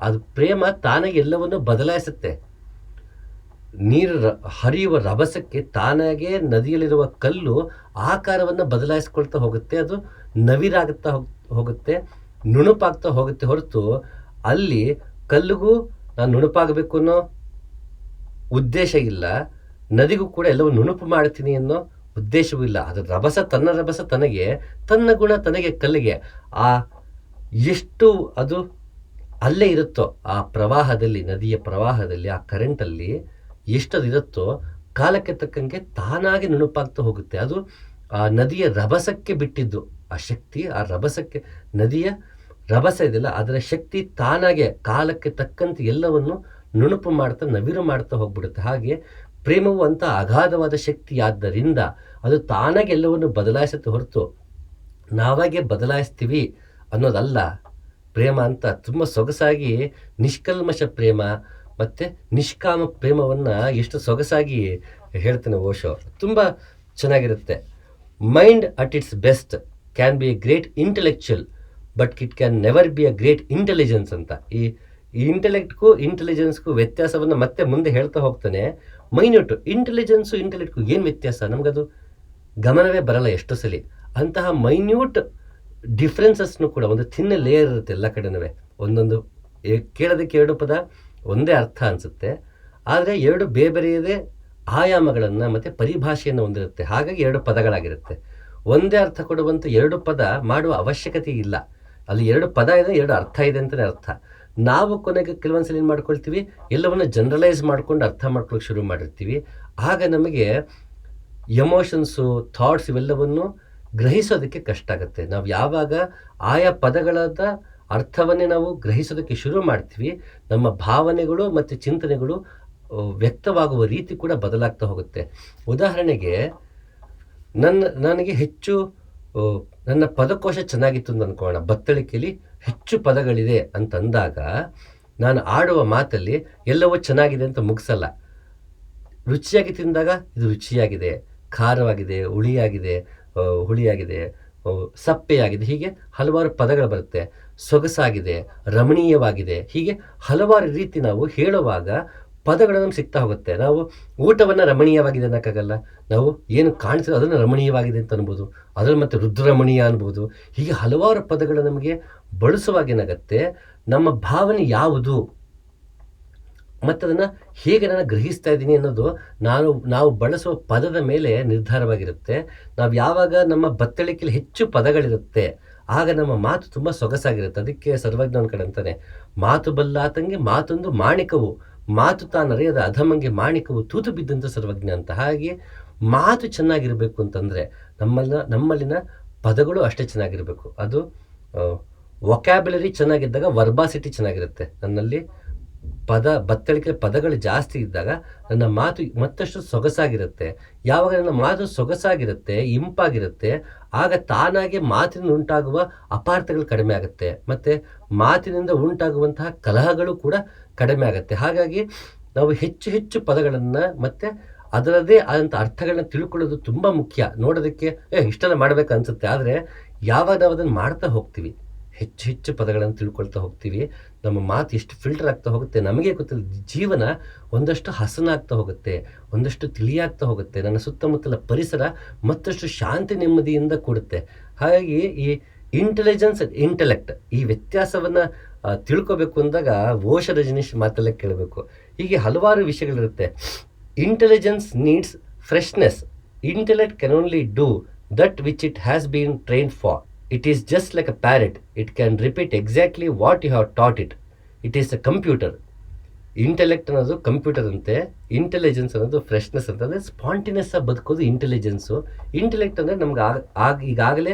ಅದು ಪ್ರೇಮ ತಾನಾಗಿ ಎಲ್ಲವನ್ನು ಬದಲಾಯಿಸುತ್ತೆ. ನೀರು ಹರಿಯುವ ರಭಸಕ್ಕೆ ತಾನಾಗೆ ನದಿಯಲ್ಲಿರುವ ಕಲ್ಲು ಆಕಾರವನ್ನು ಬದಲಾಯಿಸ್ಕೊಳ್ತಾ ಹೋಗುತ್ತೆ, ಅದು ನವಿರಾಗುತ್ತಾ ಹೋಗುತ್ತೆ, ನುಣುಪಾಗ್ತಾ ಹೋಗುತ್ತೆ. ಹೊರತು ಅಲ್ಲಿ ಕಲ್ಲಿಗೂ ನಾನು ನುಣುಪಾಗಬೇಕು ಅನ್ನೋ ಉದ್ದೇಶ ಇಲ್ಲ, ನದಿಗೂ ಕೂಡ ಎಲ್ಲವೂ ನುಣುಪು ಮಾಡ್ತೀನಿ ಅನ್ನೋ ಉದ್ದೇಶವೂ ಇಲ್ಲ. ಅದರ ರಭಸ ತನಗೆ, ತನ್ನ ಗುಣ ತನಗೆ, ಕಲ್ಲಿಗೆ ಆ ಎಷ್ಟು ಅದು ಅಲ್ಲೇ ಇರುತ್ತೋ ಆ ಪ್ರವಾಹದಲ್ಲಿ, ನದಿಯ ಪ್ರವಾಹದಲ್ಲಿ, ಆ ಕರೆಂಟಲ್ಲಿ ಎಷ್ಟು ಅದು ಇರುತ್ತೋ ಕಾಲಕ್ಕೆ ತಕ್ಕಂಗೆ ತಾನಾಗಿ ನುಣುಪಾಗ್ತಾ ಹೋಗುತ್ತೆ. ಅದು ಆ ನದಿಯ ರಭಸಕ್ಕೆ ಬಿಟ್ಟಿದ್ದು. ಆ ಶಕ್ತಿ ಆ ರಭಸಕ್ಕೆ, ನದಿಯ ರಭಸ ಇದೆಯಲ್ಲ ಅದರ ಶಕ್ತಿ ತಾನಾಗೆ ಕಾಲಕ್ಕೆ ತಕ್ಕಂತೆ ಎಲ್ಲವನ್ನು ನುಣುಪು ಮಾಡ್ತಾ ನವಿರು ಮಾಡ್ತಾ ಹೋಗ್ಬಿಡುತ್ತೆ. ಹಾಗೆ ಪ್ರೇಮವು ಅಂತ ಅಗಾಧವಾದ ಶಕ್ತಿಯಾದ್ದರಿಂದ ಅದು ತಾನಾಗಿ ಎಲ್ಲವನ್ನು ಬದಲಾಯಿಸುತ್ತೆ ಹೊರತು ನಾವಾಗೆ ಬದಲಾಯಿಸ್ತೀವಿ ಅನ್ನೋದಲ್ಲ ಪ್ರೇಮ ಅಂತ. ತುಂಬ ಸೊಗಸಾಗಿ ನಿಷ್ಕಲ್ಮಶ ಪ್ರೇಮ ಮತ್ತು ನಿಷ್ಕಾಮ ಪ್ರೇಮವನ್ನು ಎಷ್ಟು ಸೊಗಸಾಗಿ ಹೇಳ್ತಾನೆ ಓಶೋ. ತುಂಬ ಚೆನ್ನಾಗಿರುತ್ತೆ. Mind at it's best can be A great intellectual but it can never be a great intelligence ಅಂತ. ಈ ಇಂಟೆಲೆಕ್ಟ್ಗೂ ಇಂಟೆಲಿಜೆನ್ಸ್ಗೂ ವ್ಯತ್ಯಾಸವನ್ನು ಮತ್ತೆ ಮುಂದೆ ಹೇಳ್ತಾ ಹೋಗ್ತಾನೆ. ಮೈನ್ಯೂಟು ಇಂಟೆಲಿಜೆನ್ಸು ಇಂಟೆಲೆಕ್ಟ್ಗೂ ಏನು ವ್ಯತ್ಯಾಸ, ನಮಗದು ಗಮನವೇ ಬರಲ್ಲ ಎಷ್ಟೋ ಸಲ. ಅಂತಹ ಮೈನ್ಯೂಟ್ ಡಿಫ್ರೆನ್ಸಸ್ನು ಕೂಡ ಒಂದು ಥಿನ್ನ ಲೇಯರ್ ಇರುತ್ತೆ ಎಲ್ಲ ಕಡೆನೂ. ಒಂದೊಂದು ಕೇಳೋದಕ್ಕೆ ಎರಡು ಪದ ಒಂದೇ ಅರ್ಥ ಅನಿಸುತ್ತೆ, ಆದರೆ ಎರಡು ಬೇರೆಯದೇ ಆಯಾಮಗಳನ್ನು ಮತ್ತು ಪರಿಭಾಷೆಯನ್ನು ಹೊಂದಿರುತ್ತೆ. ಹಾಗಾಗಿ ಎರಡು ಪದಗಳಾಗಿರುತ್ತೆ. ಒಂದೇ ಅರ್ಥ ಕೊಡುವಂಥ ಎರಡು ಪದ ಮಾಡುವ ಅವಶ್ಯಕತೆ ಇಲ್ಲ. ಅಲ್ಲಿ ಎರಡು ಪದ ಇದೆ, ಎರಡು ಅರ್ಥ ಇದೆ ಅಂತಲೇ ಅರ್ಥ. ನಾವು ಕೊನೆಗೆ ಕೆಲವೊಂದ್ಸಲ ಏನು ಮಾಡ್ಕೊಳ್ತೀವಿ, ಎಲ್ಲವನ್ನು ಜನರಲೈಸ್ ಮಾಡ್ಕೊಂಡು ಅರ್ಥ ಮಾಡ್ಕೊಳ್ಳೋಕೆ ಶುರು ಮಾಡಿರ್ತೀವಿ. ಆಗ ನಮಗೆ ಎಮೋಷನ್ಸು, ಥಾಟ್ಸ್ ಇವೆಲ್ಲವನ್ನು ಗ್ರಹಿಸೋದಕ್ಕೆ ಕಷ್ಟ ಆಗುತ್ತೆ. ನಾವು ಯಾವಾಗ ಆಯಾ ಪದಗಳಾದ ಅರ್ಥವನ್ನೇ ನಾವು ಗ್ರಹಿಸೋದಕ್ಕೆ ಶುರು ಮಾಡ್ತೀವಿ, ನಮ್ಮ ಭಾವನೆಗಳು ಮತ್ತು ಚಿಂತನೆಗಳು ವ್ಯಕ್ತವಾಗುವ ರೀತಿ ಕೂಡ ಬದಲಾಗ್ತಾ ಹೋಗುತ್ತೆ. ಉದಾಹರಣೆಗೆ ನನಗೆ ಹೆಚ್ಚು ನನ್ನ ಪದಕೋಶ ಚೆನ್ನಾಗಿತ್ತು ಅಂತ ಅಂದ್ಕೊಳ್ಳೋಣ. ಬತ್ತಳಿಕೆಯಲ್ಲಿ ಹೆಚ್ಚು ಪದಗಳಿದೆ ಅಂತಂದಾಗ ನಾನು ಆಡುವ ಮಾತಲ್ಲಿ ಎಲ್ಲವೂ ಚೆನ್ನಾಗಿದೆ ಅಂತ ಮುಗಿಸಲ್ಲ. ರುಚಿಯಾಗಿ ತಿಂದಾಗ ಇದು ರುಚಿಯಾಗಿದೆ, ಖಾರವಾಗಿದೆ, ಹುಳಿಯಾಗಿದೆ, ಸಪ್ಪೆಯಾಗಿದೆ, ಹೀಗೆ ಹಲವಾರು ಪದಗಳು ಬರುತ್ತೆ. ಸೊಗಸಾಗಿದೆ, ರಮಣೀಯವಾಗಿದೆ, ಹೀಗೆ ಹಲವಾರು ರೀತಿ ನಾವು ಹೇಳುವಾಗ ಪದಗಳು ನಮ್ಗೆ ಸಿಗ್ತಾ ಹೋಗುತ್ತೆ. ನಾವು ಊಟವನ್ನು ರಮಣೀಯವಾಗಿದೆ ಅನ್ನೋಕ್ಕಾಗಲ್ಲ. ನಾವು ಏನು ಕಾಣಿಸ್ತದೆ ಅದನ್ನು ರಮಣೀಯವಾಗಿದೆ ಅಂತ ಅನ್ಬೋದು, ಅದನ್ನು ಮತ್ತು ರುದ್ರಮಣೀಯ ಅನ್ಬೋದು. ಹೀಗೆ ಹಲವಾರು ಪದಗಳು ನಮಗೆ ಬಳಸುವಾಗ ಏನಾಗುತ್ತೆ, ನಮ್ಮ ಭಾವನೆ ಯಾವುದು ಮತ್ತು ಅದನ್ನು ಹೇಗೆ ನಾನು ಗ್ರಹಿಸ್ತಾ ಇದ್ದೀನಿ ಅನ್ನೋದು ನಾವು ಬಳಸುವ ಪದದ ಮೇಲೆ ನಿರ್ಧಾರವಾಗಿರುತ್ತೆ. ನಾವು ಯಾವಾಗ ನಮ್ಮ ಬತ್ತಳಿಕೆಯಲ್ಲಿ ಹೆಚ್ಚು ಪದಗಳಿರುತ್ತೆ ಆಗ ನಮ್ಮ ಮಾತು ತುಂಬ ಸೊಗಸಾಗಿರುತ್ತೆ. ಅದಕ್ಕೆ ಸರ್ವಜ್ಞನ ಕಡೆ ಅಂತಾನೆ, ಮಾತು ಬಲ್ಲಾತಂಗೆ ಮಾತೊಂದು ಮಾಣಿಕವು, ಮಾತು ತಾನರಿಯದ ಅಧಮಂಗೆ ಮಾಣಿಕವು ತೂತು ಬಿದ್ದಂಥ ಸರ್ವಜ್ಞ ಅಂತ. ಹಾಗೆ ಮಾತು ಚೆನ್ನಾಗಿರಬೇಕು ಅಂತಂದರೆ ನಮ್ಮಲ್ಲಿನ ಪದಗಳು ಅಷ್ಟೇ ಚೆನ್ನಾಗಿರಬೇಕು. ಅದು ವೊಕ್ಯಾಬ್ಯುಲರಿ ಚೆನ್ನಾಗಿದ್ದಾಗ ವರ್ಬಾಸಿಟಿ ಚೆನ್ನಾಗಿರುತ್ತೆ. ನನ್ನಲ್ಲಿ ಬತ್ತಳಿಕೆ ಪದಗಳು ಜಾಸ್ತಿ ಇದ್ದಾಗ ನನ್ನ ಮಾತು ಮತ್ತಷ್ಟು ಸೊಗಸಾಗಿರುತ್ತೆ. ಯಾವಾಗ ನನ್ನ ಮಾತು ಸೊಗಸಾಗಿರುತ್ತೆ, ಇಂಪಾಗಿರುತ್ತೆ, ಆಗ ತಾನಾಗೆ ಮಾತಿನಿಂದ ಉಂಟಾಗುವ ಅಪಾರ್ಥಗಳು ಕಡಿಮೆ ಆಗುತ್ತೆ ಮತ್ತು ಮಾತಿನಿಂದ ಉಂಟಾಗುವಂತಹ ಕಲಹಗಳು ಕೂಡ ಕಡಿಮೆ ಆಗುತ್ತೆ. ಹಾಗಾಗಿ ನಾವು ಹೆಚ್ಚು ಹೆಚ್ಚು ಪದಗಳನ್ನು ಮತ್ತು ಅದರದೇ ಆದಂಥ ಅರ್ಥಗಳನ್ನ ತಿಳ್ಕೊಳ್ಳೋದು ತುಂಬ ಮುಖ್ಯ. ನೋಡೋದಕ್ಕೆ ಇಷ್ಟೆಲ್ಲ ಮಾಡಬೇಕು ಅನಿಸುತ್ತೆ, ಆದರೆ ಯಾವಾಗ ನಾವು ಅದನ್ನು ಮಾಡ್ತಾ ಹೋಗ್ತೀವಿ, ಹೆಚ್ಚು ಹೆಚ್ಚು ಪದಗಳನ್ನು ತಿಳ್ಕೊಳ್ತಾ ಹೋಗ್ತೀವಿ, ನಮ್ಮ ಮಾತು ಎಷ್ಟು ಫಿಲ್ಟರ್ ಆಗ್ತಾ ಹೋಗುತ್ತೆ ನಮಗೆ ಗೊತ್ತಿಲ್ಲ. ಜೀವನ ಒಂದಷ್ಟು ಹಸನಾಗ್ತಾ ಹೋಗುತ್ತೆ, ಒಂದಷ್ಟು ತಿಳಿಯಾಗ್ತಾ ಹೋಗುತ್ತೆ. ನನ್ನ ಸುತ್ತಮುತ್ತಲ ಪರಿಸರ ಮತ್ತಷ್ಟು ಶಾಂತಿ ನೆಮ್ಮದಿಯಿಂದ ಕೂಡುತ್ತೆ. ಹಾಗಾಗಿ ಈ ಇಂಟೆಲಿಜೆನ್ಸ್ ಆ್ಯಂಡ್ ಇಂಟೆಲೆಕ್ಟ್ ಈ ವ್ಯತ್ಯಾಸವನ್ನು ತಿಳ್ಕೊಬೇಕು ಅಂದಾಗ ಓಶೋ ರಜನೀಶ್ ಮಾತೆಲ್ಲ ಕೇಳಬೇಕು. ಹೀಗೆ ಹಲವಾರು ವಿಷಯಗಳಿರುತ್ತೆ. Intelligence needs freshness, intellect can only do that which it has been trained for. It is just like a parrot. It can repeat exactly what you have taught it. It is a computer. Intellect ಅನ್ನೋದು computer ಅಂತೆ, intelligence ಅನ್ನೋದು freshness ಅಂತ. ಅಂದರೆ ಸ್ಪಾಂಟಿನಿಯಸ್ ಆಗಿ ಬದುಕೋದು intelligence. Intellect ಅಂದರೆ ನಮ್ಗೆ ಈಗಾಗಲೇ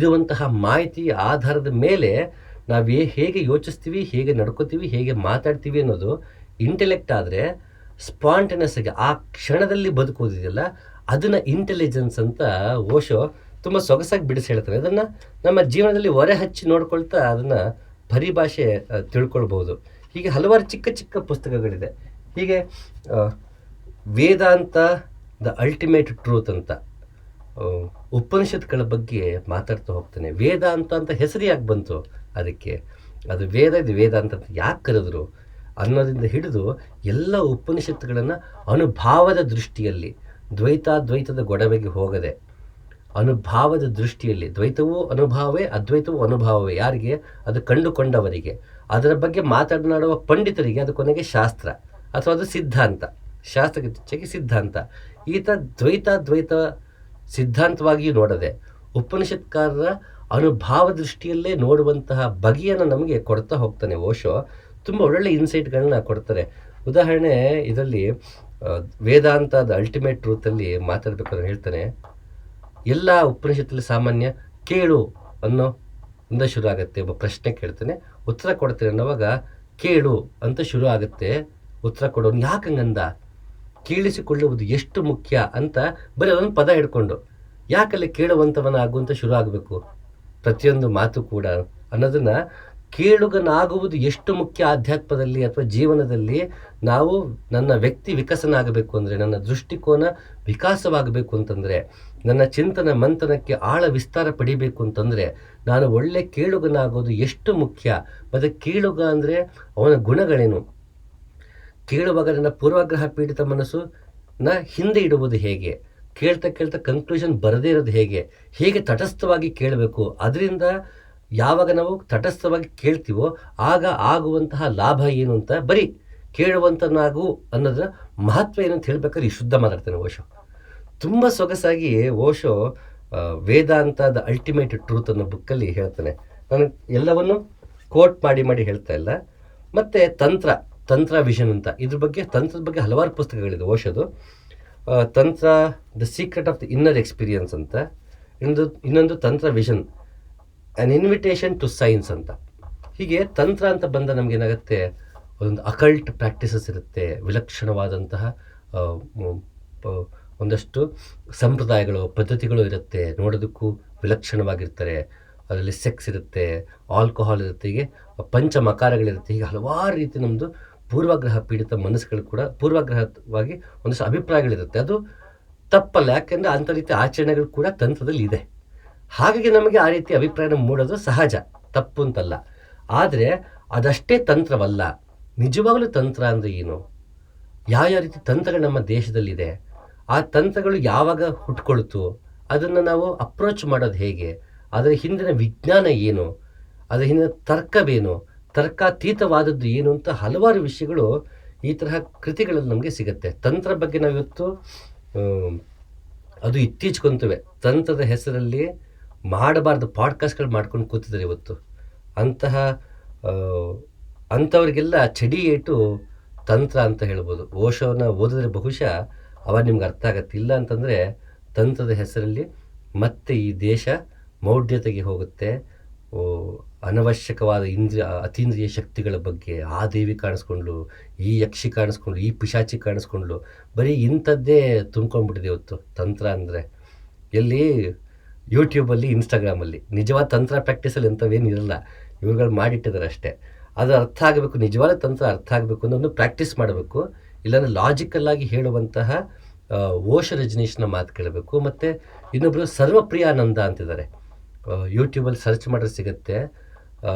ಇರುವಂತಹ ಮಾಹಿತಿ ಆಧಾರದ ಮೇಲೆ ನಾವು ಹೇಗೆ ಯೋಚಿಸ್ತೀವಿ, ಹೇಗೆ ನಡ್ಕೋತೀವಿ, ಹೇಗೆ ಮಾತಾಡ್ತೀವಿ ಅನ್ನೋದು ಇಂಟೆಲೆಕ್ಟ್. ಆದರೆ ಸ್ಪಾಂಟಿನಿಯಸ್ ಆಗಿ ಆ ಕ್ಷಣದಲ್ಲಿ ಬದುಕೋದಿದೆಯಲ್ಲ ಅದನ್ನು ಇಂಟೆಲಿಜೆನ್ಸ್ ಅಂತ ಓಶೋ ತುಂಬ ಸೊಗಸಾಗಿ ಬಿಡಿಸಿ ಹೇಳ್ತಾರೆ. ಅದನ್ನು ನಮ್ಮ ಜೀವನದಲ್ಲಿ ಹೊರೆ ಹಚ್ಚಿ ನೋಡ್ಕೊಳ್ತಾ ಅದನ್ನು ಪರಿಭಾಷೆ ತಿಳ್ಕೊಳ್ಬೋದು. ಹೀಗೆ ಹಲವಾರು ಚಿಕ್ಕ ಚಿಕ್ಕ ಪುಸ್ತಕಗಳಿದೆ. ಹೀಗೆ ವೇದಾಂತ ದ ಅಲ್ಟಿಮೇಟ್ ಟ್ರೂತ್ ಅಂತ ಉಪನಿಷತ್ಗಳ ಬಗ್ಗೆ ಮಾತಾಡ್ತಾ ಹೋಗ್ತಾನೆ. ವೇದಾಂತ ಅಂತ ಹೆಸರು ಯಾಕೆ ಬಂತು ಅದಕ್ಕೆ, ಅದು ಇದು ವೇದಾಂತ ಅಂತ ಯಾಕೆ ಕರೆದ್ರು ಅನ್ನೋದ್ರಿಂದ ಹಿಡಿದು ಎಲ್ಲ ಉಪನಿಷತ್ತುಗಳನ್ನು ಅನುಭಾವದ ದೃಷ್ಟಿಯಲ್ಲಿ, ದ್ವೈತಾದ್ವೈತದ ಗೊಡವೆಗೆ ಹೋಗದೆ ಅನುಭಾವದ ದೃಷ್ಟಿಯಲ್ಲಿ, ದ್ವೈತವೂ ಅನುಭಾವವೇ, ಅದ್ವೈತವೂ ಅನುಭಾವವೇ, ಯಾರಿಗೆ ಅದು ಕಂಡುಕೊಂಡವರಿಗೆ, ಅದರ ಬಗ್ಗೆ ಮಾತನಾಡುವ ಪಂಡಿತರಿಗೆ ಅದು ಕೊನೆಗೆ ಶಾಸ್ತ್ರ ಅಥವಾ ಅದು ಸಿದ್ಧಾಂತ. ಶಾಸ್ತ್ರಕ್ಕೆ ಹೆಚ್ಚಾಗಿ ಸಿದ್ಧಾಂತ. ಈತ ದ್ವೈತ ಸಿದ್ಧಾಂತವಾಗಿಯೂ ನೋಡದೆ ಉಪನಿಷತ್ಕಾರರ ಅನುಭಾವ ದೃಷ್ಟಿಯಲ್ಲೇ ನೋಡುವಂತಹ ಬಗೆಯನ್ನು ನಮಗೆ ಕೊಡ್ತಾ ಹೋಗ್ತಾನೆ ಓಶೋ. ತುಂಬ ಒಳ್ಳೊಳ್ಳೆ ಇನ್ಸೈಟ್ಗಳನ್ನ ಕೊಡ್ತಾರೆ. ಉದಾಹರಣೆ ಇದರಲ್ಲಿ ವೇದಾಂತದ ಅಲ್ಟಿಮೇಟ್ ಟ್ರೂತಲ್ಲಿ ಮಾತಾಡ್ಬೇಕಾದ್ರೆ ಹೇಳ್ತಾನೆ, ಎಲ್ಲ ಉಪನಿಷತ್ತಲ್ಲಿ ಸಾಮಾನ್ಯ ಕೇಳು ಅನ್ನೋ ಇಂದ ಶುರು ಆಗುತ್ತೆ. ಒಬ್ಬ ಪ್ರಶ್ನೆ ಕೇಳ್ತಾನೆ, ಉತ್ತರ ಕೊಡ್ತೇನೆ ಅನ್ನೋವಾಗ ಕೇಳು ಅಂತ ಶುರು ಆಗುತ್ತೆ. ಉತ್ತರ ಕೊಡೋನು ಯಾಕಂಗಂದ, ಕೇಳಿಸಿಕೊಳ್ಳುವುದು ಎಷ್ಟು ಮುಖ್ಯ ಅಂತ ಬರೀ ಅದೊಂದು ಪದ ಹಿಡ್ಕೊಂಡು ಯಾಕಲ್ಲಿ ಕೇಳುವಂಥವನ ಆಗುವಂತ ಶುರು ಆಗಬೇಕು ಪ್ರತಿಯೊಂದು ಮಾತು ಕೂಡ ಅನ್ನೋದನ್ನ, ಕೇಳುಗನಾಗುವುದು ಎಷ್ಟು ಮುಖ್ಯ ಆಧ್ಯಾತ್ಮದಲ್ಲಿ ಅಥವಾ ಜೀವನದಲ್ಲಿ. ನಾವು ನನ್ನ ವ್ಯಕ್ತಿ ವಿಕಸನ ಆಗಬೇಕು ಅಂದರೆ, ನನ್ನ ದೃಷ್ಟಿಕೋನ ವಿಕಾಸವಾಗಬೇಕು ಅಂತಂದರೆ, ನನ್ನ ಚಿಂತನ ಮಂಥನಕ್ಕೆ ಆಳ ವಿಸ್ತಾರ ಪಡಿಬೇಕು ಅಂತಂದರೆ ನಾನು ಒಳ್ಳೆ ಕೇಳುಗನಾಗೋದು ಎಷ್ಟು ಮುಖ್ಯ. ಮತ್ತು ಕೇಳುಗ ಅಂದರೆ ಅವನ ಗುಣಗಳೇನು, ಕೇಳುವಾಗ ನನ್ನ ಪೂರ್ವಾಗ್ರಹ ಪೀಡಿತ ಮನಸ್ಸು ಹಿಂದೆ ಇಡುವುದು ಹೇಗೆ, ಕೇಳ್ತಾ ಕೇಳ್ತಾ ಕನ್ಕ್ಲೂಷನ್ ಬರದೇ ಇರೋದು ಹೇಗೆ, ಹೇಗೆ ತಟಸ್ಥವಾಗಿ ಕೇಳಬೇಕು. ಅದರಿಂದ ಯಾವಾಗ ನಾವು ತಟಸ್ಥವಾಗಿ ಕೇಳ್ತೀವೋ ಆಗ ಆಗುವಂತಹ ಲಾಭ ಏನು ಅಂತ, ಬರೀ ಕೇಳುವಂತನಾಗು ಅನ್ನೋದರ ಮಹತ್ವ ಏನು ಅಂತ ಹೇಳ್ಬೇಕಾದ್ರೆ ಈ ಶುದ್ಧ ಮಾತಾಡ್ತಾನೆ ಓಶೋ. ತುಂಬ ಸೊಗಸಾಗಿ ಓಶೋ ವೇದಾಂತದ ಅಲ್ಟಿಮೇಟ್ ಟ್ರೂತ್ ಅನ್ನೋ ಬುಕ್ಕಲ್ಲಿ ಹೇಳ್ತಾನೆ. ನಾನು ಎಲ್ಲವನ್ನು ಕೋಟ್ ಮಾಡಿ ಮಾಡಿ ಹೇಳ್ತಾ ಇಲ್ಲ. ಮತ್ತು ತಂತ್ರ ವಿಷನ್ ಅಂತ, ಇದ್ರ ಬಗ್ಗೆ ತಂತ್ರದ ಬಗ್ಗೆ ಹಲವಾರು ಪುಸ್ತಕಗಳಿದೆ ಓಶೋದು. Tantra the secret of the inner experience ಅಂತ, ಇನ್ನೊಂದು Tantra vision an invitation to science ಅಂತ. ಹೀಗೆ ತಂತ್ರ ಅಂತ ಬಂದ ನಮಗೇನಾಗುತ್ತೆ, ಒಂದು ಅಕಲ್ಟ್ ಪ್ರಾಕ್ಟೀಸಸ್ ಇರುತ್ತೆ, ವಿಲಕ್ಷಣವಾದಂತಹ ಒಂದಷ್ಟು ಸಂಪ್ರದಾಯಗಳು ಪದ್ಧತಿಗಳು ಇರುತ್ತೆ, ನೋಡೋದಕ್ಕೂ ವಿಲಕ್ಷಣವಾಗಿರ್ತಾರೆ. ಅದರಲ್ಲಿ ಸೆಕ್ಸ್ ಇರುತ್ತೆ, ಆಲ್ಕೋಹಾಲ್ ಇರುತ್ತೆ, ಹೀಗೆ ಪಂಚಮಕಾರಗಳಿರುತ್ತೆ. ಹೀಗೆ ಹಲವಾರು ರೀತಿ ನಮ್ಮದು ಪೂರ್ವಾಗ್ರಹ ಪೀಡಿತ ಮನಸ್ಸುಗಳು ಕೂಡ ಪೂರ್ವಾಗ್ರಹವಾಗಿ ಒಂದಷ್ಟು ಅಭಿಪ್ರಾಯಗಳಿರುತ್ತೆ. ಅದು ತಪ್ಪಲ್ಲ, ಯಾಕೆಂದರೆ ಅಂಥ ರೀತಿ ಆಚರಣೆಗಳು ಕೂಡ ತಂತ್ರದಲ್ಲಿ ಇದೆ. ಹಾಗಾಗಿ ನಮಗೆ ಆ ರೀತಿ ಅಭಿಪ್ರಾಯನ ಮೂಡೋದು ಸಹಜ, ತಪ್ಪು ಅಂತಲ್ಲ. ಆದರೆ ಅದಷ್ಟೇ ತಂತ್ರವಲ್ಲ. ನಿಜವಾಗಲೂ ತಂತ್ರ ಅಂದರೆ ಏನು, ಯಾವ ರೀತಿ ತಂತ್ರಗಳು ನಮ್ಮ ದೇಶದಲ್ಲಿದೆ, ಆ ತಂತ್ರಗಳು ಯಾವಾಗ ಹುಟ್ಕೊಳ್ತು, ಅದನ್ನು ನಾವು ಅಪ್ರೋಚ್ ಮಾಡೋದು ಹೇಗೆ, ಅದರ ಹಿಂದಿನ ವಿಜ್ಞಾನ ಏನು, ಅದರ ಹಿಂದಿನ ತರ್ಕವೇನು, ತರ್ಕಾತೀತವಾದದ್ದು ಏನು ಅಂತ ಹಲವಾರು ವಿಷಯಗಳು ಈ ತರಹ ಕೃತಿಗಳಲ್ಲಿ ನಮಗೆ ಸಿಗುತ್ತೆ. ತಂತ್ರ ಬಗ್ಗೆ ನಾವಿವತ್ತು ಅದು ಇತ್ತೀಚೆಗಂತುವೆ ತಂತ್ರದ ಹೆಸರಲ್ಲಿ ಮಾಡಬಾರ್ದು ಪಾಡ್ಕಾಸ್ಟ್ಗಳು ಮಾಡ್ಕೊಂಡು ಕೂತಿದ್ದಾರೆ ಇವತ್ತು. ಅಂಥವ್ರಿಗೆಲ್ಲ ಚಡಿ ಏಟು ತಂತ್ರ ಅಂತ ಹೇಳ್ಬೋದು. ಓಶೋನ ಓದಿದ್ರೆ ಬಹುಶಃ ಅವಾಗ ನಿಮ್ಗೆ ಅರ್ಥ ಆಗತ್ತೆ. ಇಲ್ಲ ಅಂತಂದರೆ ತಂತ್ರದ ಹೆಸರಲ್ಲಿ ಮತ್ತೆ ಈ ದೇಶ ಮೌಢ್ಯತೆಗೆ ಹೋಗುತ್ತೆ. ಅನವಶ್ಯಕವಾದ ಅತೀಂದ್ರಿಯ ಶಕ್ತಿಗಳ ಬಗ್ಗೆ, ಆ ದೇವಿ ಕಾಣಿಸ್ಕೊಂಡ್ಲು, ಈ ಯಕ್ಷಿ ಕಾಣಿಸ್ಕೊಂಡ್ಲು, ಈ ಪಿಶಾಚಿ ಕಾಣಿಸ್ಕೊಂಡ್ಲು, ಬರೀ ಇಂಥದ್ದೇ ತುಂಬ್ಕೊಂಡ್ಬಿಟ್ಟಿದೆ ಇವತ್ತು ತಂತ್ರ ಅಂದರೆ. ಎಲ್ಲಿ ಯೂಟ್ಯೂಬಲ್ಲಿ, ಇನ್ಸ್ಟಾಗ್ರಾಮಲ್ಲಿ ನಿಜವಾದ ತಂತ್ರ ಪ್ರಾಕ್ಟೀಸಲ್ಲಿ ಎಂಥವೇನು ಇರಲ್ಲ, ಇವ್ರುಗಳು ಮಾಡಿಟ್ಟಿದ್ದಾರೆ ಅಷ್ಟೇ. ಅದು ಅರ್ಥ ಆಗಬೇಕು, ನಿಜವಾದ ತಂತ್ರ ಅರ್ಥ ಆಗಬೇಕು ಅನ್ನೋದು ಪ್ರಾಕ್ಟೀಸ್ ಮಾಡಬೇಕು. ಇಲ್ಲಾಂದರೆ ಲಾಜಿಕಲ್ಲಾಗಿ ಹೇಳುವಂತಹ ಓಶೋ ರಜನೀಶ್ನ ಮಾತು ಕೇಳಬೇಕು. ಮತ್ತು ಇನ್ನೊಬ್ಬರು ಸರ್ವಪ್ರಿಯಾನಂದ ಅಂತಿದ್ದಾರೆ, ಯೂಟ್ಯೂಬಲ್ಲಿ ಸರ್ಚ್ ಮಾಡಿದ್ರೆ ಸಿಗುತ್ತೆ.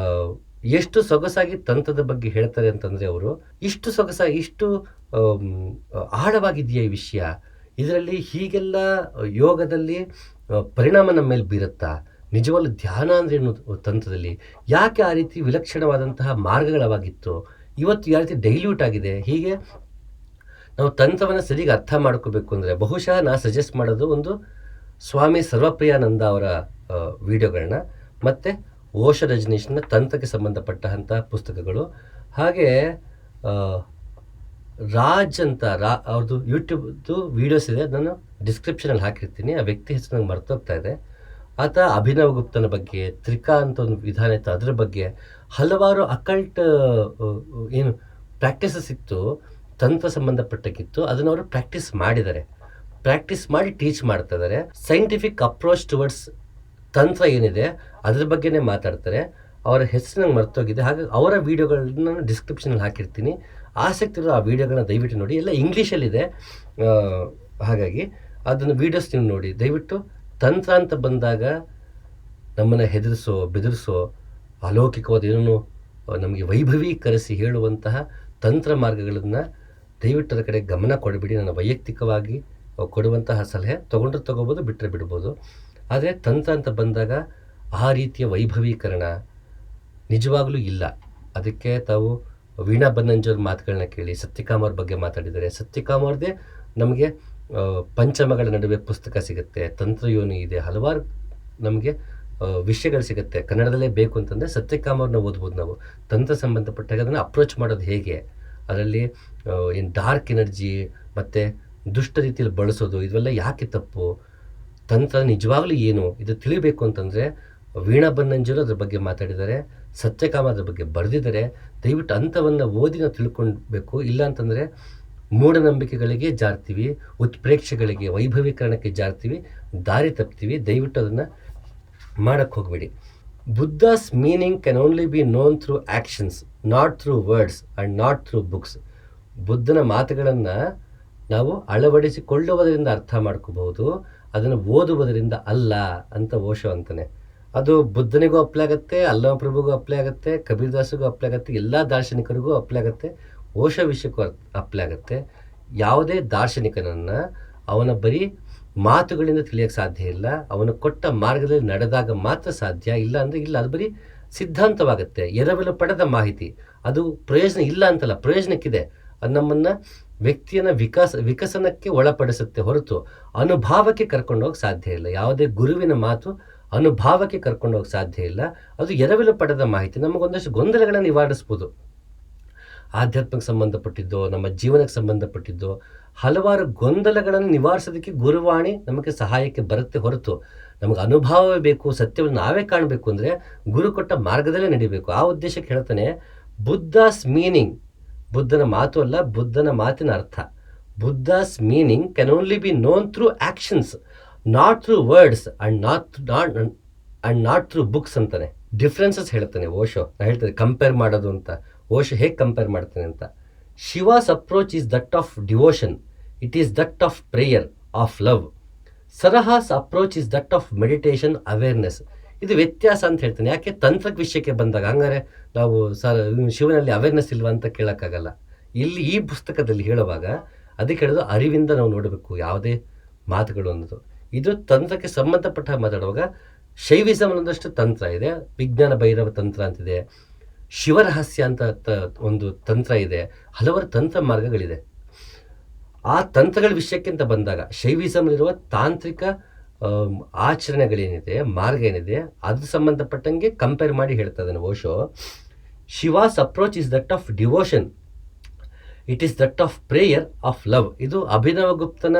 ಎಷ್ಟು ಸೊಗಸಾಗಿ ತಂತ್ರದ ಬಗ್ಗೆ ಹೇಳ್ತಾರೆ ಅಂತಂದರೆ, ಅವರು ಇಷ್ಟು ಸೊಗಸಾಗಿ, ಇಷ್ಟು ಆಳವಾಗಿದೆಯಾ ಈ ವಿಷಯ, ಇದರಲ್ಲಿ ಹೀಗೆಲ್ಲ ಯೋಗದಲ್ಲಿ ಪರಿಣಾಮ ನಮ್ಮ ಮೇಲೆ ಬೀರುತ್ತಾ, ನಿಜವಾಗ್ಲೂ ಧ್ಯಾನ ಅಂದರೆ ಏನು ತಂತ್ರದಲ್ಲಿ, ಯಾಕೆ ಆ ರೀತಿ ವಿಲಕ್ಷಣವಾದಂತಹ ಮಾರ್ಗಗಳವಾಗಿತ್ತು, ಇವತ್ತು ಯಾವ ರೀತಿ ಡೈಲ್ಯೂಟ್ ಆಗಿದೆ. ಹೀಗೆ ನಾವು ತಂತ್ರವನ್ನು ಸರಿಯಾಗಿ ಅರ್ಥ ಮಾಡ್ಕೋಬೇಕು ಅಂದರೆ ಬಹುಶಃ ನಾನು ಸಜೆಸ್ಟ್ ಮಾಡೋದು ಒಂದು ಸ್ವಾಮಿ ಸರ್ವಪ್ರಿಯಾನಂದ ಅವರ ವಿಡಿಯೋಗಳನ್ನ, ಮತ್ತು ಓಶೋ ರಜನೀಶ್ನ ತಂತ್ರಕ್ಕೆ ಸಂಬಂಧಪಟ್ಟಂಥ ಪುಸ್ತಕಗಳು. ಹಾಗೆ ರಾಜ್ ಅಂತ ಅವ್ರದ್ದು ಯೂಟ್ಯೂಬ್ದು ವೀಡಿಯೋಸ್ ಇದೆ, ನಾನು ಡಿಸ್ಕ್ರಿಪ್ಷನಲ್ಲಿ ಹಾಕಿರ್ತೀನಿ. ಆ ವ್ಯಕ್ತಿ ಹೆಸರು ನಂಗೆ ಮರ್ತೋಗ್ತಾ ಇದೆ. ಆತ ಅಭಿನವ್ ಗುಪ್ತನ ಬಗ್ಗೆ, ತ್ರಿಕಾ ಅಂತ ಒಂದು ವಿಧಾನ ಇತ್ತು, ಅದರ ಬಗ್ಗೆ ಹಲವಾರು ಅಕಲ್ಟ್ ಏನು ಪ್ರಾಕ್ಟೀಸಸ್ ಇತ್ತು, ತಂತ್ರ ಸಂಬಂಧಪಟ್ಟಕ್ಕಿತ್ತು, ಅದನ್ನು ಅವರು ಪ್ರಾಕ್ಟೀಸ್ ಮಾಡಿದ್ದಾರೆ, ಪ್ರಾಕ್ಟೀಸ್ ಮಾಡಿ ಟೀಚ್ ಮಾಡ್ತಾ ಇದ್ದಾರೆ. ಸೈಂಟಿಫಿಕ್ ಅಪ್ರೋಚ್ ಟುವರ್ಡ್ಸ್ ತಂತ್ರ ಏನಿದೆ ಅದ್ರ ಬಗ್ಗೆನೇ ಮಾತಾಡ್ತಾರೆ. ಅವರ ಹೆಸರು ನಂಗೆ ಮರ್ತೋಗಿದೆ. ಹಾಗಾಗಿ ಅವರ ವೀಡಿಯೋಗಳನ್ನ ನಾನು ಡಿಸ್ಕ್ರಿಪ್ಷನಲ್ಲಿ ಹಾಕಿರ್ತೀನಿ. ಆಸಕ್ತಿ ಇರೋ ಆ ವೀಡಿಯೋಗಳನ್ನ ದಯವಿಟ್ಟು ನೋಡಿ. ಎಲ್ಲ ಇಂಗ್ಲೀಷಲ್ಲಿದೆ, ಹಾಗಾಗಿ ಅದನ್ನು ವೀಡಿಯೋಸ್ ನೀವು ನೋಡಿ ದಯವಿಟ್ಟು. ತಂತ್ರ ಅಂತ ಬಂದಾಗ ನಮ್ಮನ್ನು ಹೆದರಿಸೋ, ಬೆದರಿಸೋ, ಅಲೌಕಿಕವಾದ ಏನೋ ನಮಗೆ ವೈಭವೀಕರಿಸಿ ಹೇಳುವಂತಹ ತಂತ್ರ ಮಾರ್ಗಗಳನ್ನು ದಯವಿಟ್ಟು ಅದರ ಕಡೆ ಗಮನ ಕೊಡಬೇಡಿ. ನನ್ನ ವೈಯಕ್ತಿಕವಾಗಿ ಕೊಡುವಂತಹ ಸಲಹೆ, ತೊಗೊಂಡ್ರೆ ತೊಗೋಬೋದು, ಬಿಟ್ಟರೆ ಬಿಡ್ಬೋದು. ಆದರೆ ತಂತ್ರ ಅಂತ ಬಂದಾಗ ಆ ರೀತಿಯ ವೈಭವೀಕರಣ ನಿಜವಾಗಲೂ ಇಲ್ಲ. ಅದಕ್ಕೆ ತಾವು ವೀಣಾ ಬನ್ನಂಜೋರ್ ಮಾತುಗಳನ್ನ ಕೇಳಿ, ಸತ್ಯಕಾಮ್ ಅವ್ರ ಬಗ್ಗೆ ಮಾತಾಡಿದ್ದಾರೆ. ಸತ್ಯಕಾಮ್ ಅವ್ರದ್ದೇ ನಮಗೆ ಪಂಚಮಗಳ ನಡುವೆ ಪುಸ್ತಕ ಸಿಗುತ್ತೆ, ತಂತ್ರಯೋನಿ ಇದೆ, ಹಲವಾರು ನಮಗೆ ವಿಷಯಗಳು ಸಿಗುತ್ತೆ. ಕನ್ನಡದಲ್ಲೇ ಬೇಕು ಅಂತಂದರೆ ಸತ್ಯಕಾಮ್ ಅವ್ರನ್ನ ಓದ್ಬೋದು ನಾವು. ತಂತ್ರ ಸಂಬಂಧಪಟ್ಟಾಗ ಅದನ್ನು ಅಪ್ರೋಚ್ ಮಾಡೋದು ಹೇಗೆ, ಅದರಲ್ಲಿ ಏನು ಡಾರ್ಕ್ ಎನರ್ಜಿ, ಮತ್ತು ದುಷ್ಟ ರೀತಿಯಲ್ಲಿ ಬಳಸೋದು ಇವೆಲ್ಲ ಯಾಕೆ ತಪ್ಪು, ತಂತ್ರ ನಿಜವಾಗ್ಲೂ ಏನು, ಇದು ತಿಳಿಬೇಕು ಅಂತಂದರೆ ವೀಣಾ ಬನ್ನಂಜರು ಅದ್ರ ಬಗ್ಗೆ ಮಾತಾಡಿದ್ದಾರೆ, ಸತ್ಯಕಾಮ ಅದ್ರ ಬಗ್ಗೆ ಬರೆದಿದ್ದಾರೆ. ದಯವಿಟ್ಟು ಅಂಥವನ್ನು ಓದಿ ನಾವು ತಿಳ್ಕೊಳ್ಬೇಕು. ಇಲ್ಲ ಅಂತಂದರೆ ಮೂಢನಂಬಿಕೆಗಳಿಗೆ ಜಾರ್ತೀವಿ, ಉತ್ಪ್ರೇಕ್ಷೆಗಳಿಗೆ, ವೈಭವೀಕರಣಕ್ಕೆ ಜಾರ್ತೀವಿ, ದಾರಿ ತಪ್ತೀವಿ. ದಯವಿಟ್ಟು ಅದನ್ನು ಮಾಡೋಕ್ಕೆ ಹೋಗಬೇಡಿ. Buddhas meaning can only be known through actions, not through words and not through books. ಬುದ್ಧನ ಮಾತುಗಳನ್ನು ನಾವು ಅಳವಡಿಸಿಕೊಳ್ಳುವುದರಿಂದ ಅರ್ಥ ಮಾಡ್ಕೋಬಹುದು, ಅದನ್ನು ಓದುವುದರಿಂದ ಅಲ್ಲ ಅಂತ ಓಶೋ ಅಂತಾನೆ. ಅದು ಬುದ್ಧನಿಗೂ ಅಪ್ಲೈ ಆಗುತ್ತೆ, ಅಲ್ಲಮ ಪ್ರಭುಗೂ ಅಪ್ಲೈ ಆಗುತ್ತೆ, ಕಬೀರ್ ದಾಸ್ಗೂ ಅಪ್ಲೈ ಆಗುತ್ತೆ, ಎಲ್ಲ ದಾರ್ಶನಿಕರಿಗೂ ಅಪ್ಲೈ ಆಗುತ್ತೆ, ಓಶೋ ವಿಷಯಕ್ಕೂ ಅಪ್ಲೈ ಆಗುತ್ತೆ. ಯಾವುದೇ ದಾರ್ಶನಿಕನನ್ನು ಅವನ ಬರೀ ಮಾತುಗಳಿಂದ ತಿಳಿಯೋಕ್ಕೆ ಸಾಧ್ಯ ಇಲ್ಲ, ಅವನು ಕೊಟ್ಟ ಮಾರ್ಗದಲ್ಲಿ ನಡೆದಾಗ ಮಾತ್ರ ಸಾಧ್ಯ. ಇಲ್ಲ ಅಂದರೆ ಇಲ್ಲ, ಅದು ಬರೀ ಸಿದ್ಧಾಂತವಾಗುತ್ತೆ, ಎರವಲು ಪಡೆದ ಮಾಹಿತಿ. ಅದು ಪ್ರಯೋಜನ ಇಲ್ಲ ಅಂತಲ್ಲ, ಪ್ರಯೋಜನಕ್ಕಿದೆ. ಅದು ನಮ್ಮನ್ನು ವ್ಯಕ್ತಿಯನ್ನು ವಿಕಸನಕ್ಕೆ ಒಳಪಡಿಸುತ್ತೆ ಹೊರತು ಅನುಭಾವಕ್ಕೆ ಕರ್ಕೊಂಡೋಗಿ ಸಾಧ್ಯ ಇಲ್ಲ. ಯಾವುದೇ ಗುರುವಿನ ಮಾತು ಅನುಭಾವಕ್ಕೆ ಕರ್ಕೊಂಡೋಗಿ ಸಾಧ್ಯ ಇಲ್ಲ. ಅದು ಎರವಲು ಪಡೆದ ಮಾಹಿತಿ ನಮಗೊಂದಷ್ಟು ಗೊಂದಲಗಳನ್ನು ನಿವಾರಿಸ್ಬೋದು. ಆಧ್ಯಾತ್ಮಕ್ಕೆ ಸಂಬಂಧಪಟ್ಟಿದ್ದು, ನಮ್ಮ ಜೀವನಕ್ಕೆ ಸಂಬಂಧಪಟ್ಟಿದ್ದು ಹಲವಾರು ಗೊಂದಲಗಳನ್ನು ನಿವಾರಿಸೋದಕ್ಕೆ ಗುರುವಾಣಿ ನಮಗೆ ಸಹಾಯಕ್ಕೆ ಬರುತ್ತೆ ಹೊರತು ನಮಗೆ ಅನುಭವವೇ ಬೇಕು, ಸತ್ಯವನ್ನು ನಾವೇ ಕಾಣಬೇಕು ಅಂದರೆ ಗುರು ಕೊಟ್ಟ ಮಾರ್ಗದಲ್ಲೇ ನಡಿಬೇಕು. ಆ ಉದ್ದೇಶಕ್ಕೆ ಹೇಳ್ತಾನೆ ಬುದ್ಧಾಸ್ ಮೀನಿಂಗ್, ಬುದ್ಧನ ಮಾತು ಅಲ್ಲ, ಬುದ್ಧನ ಮಾತಿನ ಅರ್ಥ. Buddhas meaning can only be known through actions, not through words and not through books ಅಂತಾನೆ. ಡಿಫ್ರೆನ್ಸಸ್ ಹೇಳ್ತಾನೆ ಓಶೋ. ನಾನು ಹೇಳ್ತೇನೆ ಕಂಪೇರ್ ಮಾಡೋದು ಅಂತ. ಓಶೋ ಹೇಗೆ ಕಂಪೇರ್ ಮಾಡ್ತಾನೆ ಅಂತ. Shiva's approach is that of devotion, it is that of prayer, of love. Saraha's approach is that of meditation, awareness. ಇದು ವ್ಯತ್ಯಾಸ ಅಂತ ಹೇಳ್ತಾನೆ. ಯಾಕೆ ತಂತ್ರಕ್ಕೆ ವಿಷಯಕ್ಕೆ ಬಂದಾಗ ಹಂಗಾರೆ ನಾವು ಶಿವನಲ್ಲಿ ಅವೇರ್ನೆಸ್ ಇಲ್ವಾ ಅಂತ ಕೇಳೋಕ್ಕಾಗಲ್ಲ. ಇಲ್ಲಿ ಈ ಪುಸ್ತಕದಲ್ಲಿ ಹೇಳುವಾಗ ಅದಕ್ಕೆ ಹೇಳೋದು ಅರಿವಿಂದ ನಾವು ನೋಡಬೇಕು ಯಾವುದೇ ಮಾತುಗಳು ಅನ್ನೋದು. ಇದು ತಂತ್ರಕ್ಕೆ ಸಂಬಂಧಪಟ್ಟ ಮಾತಾಡುವಾಗ ಶೈವಿಸಮ್ ಅನ್ನೋದಷ್ಟು ತಂತ್ರ ಇದೆ, ವಿಜ್ಞಾನ ಭೈರವ ತಂತ್ರ ಅಂತಿದೆ, ಶಿವರಹಸ್ಯ ಅಂತ ಒಂದು ತಂತ್ರ ಇದೆ, ಹಲವಾರು ತಂತ್ರ ಮಾರ್ಗಗಳಿದೆ. ಆ ತಂತ್ರಗಳ ವಿಷಯಕ್ಕಿಂತ ಬಂದಾಗ ಶೈವಿಸಮ್ಲಿರುವ ತಾಂತ್ರಿಕ ಆಚರಣೆಗಳೇನಿದೆ, ಮಾರ್ಗ ಏನಿದೆ, ಅದು ಸಂಬಂಧಪಟ್ಟಂಗೆ ಕಂಪೇರ್ ಮಾಡಿ ಹೇಳ್ತಾ ಇದ್ದಾನೆ Osho. Shiva's approach is that of devotion, it is that of prayer, of love. ಇದು ಅಭಿನವ ಗುಪ್ತನ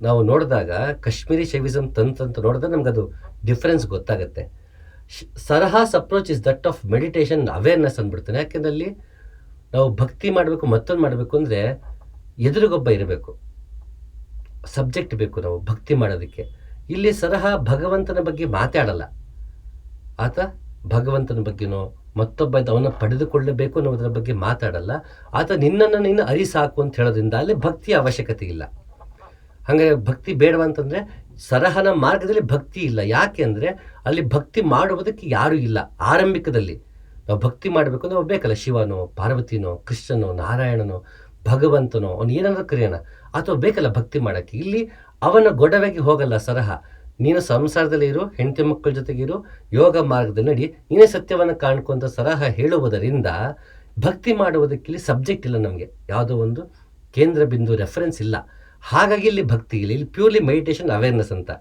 ನಾವು ನೋಡಿದಾಗ ಕಾಶ್ಮೀರಿ ಶೈವಿಸಮ್ ತಂತ್ರ ಅಂತ ನೋಡಿದಾಗ ನಮಗದು ಡಿಫ್ರೆನ್ಸ್ ಗೊತ್ತಾಗುತ್ತೆ. Saraha's approach is that of meditation, awareness ಅಂದ್ಬಿಡ್ತಾನೆ. ಯಾಕೆಂದ್ರೆ ಅಲ್ಲಿ ನಾವು ಭಕ್ತಿ ಮಾಡಬೇಕು, ಮತ್ತೊಂದು ಮಾಡಬೇಕು ಅಂದರೆ ಎದುರುಗೊಬ್ಬ ಇರಬೇಕು, ಸಬ್ಜೆಕ್ಟ್ ಬೇಕು ನಾವು ಭಕ್ತಿ ಮಾಡೋದಕ್ಕೆ. ಇಲ್ಲಿ ಸರಹ ಭಗವಂತನ ಬಗ್ಗೆ ಮಾತಾಡಲ್ಲ. ಆತ ಭಗವಂತನ ಬಗ್ಗೆನೋ ಮತ್ತೊಬ್ಬ ಅವನ್ನ ಪಡೆದುಕೊಳ್ಳಬೇಕು ಅನ್ನೋದ್ರ ಬಗ್ಗೆ ಮಾತಾಡಲ್ಲ. ಆತ ನಿನ್ನನ್ನು ನೀನು ಅರಿಸಾಕು ಅಂತ ಹೇಳೋದ್ರಿಂದ ಅಲ್ಲಿ ಭಕ್ತಿಯ ಅವಶ್ಯಕತೆ ಇಲ್ಲ. ಹಾಗಾಗಿ ಭಕ್ತಿ ಬೇಡವ ಅಂತಂದರೆ ಸರಹನ ಮಾರ್ಗದಲ್ಲಿ ಭಕ್ತಿ ಇಲ್ಲ. ಯಾಕೆ ಅಂದರೆ ಅಲ್ಲಿ ಭಕ್ತಿ ಮಾಡುವುದಕ್ಕೆ ಯಾರೂ ಇಲ್ಲ. ಆರಂಭಿಕದಲ್ಲಿ ನಾವು ಭಕ್ತಿ ಮಾಡಬೇಕು ಅಂದರೆ ನಾವು ಬೇಕಲ್ಲ, ಶಿವನೋ ಪಾರ್ವತಿನೋ ಕೃಷ್ಣನೋ ನಾರಾಯಣನೋ ಭಗವಂತನೋ ಅವನು ಏನಾದರೂ ಕರೆಯೋಣ, ಅಥವಾ ಬೇಕಲ್ಲ ಭಕ್ತಿ ಮಾಡೋಕ್ಕೆ. ಇಲ್ಲಿ ಅವನ ಗೊಡವೆಗೆ ಹೋಗಲ್ಲ ಸರಹ. ನೀನು ಸಂಸಾರದಲ್ಲಿ ಇರು, ಹೆಂಡತಿ ಮಕ್ಕಳ ಜೊತೆಗಿರು, ಯೋಗ ಮಾರ್ಗದಲ್ಲಿ ನಡಿ, ನೀನೇ ಸತ್ಯವನ್ನು ಕಾಣ್ಕೊಂತ ಸರಹ ಹೇಳುವುದರಿಂದ ಭಕ್ತಿ ಮಾಡುವುದಕ್ಕೆ ಇಲ್ಲಿ ಸಬ್ಜೆಕ್ಟ್ ಇಲ್ಲ, ನಮಗೆ ಯಾವುದೋ ಒಂದು ಕೇಂದ್ರ ಬಿಂದು ರೆಫರೆನ್ಸ್ ಇಲ್ಲ. ಹಾಗಾಗಿ ಇಲ್ಲಿ ಭಕ್ತಿ ಇಲ್ಲ, ಇಲ್ಲಿ ಪ್ಯೂರ್ಲಿ ಮೆಡಿಟೇಷನ್, ಅವೇರ್ನೆಸ್ ಅಂತ.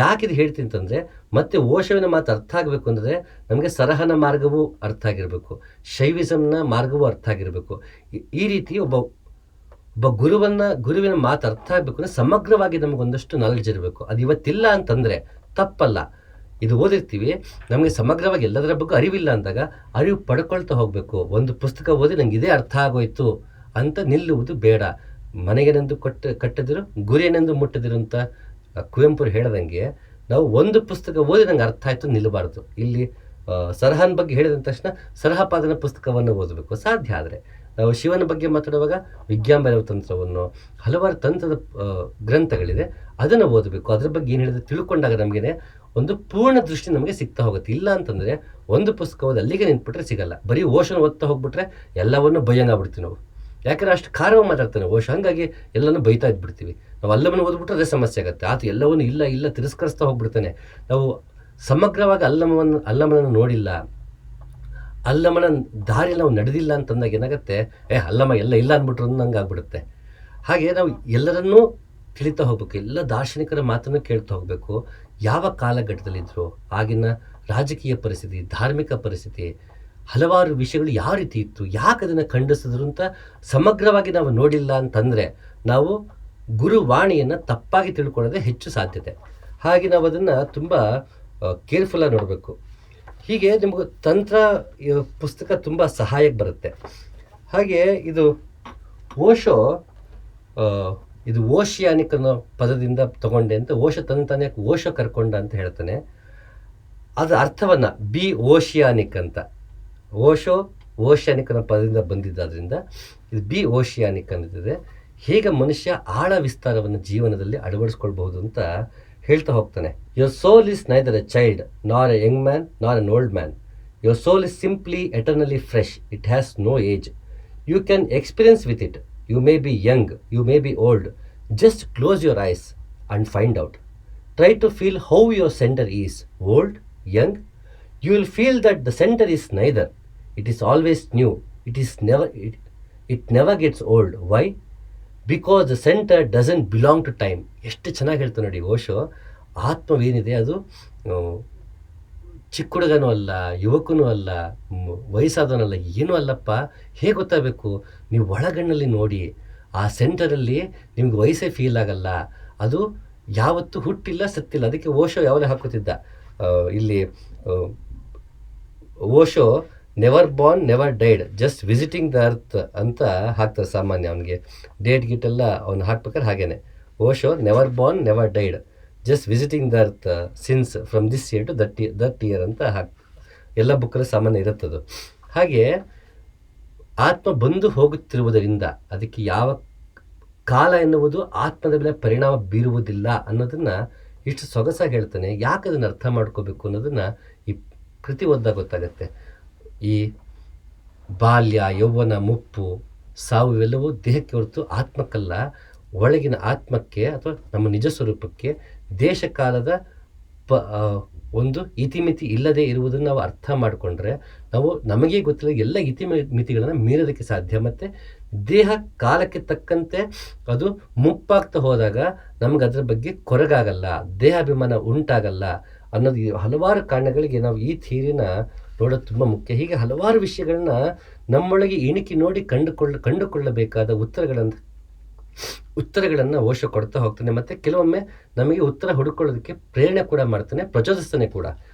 ಯಾಕಿದು ಹೇಳ್ತೀನಿ ಅಂತಂದರೆ ಮತ್ತೆ ಓಶೋವಿನ ಮಾತು ಅರ್ಥ ಆಗಬೇಕು ಅಂದರೆ ನಮಗೆ ಸರಹನ ಮಾರ್ಗವೂ ಅರ್ಥ ಆಗಿರಬೇಕು, ಶೈವಿಸಮ್ನ ಮಾರ್ಗವೂ ಅರ್ಥ ಆಗಿರಬೇಕು. ಈ ರೀತಿ ಒಬ್ಬ ಗುರುವಿನ ಮಾತು ಅರ್ಥ ಆಗಬೇಕು ಅಂದರೆ ಸಮಗ್ರವಾಗಿ ನಮಗೊಂದಷ್ಟು ನಾಲೆಡ್ಜ್ ಇರಬೇಕು. ಅದು ಇವತ್ತಿಲ್ಲ ಅಂತಂದರೆ ತಪ್ಪಲ್ಲ. ಇದು ಓದಿರ್ತೀವಿ, ನಮಗೆ ಸಮಗ್ರವಾಗಿ ಎಲ್ಲದರ ಬಗ್ಗೆ ಅರಿವಿಲ್ಲ ಅಂದಾಗ ಅರಿವು ಪಡ್ಕೊಳ್ತಾ ಹೋಗಬೇಕು. ಒಂದು ಪುಸ್ತಕ ಓದಿ ನಂಗೆ ಇದೇ ಅರ್ಥ ಆಗೋಯ್ತು ಅಂತ ನಿಲ್ಲುವುದು ಬೇಡ. ಮನೆಗೇನೆಂದು ಕಟ್ಟದಿರು, ಗುರಿಯನೆಂದು ಮುಟ್ಟದಿರು ಅಂತ ಕುವೆಂಪು ಹೇಳ್ದಂಗೆ ನಾವು ಒಂದು ಪುಸ್ತಕ ಓದಿ ನಂಗೆ ಅರ್ಥ ಆಯಿತು ನಿಲ್ಲಬಾರ್ದು. ಇಲ್ಲಿ ಸರಹನ ಬಗ್ಗೆ ಹೇಳಿದ ತಕ್ಷಣ ಸರಹಪಾದನ ಪುಸ್ತಕವನ್ನು ಓದಬೇಕು ಸಾಧ್ಯ. ಆದರೆ ನಾವು ಶಿವನ ಬಗ್ಗೆ ಮಾತಾಡುವಾಗ ವಿಜ್ಞಾನಭೈರವ ತಂತ್ರವನ್ನು, ಹಲವಾರು ತಂತ್ರದ ಗ್ರಂಥಗಳಿದೆ, ಅದನ್ನು ಓದಬೇಕು. ಅದ್ರ ಬಗ್ಗೆ ಏನು ಹೇಳಿದ್ರೆ ತಿಳ್ಕೊಂಡಾಗ ನಮಗೇನೆ ಒಂದು ಪೂರ್ಣ ದೃಷ್ಟಿ ನಮಗೆ ಸಿಗ್ತಾ ಹೋಗುತ್ತೆ. ಇಲ್ಲ ಅಂತಂದರೆ ಒಂದು ಪುಸ್ತಕ ಓದಿ ಅಲ್ಲಿಗೆ ನಿಂತ್ಬಿಟ್ರೆ ಸಿಗಲ್ಲ. ಬರೀ ಓಶನ ಓದ್ತಾ ಹೋಗ್ಬಿಟ್ರೆ ಎಲ್ಲವನ್ನು ಭಯಂಗಾಗ್ಬಿಡ್ತೀವಿ ನಾವು. ಯಾಕಂದರೆ ಅಷ್ಟು ಖಾರವಾಗಿ ಮಾತಾಡ್ತಾನೆ ಓಶೋ, ಹಾಗಾಗಿ ಎಲ್ಲನೂ ಬೈತಾ ಇದ್ಬಿಡ್ತೀವಿ ನಾವು. ಅಲ್ಲಮನ್ನು ಓದ್ಬಿಟ್ರೆ ಅದೇ ಸಮಸ್ಯೆ ಆಗುತ್ತೆ. ಆತ ಎಲ್ಲವನ್ನು ಇಲ್ಲ ತಿರಸ್ಕರಿಸ್ತಾ ಹೋಗ್ಬಿಡ್ತಾನೆ. ನಾವು ಸಮಗ್ರವಾಗಿ ಅಲ್ಲಮನನ್ನು ನೋಡಿಲ್ಲ, ಅಲ್ಲಮನ ದಾರಿಯಲ್ಲಿ ನಾವು ನಡೆದಿಲ್ಲ ಅಂತಂದಾಗ ಏನಾಗುತ್ತೆ, ಅಲ್ಲಮ ಎಲ್ಲ ಇಲ್ಲ ಅಂದ್ಬಿಟ್ರು ನಂಗೆ ಆಗ್ಬಿಡುತ್ತೆ. ಹಾಗೆ ನಾವು ಎಲ್ಲರನ್ನೂ ತಿಳಿತಾ ಹೋಗ್ಬೇಕು, ಎಲ್ಲ ದಾರ್ಶನಿಕರ ಮಾತನ್ನು ಕೇಳ್ತಾ ಹೋಗಬೇಕು. ಯಾವ ಕಾಲಘಟ್ಟದಲ್ಲಿದ್ದರು, ಆಗಿನ ರಾಜಕೀಯ ಪರಿಸ್ಥಿತಿ, ಧಾರ್ಮಿಕ ಪರಿಸ್ಥಿತಿ, ಹಲವಾರು ವಿಷಯಗಳು ಯಾವ ರೀತಿ ಇತ್ತು, ಯಾಕೆ ಅದನ್ನು ಖಂಡಿಸಿದ್ರು ಅಂತ ಸಮಗ್ರವಾಗಿ ನಾವು ನೋಡಿಲ್ಲ ಅಂತಂದರೆ ನಾವು ಗುರುವಾಣಿಯನ್ನು ತಪ್ಪಾಗಿ ತಿಳ್ಕೊಳ್ಳೋದೇ ಹೆಚ್ಚು ಸಾಧ್ಯತೆ. ಹಾಗೆ ನಾವು ಅದನ್ನು ತುಂಬ ಕೇರ್ಫುಲ್ಲಾಗಿ ನೋಡಬೇಕು. ಹೀಗೆ ನಿಮಗೂ ತಂತ್ರ ಪುಸ್ತಕ ತುಂಬ ಸಹಾಯಕ್ಕೆ ಬರುತ್ತೆ. ಹಾಗೆ ಇದು ಓಶೋ, ಇದು ಓಶಿಯಾನಿಕ್ ಅನ್ನೋ ಪದದಿಂದ ತಗೊಂಡೆ ಅಂತ ಓಶೋ ತಾನೇ ಓಶೋ ಕರ್ಕೊಂಡ ಅಂತ ಹೇಳ್ತಾನೆ. ಅದರ ಅರ್ಥವನ್ನು ಓಶಿಯಾನಿಕ್ ಅಂತ, ಓಶಿಯಾನಿಕ್ ಅನ್ನೋ ಪದದಿಂದ ಬಂದಿದ್ದಾದ್ರಿಂದ ಇದು ಓಶಿಯಾನಿಕ್ ಅನ್ನಿದೆ. ಹೇಗೆ ಮನುಷ್ಯ ಆಳ ವಿಸ್ತಾರವನ್ನು ಜೀವನದಲ್ಲಿ ಅಳವಡಿಸ್ಕೊಳ್ಬಹುದು ಅಂತ ಹೇಳ್ತಾ ಹೋಗ್ತಾನೆ. Your soul is neither a child nor a young man nor an old man. Your soul is simply eternally fresh. It has no age. You can experience with it. You may be young, you may be old. Just close your eyes and find out. Try to feel how your center is, old, young. You will feel that the center is neither. It is always new. It never gets old. Why? Because the center doesn't belong to time. ಎಷ್ಟು ಚೆನ್ನಾಗಿ ಹೇಳ್ತಾನೆ ನೋಡಿ ಓಶೋ. ಆತ್ಮವೇನಿದೆ ಅದು ಚಿಕ್ಕ ಹುಡುಗನೂ ಅಲ್ಲ, ಯುವಕನೂ ಅಲ್ಲ, ವಯಸ್ಸಾದವನಲ್ಲ, ಏನೂ ಅಲ್ಲಪ್ಪ. ಹೇಗೆ ಗೊತ್ತಾಗಬೇಕು? ನೀವು ಒಳಗಣ್ಣಲ್ಲಿ ನೋಡಿ, ಆ ಸೆಂಟರಲ್ಲಿ ನಿಮ್ಗೆ ವಯಸ್ಸೇ ಫೀಲ್ ಆಗಲ್ಲ. ಅದು ಯಾವತ್ತೂ ಹುಟ್ಟಿಲ್ಲ, ಸತ್ತಿಲ್ಲ. ಅದಕ್ಕೆ ಓಶೋ ಯಾವಾಗಲೇ ಹಾಕೋತಿದ್ದ ಇಲ್ಲಿ Osho never born never died just visiting the earth ಅಂತ ಹಾಕ್ತಾರೆ. ಸಾಮಾನ್ಯ ಅವನಿಗೆ ಡೇಟ್ ಗಿಟ್ಟೆಲ್ಲ ಅವ್ನು ಹಾಕ್ಬೇಕಾದ್ರೆ ಹಾಗೇನೆ Osho never born never died just visiting the earth since from this year to that year ಅಂತ ಎಲ್ಲ ಬುಕ್ಕಲ್ಲಿ ಸಾಮಾನ್ಯ ಇರುತ್ತದು. ಹಾಗೆ ಆತ್ಮ ಬಂದು ಹೋಗುತ್ತಿರುವುದರಿಂದ ಅದಕ್ಕೆ ಯಾವ ಕಾಲ ಎನ್ನುವುದು ಆತ್ಮದ ಮೇಲೆ ಪರಿಣಾಮ ಬೀರುವುದಿಲ್ಲ ಅನ್ನೋದನ್ನು ಇಷ್ಟು ಸೊಗಸಾಗಿ ಹೇಳ್ತಾನೆ. ಯಾಕೆ ಅದನ್ನು ಅರ್ಥ ಮಾಡ್ಕೋಬೇಕು ಅನ್ನೋದನ್ನು ಈ ಕೃತಿ ಓದಿದಾಗ ಗೊತ್ತಾಗುತ್ತೆ. ಈ ಬಾಲ್ಯ, ಯೌವನ, ಮುಪ್ಪು, ಸಾವು ಇವೆಲ್ಲವೂ ದೇಹಕ್ಕೆ ಹೊರತು ಆತ್ಮಕ್ಕಲ್ಲ. ಒಳಗಿನ ಆತ್ಮಕ್ಕೆ ಅಥವಾ ನಮ್ಮ ನಿಜ ಸ್ವರೂಪಕ್ಕೆ ದೇಶಕಾಲದ ಒಂದು ಇತಿಮಿತಿ ಇಲ್ಲದೆ ಇರುವುದನ್ನು ನಾವು ಅರ್ಥ ಮಾಡಿಕೊಂಡ್ರೆ ನಾವು ನಮಗೆ ಗೊತ್ತಿಲ್ಲ ಎಲ್ಲ ಇತಿಮಿತಿಗಳನ್ನು ಮೀರೋದಕ್ಕೆ ಸಾಧ್ಯ. ಮತ್ತು ದೇಹ ಕಾಲಕ್ಕೆ ತಕ್ಕಂತೆ ಅದು ಮುಪ್ಪಾಗ್ತಾ ಹೋದಾಗ ನಮ್ಗೆ ಅದರ ಬಗ್ಗೆ ಕೊರಗಾಗಲ್ಲ, ದೇಹಾಭಿಮಾನ ಉಂಟಾಗಲ್ಲ ಅನ್ನೋದು ಹಲವಾರು ಕಾರಣಗಳಿಗೆ ನಾವು ಈ ಥಿಯರಿನ ನೋಡೋದು ತುಂಬ ಮುಖ್ಯ. ಹೀಗೆ ಹಲವಾರು ವಿಷಯಗಳನ್ನ ನಮ್ಮೊಳಗೆ ಇಣಿಕಿ ನೋಡಿ ಕಂಡುಕೊಳ್ಳಬೇಕಾದ ಉತ್ತರಗಳನ್ನು ಓಶೋ ಕೊಡ್ತಾ ಹೋಗ್ತಾನೆ. ಮತ್ತು ಕೆಲವೊಮ್ಮೆ ನಮಗೆ ಉತ್ತರ ಹುಡುಕೊಳ್ಳೋದಕ್ಕೆ ಪ್ರೇರಣೆ ಕೂಡ ಮಾಡ್ತಾನೆ, ಪ್ರಚೋದಿಸ್ತಾನೆ ಕೂಡ.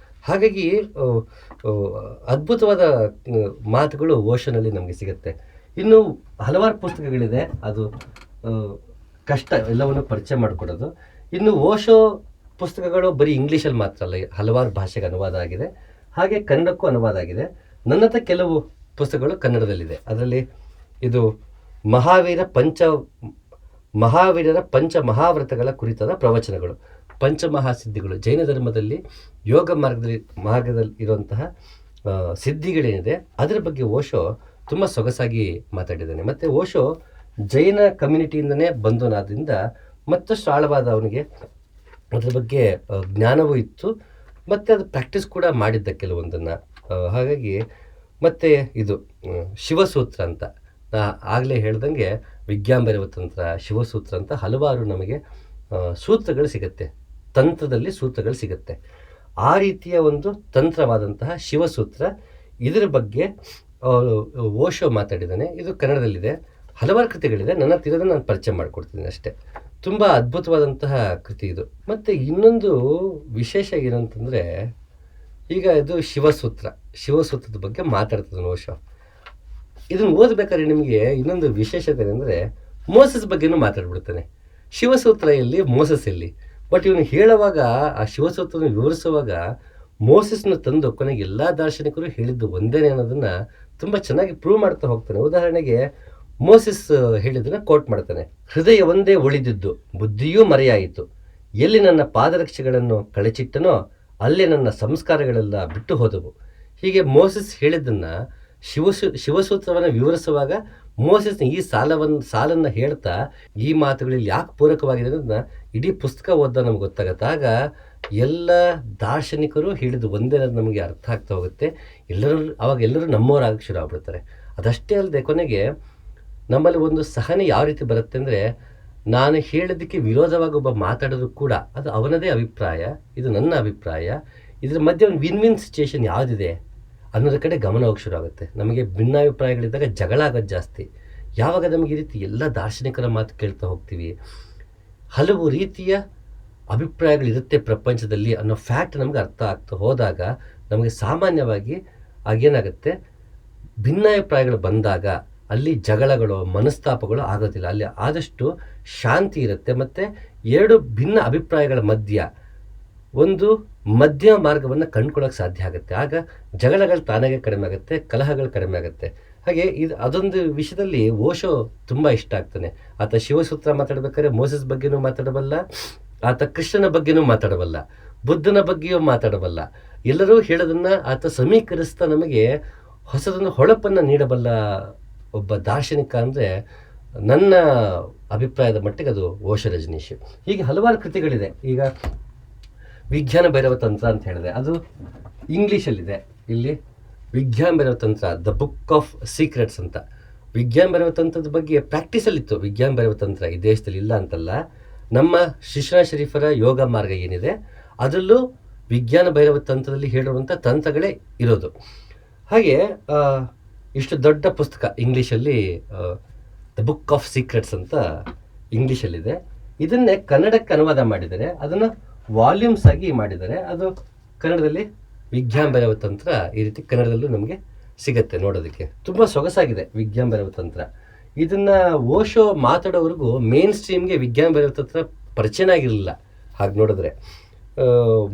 ಹಾಗಾಗಿ ಅದ್ಭುತವಾದ ಮಾತುಗಳು ಓಶೋನಲ್ಲಿ ನಮಗೆ ಸಿಗುತ್ತೆ. ಇನ್ನು ಹಲವಾರು ಪುಸ್ತಕಗಳಿದೆ, ಅದು ಕಷ್ಟ ಎಲ್ಲವನ್ನು ಪರಿಚಯ ಮಾಡಿಕೊಡೋದು. ಇನ್ನು ಓಶೋ ಪುಸ್ತಕಗಳು ಬರೀ ಇಂಗ್ಲೀಷಲ್ಲಿ ಮಾತ್ರ ಅಲ್ಲ, ಹಲವಾರು ಭಾಷೆಗೆ ಅನುವಾದ ಆಗಿದೆ, ಹಾಗೆ ಕನ್ನಡಕ್ಕೂ ಅನುವಾದ ಆಗಿದೆ. ನನ್ನ ಹತ್ರ ಕೆಲವು ಪುಸ್ತಕಗಳು ಕನ್ನಡದಲ್ಲಿದೆ. ಅದರಲ್ಲಿ ಇದು ಮಹಾವೀರರ ಪಂಚ ಮಹಾವ್ರತಗಳ ಕುರಿತಾದ ಪ್ರವಚನಗಳು, ಪಂಚಮಹಾಸಿದ್ಧಿಗಳು, ಜೈನ ಧರ್ಮದಲ್ಲಿ ಯೋಗ ಮಾರ್ಗದಲ್ಲಿ ಇರುವಂತಹ ಸಿದ್ಧಿಗಳೇನಿದೆ ಅದರ ಬಗ್ಗೆ ಓಶೋ ತುಂಬ ಸೊಗಸಾಗಿ ಮಾತಾಡಿದ್ದಾನೆ. ಮತ್ತು ಓಶೋ ಜೈನ ಕಮ್ಯುನಿಟಿಯಿಂದನೇ ಬಂದವನಾದ್ರಿಂದ ಮತ್ತಷ್ಟು ಆಳವಾದ ಅವನಿಗೆ ಅದ್ರ ಬಗ್ಗೆ ಜ್ಞಾನವೂ ಇತ್ತು, ಮತ್ತು ಅದು ಪ್ರಾಕ್ಟೀಸ್ ಕೂಡ ಮಾಡಿದ್ದ ಕೆಲವೊಂದನ್ನು. ಹಾಗಾಗಿ ಮತ್ತು ಇದು ಶಿವಸೂತ್ರ ಅಂತ ಆಗಲೇ ಹೇಳ್ದಂಗೆ ವಿಜ್ಞಾನಭೈರವ ತಂತ್ರ, ಶಿವಸೂತ್ರ ಅಂತ ಹಲವಾರು ನಮಗೆ ಸೂತ್ರಗಳು ಸಿಗುತ್ತೆ, ತಂತ್ರದಲ್ಲಿ ಸೂತ್ರಗಳು ಸಿಗುತ್ತೆ. ಆ ರೀತಿಯ ಒಂದು ತಂತ್ರವಾದಂತಹ ಶಿವಸೂತ್ರ, ಇದರ ಬಗ್ಗೆ ಓಶೋ ಮಾತಾಡಿದ್ದಾನೆ. ಇದು ಕನ್ನಡದಲ್ಲಿದೆ, ಹಲವಾರು ಕೃತಿಗಳಿದೆ. ನನ್ನ ತಿರೋದನ್ನು ನಾನು ಪರಿಚಯ ಮಾಡಿಕೊಡ್ತೀನಿ ಅಷ್ಟೇ. ತುಂಬ ಅದ್ಭುತವಾದಂತಹ ಕೃತಿ ಇದು. ಮತ್ತು ಇನ್ನೊಂದು ವಿಶೇಷ ಏನಂತಂದರೆ, ಈಗ ಇದು ಶಿವಸೂತ್ರದ ಬಗ್ಗೆ ಮಾತಾಡ್ತಿದ್ದಾನೆ ಓಶೋ. ಇದನ್ನು ಓದಬೇಕಾದ್ರೆ ನಿಮಗೆ ಇನ್ನೊಂದು ವಿಶೇಷತೆ ಅಂದರೆ ಮೋಸಸ್ ಬಗ್ಗೆನೂ ಮಾತಾಡ್ಬಿಡ್ತಾನೆ. ಶಿವಸೂತ್ರ ಎಲ್ಲಿ, ಮೋಸಸ್ ಎಲ್ಲಿ? ಬಟ್ ಇವನು ಹೇಳುವಾಗ, ಆ ಶಿವಸೂತ್ರನ ವಿವರಿಸುವಾಗ ಮೋಸಸ್ನ ತಂದು ಕೊನೆಗೆ ಎಲ್ಲ ದಾರ್ಶನಿಕರು ಹೇಳಿದ್ದು ಒಂದೇನೆ ಅನ್ನೋದನ್ನು ತುಂಬ ಚೆನ್ನಾಗಿ ಪ್ರೂವ್ ಮಾಡ್ತಾ ಹೋಗ್ತಾನೆ. ಉದಾಹರಣೆಗೆ ಮೋಸಸ್ ಹೇಳಿದ್ದನ್ನು ಕೋಟ್ ಮಾಡ್ತಾನೆ. ಹೃದಯ ಒಂದೇ ಉಳಿದಿದ್ದು, ಬುದ್ಧಿಯೂ ಮರೆಯಾಯಿತು. ಎಲ್ಲಿ ನನ್ನ ಪಾದರಕ್ಷೆಗಳನ್ನು ಕಳಚಿಟ್ಟನೋ ಅಲ್ಲೇ ನನ್ನ ಸಂಸ್ಕಾರಗಳೆಲ್ಲ ಬಿಟ್ಟು ಹೋದವು. ಹೀಗೆ ಮೋಸಸ್ ಹೇಳಿದ್ದನ್ನು ಶಿವಸೂತ್ರವನ್ನು ವಿವರಿಸುವಾಗ ಮೋಸಸ್ನ ಈ ಸಾಲನ್ನು ಹೇಳ್ತಾ ಈ ಮಾತುಗಳಲ್ಲಿ ಯಾಕೆ ಪೂರಕವಾಗಿದೆ ಅನ್ನೋದನ್ನ ಇಡೀ ಪುಸ್ತಕ ಓದ್ದ ನಮ್ಗೆ ಗೊತ್ತಾಗತ್ತೆ. ಆಗ ಎಲ್ಲ ದಾರ್ಶನಿಕರು ಹೇಳಿದ್ದು ಒಂದೇ ಅನ್ನೋದು ನಮಗೆ ಅರ್ಥ ಆಗ್ತಾ ಹೋಗುತ್ತೆ. ಎಲ್ಲರೂ ನಮ್ಮವರಾಗಕ್ಕೆ ಶುರು ಆಗ್ಬಿಡ್ತಾರೆ. ಅದಷ್ಟೇ ಅಲ್ಲದೆ ಕೊನೆಗೆ ನಮ್ಮಲ್ಲಿ ಒಂದು ಸಹನೆ ಯಾವ ರೀತಿ ಬರುತ್ತೆ ಅಂದರೆ, ನಾನು ಹೇಳಿದ್ದಕ್ಕೆ ವಿರೋಧವಾಗಿ ಒಬ್ಬ ಮಾತಾಡೋದು ಕೂಡ ಅದು ಅವನದೇ ಅಭಿಪ್ರಾಯ, ಇದು ನನ್ನ ಅಭಿಪ್ರಾಯ, ಇದ್ರ ಮಧ್ಯೆ ಒಂದು ವಿನ್ ಸಿಚುಯೇಷನ್ ಯಾವುದಿದೆ ಅನ್ನೋದ್ರ ಕಡೆ ಗಮನ ಹೋಗಿ ಶುರು ಆಗುತ್ತೆ. ನಮಗೆ ಭಿನ್ನಾಭಿಪ್ರಾಯಗಳಿದ್ದಾಗ ಜಗಳ ಆಗೋದು ಜಾಸ್ತಿ. ಯಾವಾಗ ನಮಗೆ ಈ ರೀತಿ ಎಲ್ಲ ದಾರ್ಶನಿಕರ ಮಾತು ಕೇಳ್ತಾ ಹೋಗ್ತೀವಿ, ಹಲವು ರೀತಿಯ ಅಭಿಪ್ರಾಯಗಳಿರುತ್ತೆ ಪ್ರಪಂಚದಲ್ಲಿ ಅನ್ನೋ ಫ್ಯಾಕ್ಟ್ ನಮಗೆ ಅರ್ಥ ಆಗ್ತಾ ಹೋದಾಗ ನಮಗೆ ಸಾಮಾನ್ಯವಾಗಿ ಆಗೇನಾಗುತ್ತೆ, ಭಿನ್ನಾಭಿಪ್ರಾಯಗಳು ಬಂದಾಗ ಅಲ್ಲಿ ಜಗಳಗಳು ಮನಸ್ತಾಪಗಳು ಆಗೋದಿಲ್ಲ. ಅಲ್ಲಿ ಆದಷ್ಟು ಶಾಂತಿ ಇರುತ್ತೆ. ಮತ್ತು ಎರಡು ಭಿನ್ನ ಅಭಿಪ್ರಾಯಗಳ ಮಧ್ಯ ಒಂದು ಮಧ್ಯಮ ಮಾರ್ಗವನ್ನು ಕಂಡುಕೊಳ್ಳೋಕೆ ಸಾಧ್ಯ ಆಗುತ್ತೆ. ಆಗ ಜಗಳಗಳು ತಾನಾಗೆ ಕಡಿಮೆ ಆಗುತ್ತೆ, ಕಲಹಗಳು ಕಡಿಮೆ ಆಗುತ್ತೆ. ಹಾಗೆ ಅದೊಂದು ವಿಷಯದಲ್ಲಿ ಓಶೋ ತುಂಬ ಇಷ್ಟ ಆಗ್ತಾನೆ. ಆತ ಶಿವಸೂತ್ರ ಮಾತಾಡ್ಬೇಕಾದ್ರೆ ಮೋಸಸ್ ಬಗ್ಗೆನೂ ಮಾತಾಡಬಲ್ಲ, ಆತ ಕೃಷ್ಣನ ಬಗ್ಗೆನೂ ಮಾತಾಡಬಲ್ಲ, ಬುದ್ಧನ ಬಗ್ಗೆಯೂ ಮಾತಾಡಬಲ್ಲ. ಎಲ್ಲರೂ ಹೇಳೋದನ್ನ ಆತ ಸಮೀಕರಿಸ್ತಾ ನಮಗೆ ಹೊಸದೊಂದು ಹೊಳಪನ್ನು ನೀಡಬಲ್ಲ ಒಬ್ಬ ದಾರ್ಶನಿಕ ಅಂದರೆ ನನ್ನ ಅಭಿಪ್ರಾಯದ ಮಟ್ಟಿಗೆ ಅದು ಓಶೋ ರಜನೀಶ್. ಹೀಗೆ ಹಲವಾರು ಕೃತಿಗಳಿದೆ. ಈಗ ವಿಜ್ಞಾನ ಭೈರವ ತಂತ್ರ ಅಂತ ಹೇಳಿದೆ, ಅದು ಇಂಗ್ಲೀಷಲ್ಲಿದೆ. ಇಲ್ಲಿ ವಿಜ್ಞಾನ ಭೈರವ ತಂತ್ರ ದ ಬುಕ್ ಆಫ್ ಸೀಕ್ರೆಟ್ಸ್ ಅಂತ. ವಿಜ್ಞಾನ ಭೈರವ ತಂತ್ರದ ಬಗ್ಗೆ ಪ್ರಾಕ್ಟೀಸಲ್ಲಿತ್ತು ವಿಜ್ಞಾನ ಭೈರವ ತಂತ್ರ, ಈ ದೇಶದಲ್ಲಿ ಇಲ್ಲ ಅಂತಲ್ಲ. ನಮ್ಮ ಶಿಶ್ರಾ ಶರೀಫರ ಯೋಗ ಮಾರ್ಗ ಏನಿದೆ ಅದರಲ್ಲೂ ವಿಜ್ಞಾನ ಭೈರವ ತಂತ್ರದಲ್ಲಿ ಹೇಳಿರುವಂಥ ತಂತ್ರಗಳೇ ಇರೋದು. ಹಾಗೆ ಇಷ್ಟು ದೊಡ್ಡ ಪುಸ್ತಕ ಇಂಗ್ಲೀಷಲ್ಲಿ ದ ಬುಕ್ ಆಫ್ ಸೀಕ್ರೆಟ್ಸ್ ಅಂತ ಇಂಗ್ಲೀಷಲ್ಲಿದೆ. ಇದನ್ನೇ ಕನ್ನಡಕ್ಕೆ ಅನುವಾದ ಮಾಡಿದ್ದಾರೆ, ಅದನ್ನು ವಾಲ್ಯೂಮ್ಸ್ ಆಗಿ ಮಾಡಿದ್ದಾರೆ. ಅದು ಕನ್ನಡದಲ್ಲಿ ವಿಜ್ಞಾನ ಭೈರವ ತಂತ್ರ ಈ ರೀತಿ ಕನ್ನಡದಲ್ಲೂ ನಮಗೆ ಸಿಗತ್ತೆ. ನೋಡೋದಕ್ಕೆ ತುಂಬ ಸೊಗಸಾಗಿದೆ ವಿಜ್ಞಾನ ಭೈರವ ತಂತ್ರ. ಇದನ್ನು ಓಶೋ ಮಾತಾಡೋವರೆಗೂ ಮೇನ್ ಸ್ಟ್ರೀಮ್ಗೆ ವಿಜ್ಞಾನ ಭೈರವ ತಂತ್ರ ಪರಿಚಯ ಆಗಿರಲಿಲ್ಲ. ಹಾಗೆ ನೋಡಿದ್ರೆ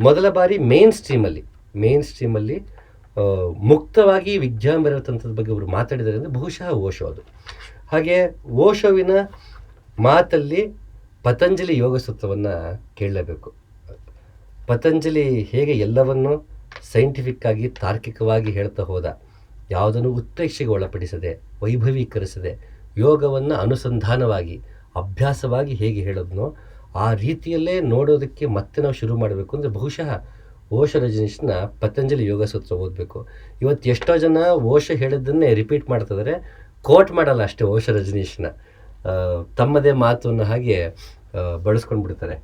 ಮೊದಲ ಬಾರಿ ಮೇನ್ ಸ್ಟ್ರೀಮಲ್ಲಿ ಮುಕ್ತವಾಗಿ ವಿಜ್ಞಾನ ಭೈರವ ತಂತ್ರದ ಬಗ್ಗೆ ಅವರು ಮಾತಾಡಿದ್ದಾರೆ ಅಂದರೆ ಬಹುಶಃ ಓಶೋ ಅದು. ಹಾಗೆ ಓಶೋವಿನ ಮಾತಲ್ಲಿ ಪತಂಜಲಿ ಯೋಗ ಸೂತ್ರವನ್ನು ಕೇಳಲೇಬೇಕು. ಪತಂಜಲಿ ಹೇಗೆ ಎಲ್ಲವನ್ನು ಸೈಂಟಿಫಿಕ್ ಆಗಿ ತಾರ್ಕಿಕವಾಗಿ ಹೇಳ್ತಾ ಹೋದ, ಯಾವುದನ್ನು ಉತ್ಪ್ರೇಕ್ಷೆಗೆ ಒಳಪಡಿಸದೆ ವೈಭವೀಕರಿಸದೆ ಯೋಗವನ್ನು ಅನುಸಂಧಾನವಾಗಿ ಅಭ್ಯಾಸವಾಗಿ ಹೇಗೆ ಹೇಳೋದನೋ ಆ ರೀತಿಯಲ್ಲೇ ನೋಡೋದಕ್ಕೆ ಮತ್ತೆ ನಾವು ಶುರು ಮಾಡಬೇಕು ಅಂದರೆ ಬಹುಶಃ ಓಶೋ ರಜನೀಶ್ನ ಪತಂಜಲಿ ಯೋಗ ಸೂತ್ರ ಓದಬೇಕು. ಇವತ್ತು ಎಷ್ಟೋ ಜನ ಓಶೋ ಹೇಳಿದ್ದನ್ನೇ ರಿಪೀಟ್ ಮಾಡ್ತಿದ್ದಾರೆ, ಕೋಟ್ ಮಾಡಲ್ಲ ಅಷ್ಟೇ ಓಶೋ ರಜನೀಶ್ನ, ತಮ್ಮದೇ ಮಾತನ್ನು ಹಾಗೆ ಬಳಸ್ಕೊಂಡು ಬಿಡ್ತಾರೆ.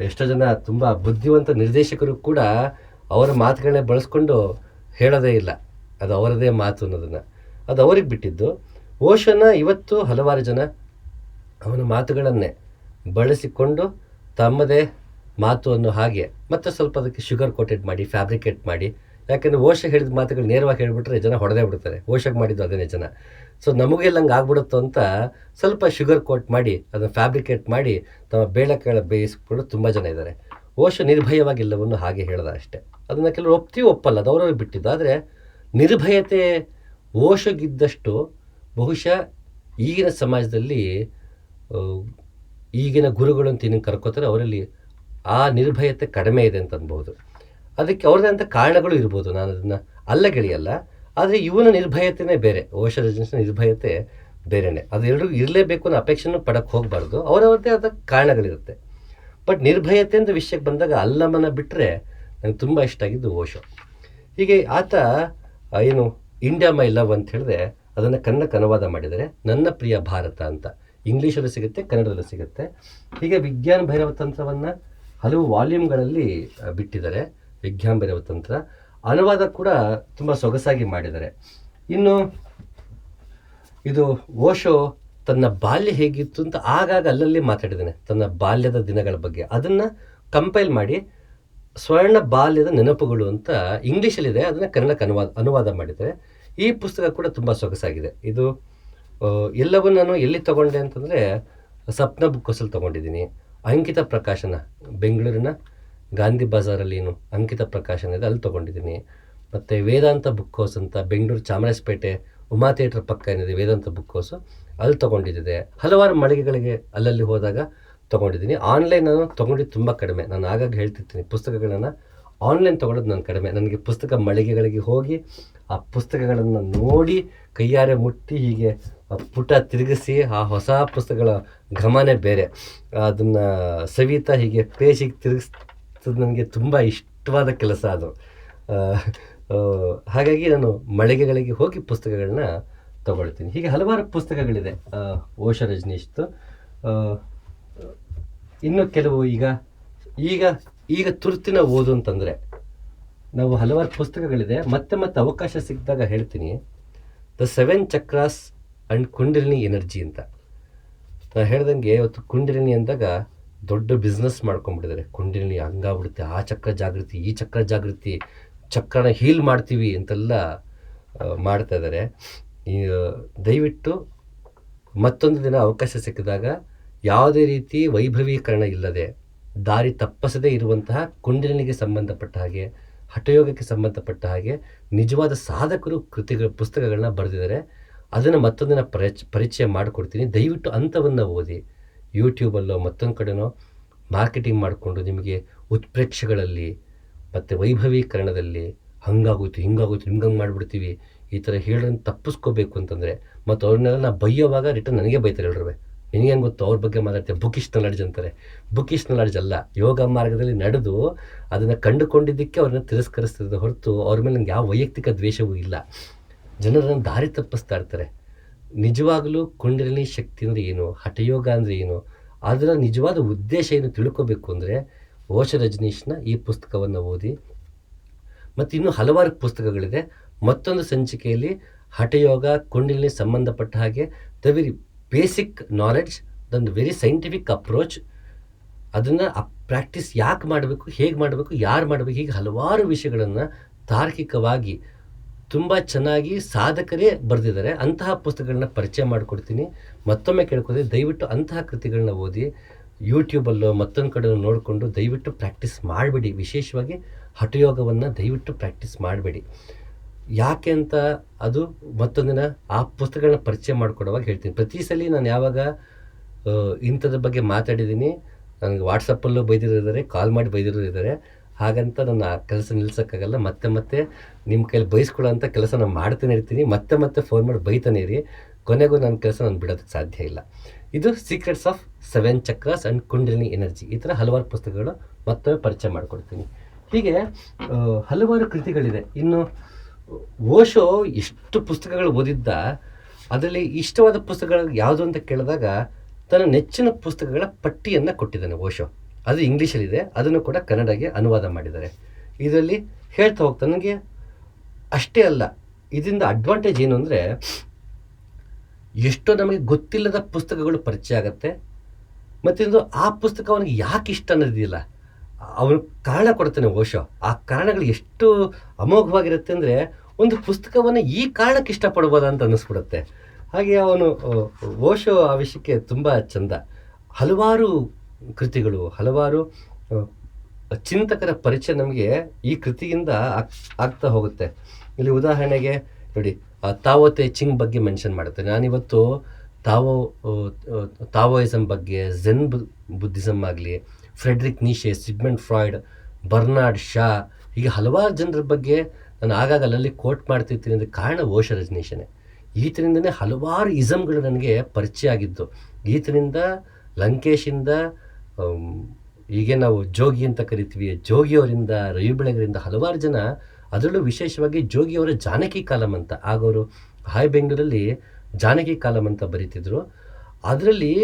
ಎಷ್ಟೋ ಜನ ತುಂಬ ಬುದ್ಧಿವಂತ ನಿರ್ದೇಶಕರು ಕೂಡ ಅವರ ಮಾತುಗಳನ್ನೇ ಬಳಸ್ಕೊಂಡು ಹೇಳೋದೇ ಇಲ್ಲ, ಅದು ಅವರದೇ ಮಾತು ಅನ್ನೋದನ್ನು, ಅದು ಅವ್ರಿಗೆ ಬಿಟ್ಟಿದ್ದು. ಓಶೋನ ಇವತ್ತು ಹಲವಾರು ಜನ ಅವನ ಮಾತುಗಳನ್ನೇ ಬಳಸಿಕೊಂಡು ತಮ್ಮದೇ ಮಾತು ಅನ್ನೋ ಹಾಗೆ ಮತ್ತೆ ಸ್ವಲ್ಪ ಅದಕ್ಕೆ ಶುಗರ್ ಕೋಟೆಡ್ ಮಾಡಿ ಫ್ಯಾಬ್ರಿಕೇಟ್ ಮಾಡಿ, ಯಾಕೆಂದರೆ ಓಶೋ ಹೇಳಿದ ಮಾತುಗಳು ನೇರವಾಗಿ ಹೇಳಿಬಿಟ್ರೆ ಜನ ಹೊಡೆದೇ ಬಿಡ್ತಾರೆ, ಓಶೋಗೆ ಮಾಡಿದ್ದು ಅದನ್ನೇ ಜನ. ಸೊ ನಮಗೆಲ್ಲ ಹಂಗೆ ಆಗ್ಬಿಡುತ್ತೋ ಅಂತ ಸ್ವಲ್ಪ ಶುಗರ್ ಕೋಟ್ ಮಾಡಿ ಅದನ್ನು ಫ್ಯಾಬ್ರಿಕೇಟ್ ಮಾಡಿ ತಮ್ಮ ಬೇಳೆಕಾಳು ಬೇಯಿಸ್ಕೊಂಡು ತುಂಬ ಜನ ಇದ್ದಾರೆ. ಓಶೋ ನಿರ್ಭಯವಾಗಿ ಎಲ್ಲವನ್ನು ಹಾಗೆ ಹೇಳ್ದ ಅಷ್ಟೇ. ಅದನ್ನು ಕೆಲವರು ಒಪ್ಪಲ್ಲ, ಅದು ಅವ್ರವ್ರಿಗೆ ಬಿಟ್ಟಿದ್ದು. ಆದರೆ ನಿರ್ಭಯತೆ ಓಶೋಗಿದ್ದಷ್ಟು ಬಹುಶಃ ಈಗಿನ ಸಮಾಜದಲ್ಲಿ ಈಗಿನ ಗುರುಗಳು ಅಂತ ಇನ್ನೂ ಕರ್ಕೋತಾರೆ, ಅವರಲ್ಲಿ ಆ ನಿರ್ಭಯತೆ ಕಡಿಮೆ ಇದೆ ಅಂತ ಅನ್ಬೋದು. ಅದಕ್ಕೆ ಅವ್ರದ್ದೇ ಅಂತ ಕಾರಣಗಳು ಇರ್ಬೋದು, ನಾನು ಅದನ್ನು ಅಲ್ಲಗೆಳೆಯಲ್ಲ. ಆದರೆ ಇವನ ನಿರ್ಭಯತೆಯೇ ಬೇರೆ, ಓಶೋ ರಜನೀಶ್ನ ನಿರ್ಭಯತೆ ಬೇರೆಯೇ. ಅದು ಎರಡೂ ಇರಲೇಬೇಕು ಅನ್ನೋ ಅಪೇಕ್ಷೆನೂ ಪಡಕ್ಕೆ ಹೋಗಬಾರ್ದು, ಅವರವ್ರದ್ದೇ ಆದ ಕಾರಣಗಳಿರುತ್ತೆ. ಬಟ್ ನಿರ್ಭಯತೆ ಅಂತ ವಿಷಯಕ್ಕೆ ಬಂದಾಗ ಅಲ್ಲಮನ ಬಿಟ್ಟರೆ ನನಗೆ ತುಂಬ ಇಷ್ಟ ಆಗಿದ್ದು ಓಶೋ. ಹೀಗೆ ಆತ ಏನು ಇಂಡಿಯಾ ಮೈ ಲವ್ ಅಂತ ಹೇಳಿದ್ರೆ ಅದನ್ನು ಕನ್ನಡಕ್ಕೆ ಅನುವಾದ ಮಾಡಿದರೆ ನನ್ನ ಪ್ರಿಯ ಭಾರತ ಅಂತ. ಇಂಗ್ಲೀಷಲ್ಲೂ ಸಿಗುತ್ತೆ, ಕನ್ನಡದಲ್ಲೂ ಸಿಗುತ್ತೆ. ಹೀಗೆ ವಿಜ್ಞಾನ ಭೈರವ ತಂತ್ರವನ್ನು ಹಲವು ವಾಲ್ಯೂಮ್ಗಳಲ್ಲಿ ಬಿಟ್ಟಿದ್ದಾರೆ. ವಿಜ್ಞಾನ ಭೈರವ ತಂತ್ರ ಅನುವಾದ ಕೂಡ ತುಂಬ ಸೊಗಸಾಗಿ ಮಾಡಿದ್ದಾರೆ. ಇನ್ನು ಇದು ಓಶೋ ತನ್ನ ಬಾಲ್ಯ ಹೇಗಿತ್ತು ಅಂತ ಆಗಾಗ ಅಲ್ಲಲ್ಲಿ ಮಾತಾಡಿದ್ದಾನೆ, ತನ್ನ ಬಾಲ್ಯದ ದಿನಗಳ ಬಗ್ಗೆ. ಅದನ್ನು ಕಂಪೈಲ್ ಮಾಡಿ ಸ್ವರ್ಣ ಬಾಲ್ಯದ ನೆನಪುಗಳು ಅಂತ ಇಂಗ್ಲೀಷಲ್ಲಿದೆ, ಅದನ್ನು ಕನ್ನಡಕ್ಕೆ ಅನುವಾದ ಮಾಡಿದ್ದಾರೆ. ಈ ಪುಸ್ತಕ ಕೂಡ ತುಂಬ ಸೊಗಸಾಗಿದೆ. ಇದು ಎಲ್ಲವೂ ನಾನು ಎಲ್ಲಿ ತೊಗೊಂಡೆ ಅಂತಂದರೆ ಸಪ್ನ ಬುಕ್ ಹೌಸಲ್ಲಿ ತೊಗೊಂಡಿದ್ದೀನಿ. ಅಂಕಿತ ಪ್ರಕಾಶನ ಬೆಂಗಳೂರಿನ ಗಾಂಧಿ ಬಜಾರಲ್ಲಿ ಏನು ಅಂಕಿತ ಪ್ರಕಾಶನ ಇದೆ ಅಲ್ಲಿ ತೊಗೊಂಡಿದ್ದೀನಿ. ಮತ್ತು ವೇದಾಂತ ಬುಕ್ ಹೌಸ್ ಅಂತ ಬೆಂಗಳೂರು ಚಾಮರಾಜಪೇಟೆ ಉಮಾ ಥಿಯೇಟ್ರ್ ಪಕ್ಕ ಏನಿದೆ ವೇದಾಂತ ಬುಕ್ ಹೌಸು, ಅಲ್ಲಿ ತೊಗೊಂಡಿದ್ದೆ. ಹಲವಾರು ಮಳಿಗೆಗಳಿಗೆ ಅಲ್ಲಲ್ಲಿ ಹೋದಾಗ ತೊಗೊಂಡಿದ್ದೀನಿ. ಆನ್ಲೈನ್ ನಾನು ತೊಗೊಂಡಿದ್ದು ತುಂಬ ಕಡಿಮೆ. ನಾನು ಆಗಾಗ ಹೇಳ್ತಿರ್ತೀನಿ, ಪುಸ್ತಕಗಳನ್ನು ಆನ್ಲೈನ್ ತೊಗೊಳೋದು ನಾನು ಕಡಿಮೆ. ನನಗೆ ಪುಸ್ತಕ ಮಳಿಗೆಗಳಿಗೆ ಹೋಗಿ ಆ ಪುಸ್ತಕಗಳನ್ನು ನೋಡಿ ಕೈಯಾರೆ ಮುಟ್ಟಿ ಹೀಗೆ ಪುಟ ತಿರುಗಿಸಿ ಆ ಹೊಸ ಪುಸ್ತಕಗಳ ಘಮನೇ ಬೇರೆ. ಅದನ್ನು ಸವಿತಾ ಹೀಗೆ ಪೇಜಿಗೆ ತಿರುಗಿಸ್ತದೆ ನನಗೆ ತುಂಬ ಇಷ್ಟವಾದ ಕೆಲಸ ಅದು. ಹಾಗಾಗಿ ನಾನು ಮಳಿಗೆಗಳಿಗೆ ಹೋಗಿ ಪುಸ್ತಕಗಳನ್ನ ತಗೊಳ್ತೀನಿ. ಹೀಗೆ ಹಲವಾರು ಪುಸ್ತಕಗಳಿದೆ ಓಶೋ ರಜನೀಶ್ದು. ಇನ್ನು ಕೆಲವು ಈಗ ತುರ್ತಿನ ಓದು ಅಂತಂದರೆ ನಾವು ಹಲವಾರು ಪುಸ್ತಕಗಳಿದೆ, ಮತ್ತೆ ಅವಕಾಶ ಸಿಕ್ಕಿದಾಗ ಹೇಳ್ತೀನಿ. The 7 chakras and kundalini energy ಅಂತ. ನಾನು ಹೇಳ್ದಂಗೆ ಇವತ್ತು ಕುಂಡಲಿನಿ ಅಂದಾಗ ದೊಡ್ಡ ಬಿಸ್ನೆಸ್ ಮಾಡ್ಕೊಂಡ್ಬಿಟ್ಟಿದ್ದಾರೆ. ಕುಂಡಲಿನಿ ಹಂಗಾಗ್ಬಿಡುತ್ತೆ, ಆ ಚಕ್ರ ಜಾಗೃತಿ, ಈ ಚಕ್ರ ಜಾಗೃತಿ, ಚಕ್ರನ ಹೀಲ್ ಮಾಡ್ತೀವಿ ಅಂತೆಲ್ಲ ಮಾಡ್ತಾ ಇದ್ದಾರೆ. ಈ ದಯವಿಟ್ಟು ಮತ್ತೊಂದು ದಿನ ಅವಕಾಶ ಸಿಕ್ಕಿದಾಗ ಯಾವುದೇ ರೀತಿ ವೈಭವೀಕರಣ ಇಲ್ಲದೆ ದಾರಿ ತಪ್ಪಿಸದೇ ಇರುವಂತಹ ಕುಂಡಲಿನಿಗೆ ಸಂಬಂಧಪಟ್ಟ ಹಾಗೆ, ಹಠಯೋಗಕ್ಕೆ ಸಂಬಂಧಪಟ್ಟ ಹಾಗೆ ನಿಜವಾದ ಸಾಧಕರು ಪುಸ್ತಕಗಳನ್ನ ಬರೆದಿದ್ದಾರೆ. ಅದನ್ನು ಮತ್ತೊಂದಿನ ಪರಿಚಯ ಮಾಡಿಕೊಡ್ತೀನಿ. ದಯವಿಟ್ಟು ಅಂಥವನ್ನು ಓದಿ. ಯೂಟ್ಯೂಬಲ್ಲೋ ಮತ್ತೊಂದು ಕಡೆನೋ ಮಾರ್ಕೆಟಿಂಗ್ ಮಾಡಿಕೊಂಡು ನಿಮಗೆ ಉತ್ಪ್ರೇಕ್ಷೆಗಳಲ್ಲಿ ಮತ್ತು ವೈಭವೀಕರಣದಲ್ಲಿ ಹಂಗಾಗೋಯ್ತು ಹಿಂಗಾಗೋಯ್ತು ನಿಮ್ಗೆ ಹಂಗೆ ಮಾಡಿಬಿಡ್ತೀವಿ ಈ ಥರ ಹೇಳೋದನ್ನು ತಪ್ಪಿಸ್ಕೋಬೇಕು ಅಂತಂದರೆ, ಮತ್ತು ಅವ್ರನ್ನೆಲ್ಲ ನಾ ಬೈಯೋವಾಗ ರಿಟರ್ನ್ ನನಗೆ ಬೈತಾರೆ ಎಲ್ರೂ. ನಿನಗೇನು ಗೊತ್ತು ಅವ್ರ ಬಗ್ಗೆ ಮಾತಾಡ್ತಾರೆ, ಬುಕಿಶ್ ನಾಲೆಡ್ಜ್ ಅಂತಾರೆ. ಬುಕಿಶ್ ನಾಲೆಡ್ಜ್ ಅಲ್ಲ, ಯೋಗ ಮಾರ್ಗದಲ್ಲಿ ನಡೆದು ಅದನ್ನು ಕಂಡುಕೊಂಡಿದ್ದಕ್ಕೆ ಅವ್ರನ್ನ ತಿರಸ್ಕರಿಸ್ತಿರೋದು ಹೊರತು ಅವ್ರ ಮೇಲೆ ನನಗೆ ಯಾವ ವೈಯಕ್ತಿಕ ದ್ವೇಷವೂ ಇಲ್ಲ. ಜನರನ್ನು ದಾರಿ ತಪ್ಪಿಸ್ತಾ ಇರ್ತಾರೆ. ನಿಜವಾಗಲೂ ಕುಂಡಲಿನಿ ಶಕ್ತಿ ಅಂದರೆ ಏನು, ಹಠಯೋಗ ಅಂದರೆ ಏನು, ಅದರ ನಿಜವಾದ ಉದ್ದೇಶ ಏನು ತಿಳ್ಕೋಬೇಕು ಅಂದರೆ ಓಶೋ ರಜನೀಶ್ನ ಈ ಪುಸ್ತಕವನ್ನು ಓದಿ. ಮತ್ತು ಇನ್ನೂ ಹಲವಾರು ಪುಸ್ತಕಗಳಿದೆ. ಮತ್ತೊಂದು ಸಂಚಿಕೆಯಲ್ಲಿ ಹಠಯೋಗ ಕುಂಡಲಿನಿ ಸಂಬಂಧಪಟ್ಟ ಹಾಗೆ ದ ವೆರಿ ಬೇಸಿಕ್ ನಾಲೆಡ್ಜ್, ಒಂದು ವೆರಿ ಸೈಂಟಿಫಿಕ್ ಅಪ್ರೋಚ್, ಅದನ್ನು ಪ್ರಾಕ್ಟೀಸ್ ಯಾಕೆ ಮಾಡಬೇಕು, ಹೇಗೆ ಮಾಡಬೇಕು, ಯಾರು ಮಾಡಬೇಕು, ಹೀಗೆ ಹಲವಾರು ವಿಷಯಗಳನ್ನು ತಾರ್ಕಿಕವಾಗಿ ತುಂಬ ಚೆನ್ನಾಗಿ ಸಾಧಕರೇ ಬರೆದಿದ್ದಾರೆ. ಅಂತಹ ಪುಸ್ತಕಗಳನ್ನ ಪರಿಚಯ ಮಾಡಿಕೊಡ್ತೀನಿ. ಮತ್ತೊಮ್ಮೆ ಕೇಳ್ಕೊದ್ರೆ ದಯವಿಟ್ಟು ಅಂತಹ ಕೃತಿಗಳನ್ನ ಓದಿ. ಯೂಟ್ಯೂಬಲ್ಲೋ ಮತ್ತೊಂದು ಕಡೆ ನೋಡಿಕೊಂಡು ದಯವಿಟ್ಟು ಪ್ರಾಕ್ಟೀಸ್ ಮಾಡಬೇಡಿ. ವಿಶೇಷವಾಗಿ ಹಠಯೋಗವನ್ನು ದಯವಿಟ್ಟು ಪ್ರಾಕ್ಟೀಸ್ ಮಾಡಬೇಡಿ. ಯಾಕೆ ಅಂತ ಅದು ಮತ್ತೊಂದಿನ ಆ ಪುಸ್ತಕಗಳನ್ನ ಪರಿಚಯ ಮಾಡಿಕೊಡುವಾಗ ಹೇಳ್ತೀನಿ. ಪ್ರತಿ ಸಲ ನಾನು ಯಾವಾಗ ಇಂಥದ್ರ ಬಗ್ಗೆ ಮಾತಾಡಿದ್ದೀನಿ, ನನಗೆ ವಾಟ್ಸಪ್ಪಲ್ಲೂ ಬೈದಿರೋರಿದ್ದಾರೆ, ಕಾಲ್ ಮಾಡಿ ಬೈದಿರೋರಿದ್ದಾರೆ. ಹಾಗಂತ ನನ್ನ ಆ ಕೆಲಸ ನಿಲ್ಸೋಕ್ಕಾಗಲ್ಲ. ಮತ್ತೆ ನಿಮ್ಮ ಕೈಲಿ ಬೈಸ್ಕೊಳ್ಳೋ ಅಂಥ ಕೆಲಸ ನಾನು ಮಾಡ್ತಾನೆ ಇರ್ತೀನಿ. ಮತ್ತೆ ಫೋನ್ ಮಾಡಿ ಬೈತಾನೆ ಇರಿ. ಕೊನೆಗೂ ನನ್ನ ಕೆಲಸ ನಾನು ಬಿಡೋದಕ್ಕೆ ಸಾಧ್ಯ ಇಲ್ಲ. ಇದು secrets of 7 chakras and kundalini energy. ಈ ಥರ ಹಲವಾರು ಪುಸ್ತಕಗಳು ಮತ್ತೊಮ್ಮೆ ಪರಿಚಯ ಮಾಡಿಕೊಡ್ತೀನಿ. ಹೀಗೆ ಹಲವಾರು ಕೃತಿಗಳಿದೆ. ಇನ್ನು ಓಶೋ ಎಷ್ಟು ಪುಸ್ತಕಗಳು ಓದಿದ್ದ, ಅದರಲ್ಲಿ ಇಷ್ಟವಾದ ಪುಸ್ತಕಗಳು ಯಾವುದು ಅಂತ ಕೇಳಿದಾಗ ತನ್ನ ನೆಚ್ಚಿನ ಪುಸ್ತಕಗಳ ಪಟ್ಟಿಯನ್ನು ಕೊಟ್ಟಿದ್ದಾನೆ ಓಶೋ. ಅದು ಇಂಗ್ಲೀಷಲ್ಲಿದೆ, ಅದನ್ನು ಕೂಡ ಕನ್ನಡಕ್ಕೆ ಅನುವಾದ ಮಾಡಿದ್ದಾರೆ. ಇದರಲ್ಲಿ ಹೇಳ್ತಾ ಹೋಗ್ತಾನೆ. ನನಗೆ ಅಷ್ಟೇ ಅಲ್ಲ, ಇದರಿಂದ ಅಡ್ವಾಂಟೇಜ್ ಏನು ಅಂದರೆ ಎಷ್ಟೋ ನಮಗೆ ಗೊತ್ತಿಲ್ಲದ ಪುಸ್ತಕಗಳು ಪರಿಚಯ ಆಗುತ್ತೆ. ಮತ್ತಿಂದು ಆ ಪುಸ್ತಕ ಅವನಿಗೆ ಯಾಕೆ ಇಷ್ಟ ಅನ್ನೋದಿಲ್ಲ, ಅವನು ಕಾರಣ ಕೊಡ್ತಾನೆ ಓಶೋ. ಆ ಕಾರಣಗಳು ಎಷ್ಟು ಅಮೋಘವಾಗಿರುತ್ತೆ ಅಂದರೆ ಒಂದು ಪುಸ್ತಕವನ್ನು ಈ ಕಾರಣಕ್ಕೆ ಇಷ್ಟಪಡ್ಬೋದ ಅಂತ ಅನ್ನಿಸ್ಬಿಡುತ್ತೆ. ಹಾಗೆ ಅವನು ಓಶೋ ಆ ವಿಷಯಕ್ಕೆ ತುಂಬ ಚಂದ. ಹಲವಾರು ಕೃತಿಗಳು, ಹಲವಾರು ಚಿಂತಕರ ಪರಿಚಯ ನಮಗೆ ಈ ಕೃತಿಯಿಂದ ಆಗ್ತಾ ಹೋಗುತ್ತೆ. ಇಲ್ಲಿ ಉದಾಹರಣೆಗೆ ನೋಡಿ, ತಾವೋ ತೇ ಚಿಂಗ್ ಬಗ್ಗೆ ಮೆನ್ಷನ್ ಮಾಡುತ್ತೆ. ನಾನಿವತ್ತು ತಾವೋಯಿಸಮ್ ಬಗ್ಗೆ, ಝೆನ್ ಬುದ್ಧಿಸಮ್ ಆಗಲಿ, Friedrich Nietzsche, Sigmund Freud, Bernard Shaw, ಹೀಗೆ ಹಲವಾರು ಜನರ ಬಗ್ಗೆ ನಾನು ಆಗಾಗ ಅಲ್ಲಲ್ಲಿ ಕೋಟ್ ಮಾಡ್ತಿರ್ತೀನಿ. ಅಂದರೆ ಕಾರಣ ಓಶೋ ರಜನೀಶನೇ. ಈತನಿಂದನೇ ಹಲವಾರು ಇಸಮ್ಗಳು ನನಗೆ ಪರಿಚಯ ಆಗಿದ್ದು. ಈತನಿಂದ, ಲಂಕೇಶಿಂದ, ಹೀಗೆ ನಾವು ಜೋಗಿ ಅಂತ ಕರಿತೀವಿ, ಜೋಗಿಯವರಿಂದ, ರವಿ ಬೆಳಗರಿಂದ ಹಲವಾರು ಜನ, ಅದರಲ್ಲೂ ವಿಶೇಷವಾಗಿ ಜೋಗಿಯವರ ಜಾನಕಿ ಕಾಲಂ ಅಂತ, ಆಗೋರು ಹಾಯ್ ಬೆಂಗಳೂರಲ್ಲಿ ಜಾನಕಿ ಕಾಲಂ ಅಂತ ಬರೀತಿದ್ರು. ಅದರಲ್ಲಿ